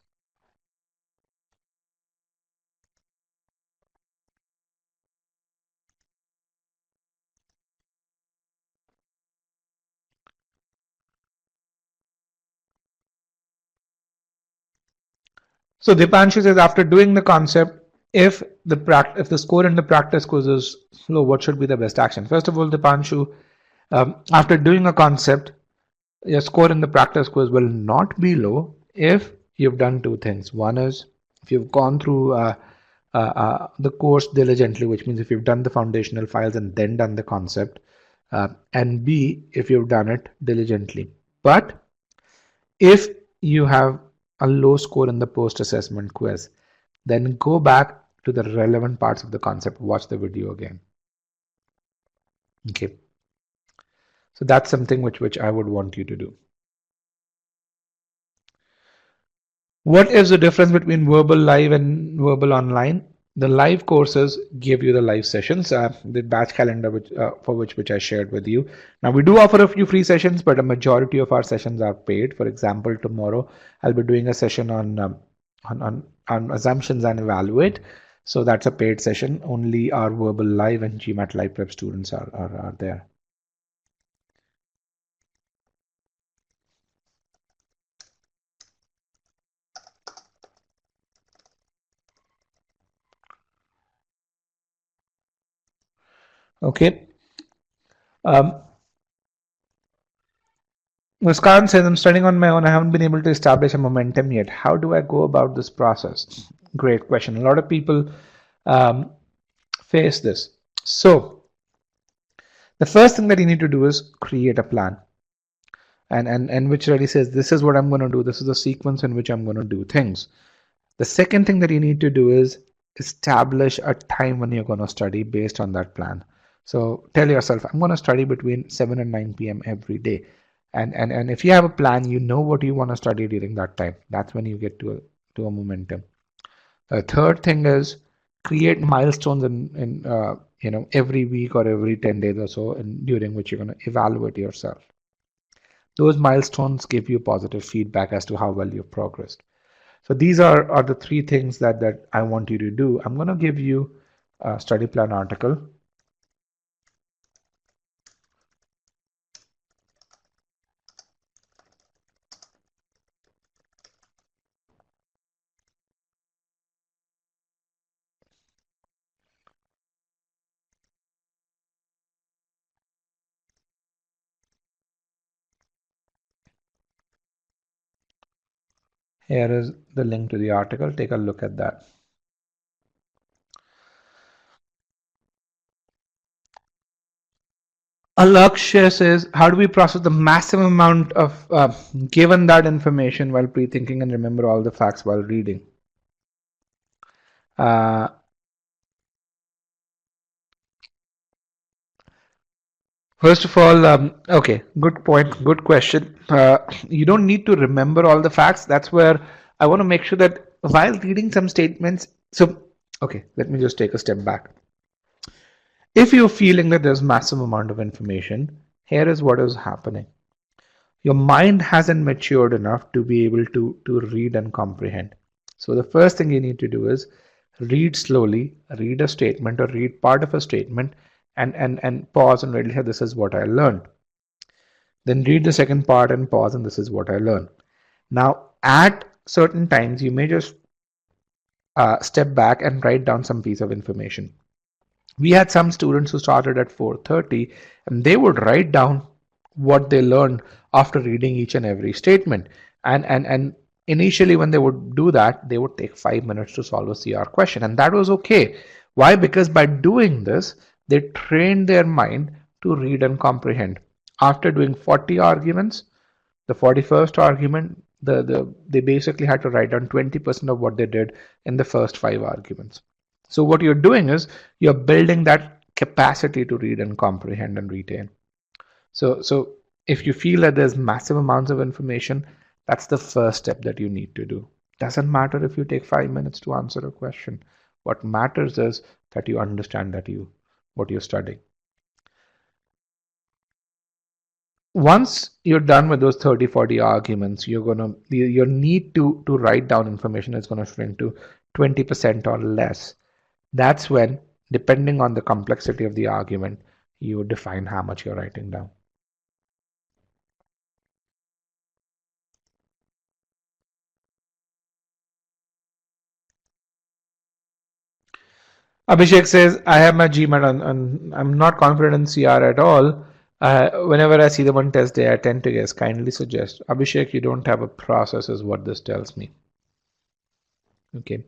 So Dipanshu says, after doing the concept, if the score in the practice quiz is low, what should be the best action? First of all, Dipanshu, after doing a concept, your score in the practice quiz will not be low if you've done two things. One is if you've gone through the course diligently, which means if you've done the foundational files and then done the concept, and B, if you've done it diligently. But if you have a low score in the post-assessment quiz, then go back to the relevant parts of the concept, watch the video again. Okay. So that's something which I would want you to do. What is the difference between verbal live and verbal online? The live courses give you the live sessions, the batch calendar for which I shared with you. Now we do offer a few free sessions, but a majority of our sessions are paid. For example, tomorrow I'll be doing a session on assumptions and evaluate. So that's a paid session. Only our verbal live and GMAT live prep students are there. Okay. Muskan says, I'm studying on my own. I haven't been able to establish a momentum yet. How do I go about this process? Great question. A lot of people face this. So, the first thing that you need to do is create a plan. And which really says, this is what I'm going to do. This is the sequence in which I'm going to do things. The second thing that you need to do is establish a time when you're going to study based on that plan. So tell yourself, I'm going to study between 7 and 9 p.m. every day. And if you have a plan, you know what you want to study during that time. That's when you get to a momentum. The third thing is create milestones in every week or every 10 days or so, and during which you're going to evaluate yourself. Those milestones give you positive feedback as to how well you've progressed. So these are the three things that I want you to do. I'm going to give you a study plan article. Here is the link to the article. Take a look at that. Alakshya says, how do we process the massive amount of given that information while pre-thinking and remember all the facts while reading? Uh, First of all, okay, good point, good question. You don't need to remember all the facts. That's where I want to make sure that while reading some statements, so, okay, let me just take a step back. If you're feeling that there's massive amount of information, here is what is happening. Your mind hasn't matured enough to be able to read and comprehend. So the first thing you need to do is read slowly, read a statement or read part of a statement and pause and really say, this is what I learned. Then read the second part and pause, and this is what I learned. Now, at certain times, you may just step back and write down some piece of information. We had some students who started at 4:30 and they would write down what they learned after reading each and every statement. And initially, when they would do that, they would take 5 minutes to solve a CR question, and that was okay. Why? Because by doing this, they trained their mind to read and comprehend. After doing 40 arguments, the 41st argument, they basically had to write down 20% of what they did in the first 5 arguments. So what you're doing is you're building that capacity to read and comprehend and retain. So if you feel that there's massive amounts of information, that's the first step that you need to do. Doesn't matter if you take 5 minutes to answer a question. What matters is that you understand that what you're studying. Once you're done with those 30-40 arguments, your need to write down information is going to shrink to 20% or less. That's when, depending on the complexity of the argument, you define how much you're writing down. Abhishek says, I have my GMAT and I'm not confident in CR at all. Whenever I see the one test day, I tend to guess. Kindly suggest. Abhishek, you don't have a process is what this tells me. Okay.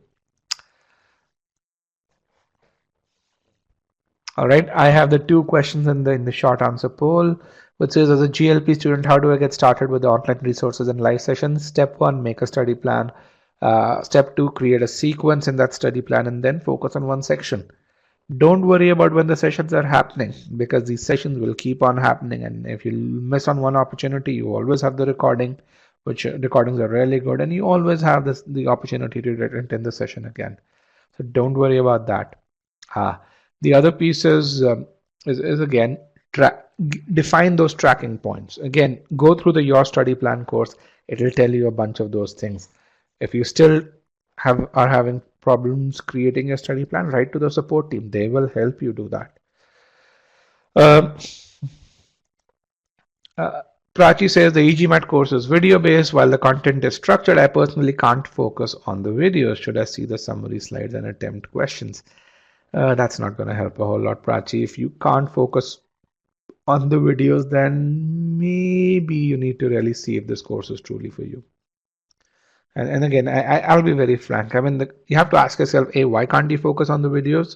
All right, I have the 2 questions in the short answer poll, which says, as a GLP student, how do I get started with the online resources and live sessions? Step 1, make a study plan. Step 2, create a sequence in that study plan and then focus on one section. Don't worry about when the sessions are happening, because these sessions will keep on happening, and if you miss on one opportunity, you always have the recording, which recordings are really good, and you always have the opportunity to attend the session again. So don't worry about that. The other piece is again define those tracking points. Again, go through the Your Study Plan course. It will tell you a bunch of those things. If you still are having problems creating a study plan, write to the support team. They will help you do that. Prachi says the e-GMAT course is video based while the content is structured. I personally can't focus on the videos. Should I see the summary slides and attempt questions? That's not going to help a whole lot, Prachi. If you can't focus on the videos, then maybe you need to really see if this course is truly for you. And again, I'll be very frank. I mean, you have to ask yourself, A, why can't you focus on the videos?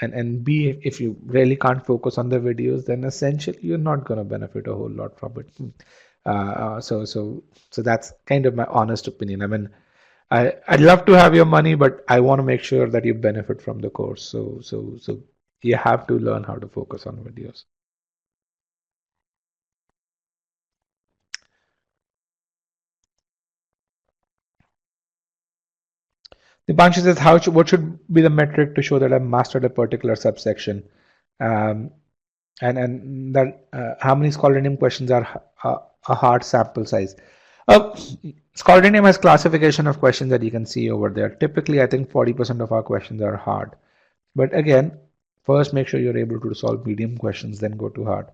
And B, if you really can't focus on the videos, then essentially you're not going to benefit a whole lot from it. So that's kind of my honest opinion. I mean, I'd love to have your money, but I want to make sure that you benefit from the course. So you have to learn how to focus on videos. Dipanshu says, what should be the metric to show that I've mastered a particular subsection? And that how many scholarly questions are a hard sample size? Scholarly has classification of questions that you can see over there. Typically, I think 40% of our questions are hard. But again, first make sure you're able to solve medium questions, then go to hard.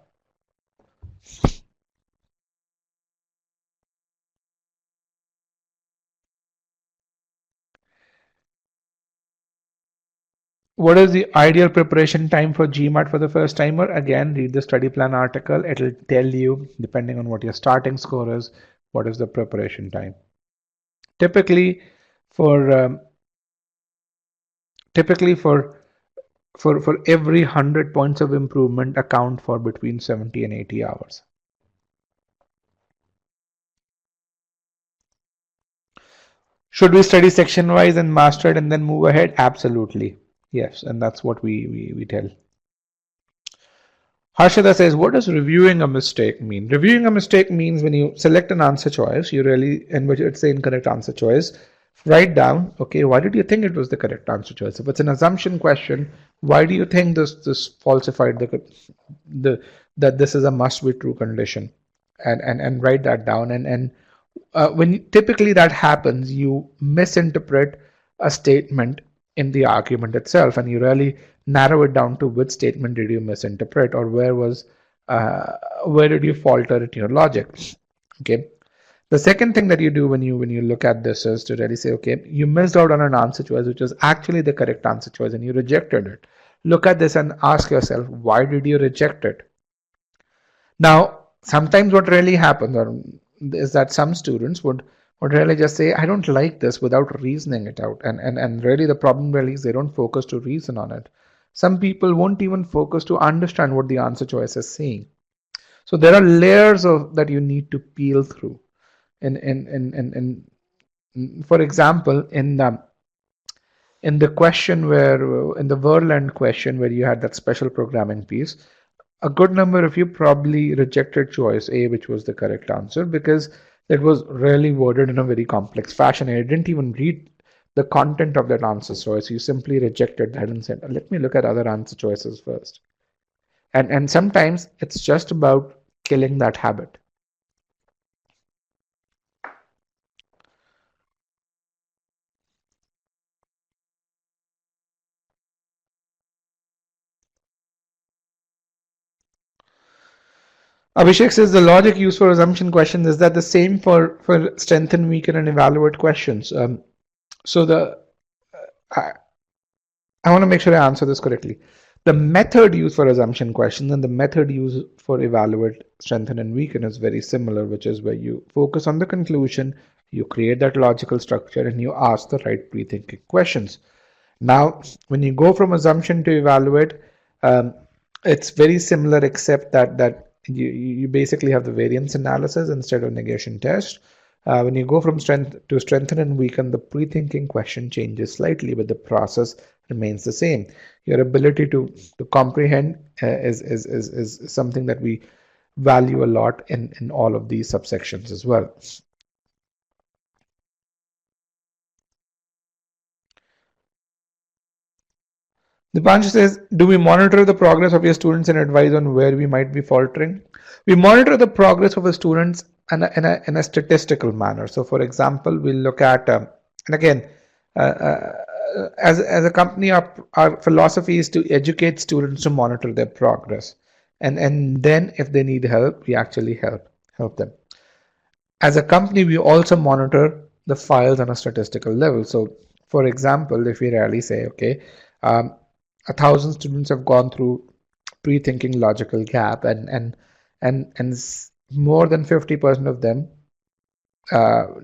What is the ideal preparation time for GMAT for the first timer? Again, read the study plan article. It'll tell you, depending on what your starting score is, what is the preparation time. Typically for for every 100 points of improvement, account for between 70 and 80 hours. Should we study section wise and master it and then move ahead? Absolutely. Yes, and that's what we tell. Harshada says, what does reviewing a mistake mean? Reviewing a mistake means when you select an answer choice, you really, in which it's the incorrect answer choice, write down, okay, why did you think it was the correct answer choice? If it's an assumption question, why do you think this falsified that this is a must be true condition? And write that down. And when typically that happens, you misinterpret a statement in the argument itself, and you really narrow it down to which statement did you misinterpret, or where did you falter in your logic. Okay. The second thing that you do when you look at this is to really say, okay, you missed out on an answer choice which was actually the correct answer choice and you rejected it. Look at this and ask yourself, why did you reject it? Now, sometimes what really happens is that some students would really just say, I don't like this, without reasoning it out. And really the problem really is they don't focus to reason on it. Some people won't even focus to understand what the answer choice is saying. So there are layers of that you need to peel through. For example, in the question where in the Verland question where you had that special programming piece, a good number of you probably rejected choice A, which was the correct answer, because it was really worded in a very complex fashion and you didn't even read the content of that answer choice. You simply rejected that and said, let me look at other answer choices first. And sometimes it's just about killing that habit. Abhishek says the logic used for assumption questions, is that the same for strengthen, weaken, and evaluate questions? So I want to make sure I answer this correctly. The method used for assumption questions and the method used for evaluate, strengthen, and weaken is very similar, which is where you focus on the conclusion, you create that logical structure, and you ask the right pre-thinking questions. Now, when you go from assumption to evaluate, it's very similar, except that you basically have the variance analysis instead of negation test. When you go from strength to strengthen and weaken, the pre-thinking question changes slightly, but the process remains the same. Your ability to comprehend is something that we value a lot in all of these subsections as well. Dipanshu says, do we monitor the progress of your students and advise on where we might be faltering? We monitor the progress of the students in a statistical manner. So for example, we'll look at, and again, as a company, our philosophy is to educate students to monitor their progress. And then if they need help, we actually help them. As a company, we also monitor the files on a statistical level. So for example, if we really say, okay, 1,000 students have gone through pre-thinking logical gap, and more than 50% of them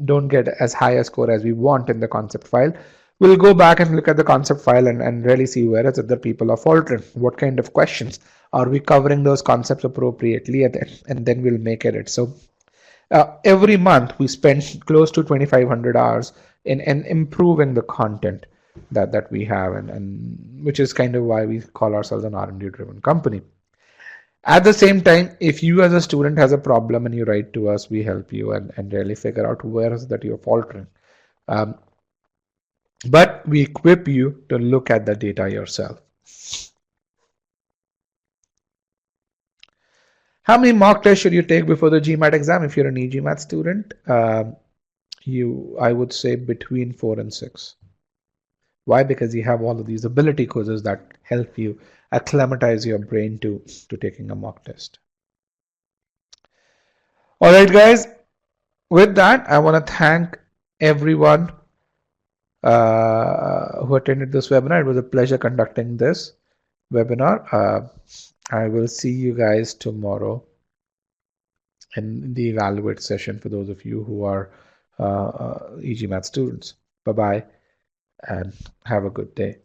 don't get as high a score as we want in the concept file. We'll go back and look at the concept file and really see where is it that people are faltering. What kind of questions are we covering those concepts appropriately, and then we'll make edits. So every month we spend close to 2,500 hours in improving the content that we have, and which is kind of why we call ourselves an R&D driven company. At the same time, if you as a student has a problem and you write to us, we help you and really figure out where is that you're faltering. But we equip you to look at the data yourself. How many mock tests should you take before the GMAT exam? If you're an e-GMAT student, I would say between 4 and 6. Why? Because you have all of these ability quizzes that help you acclimatize your brain to taking a mock test. All right, guys. With that, I want to thank everyone who attended this webinar. It was a pleasure conducting this webinar. I will see you guys tomorrow in the evaluate session for those of you who are e-GMAT students. Bye-bye and have a good day.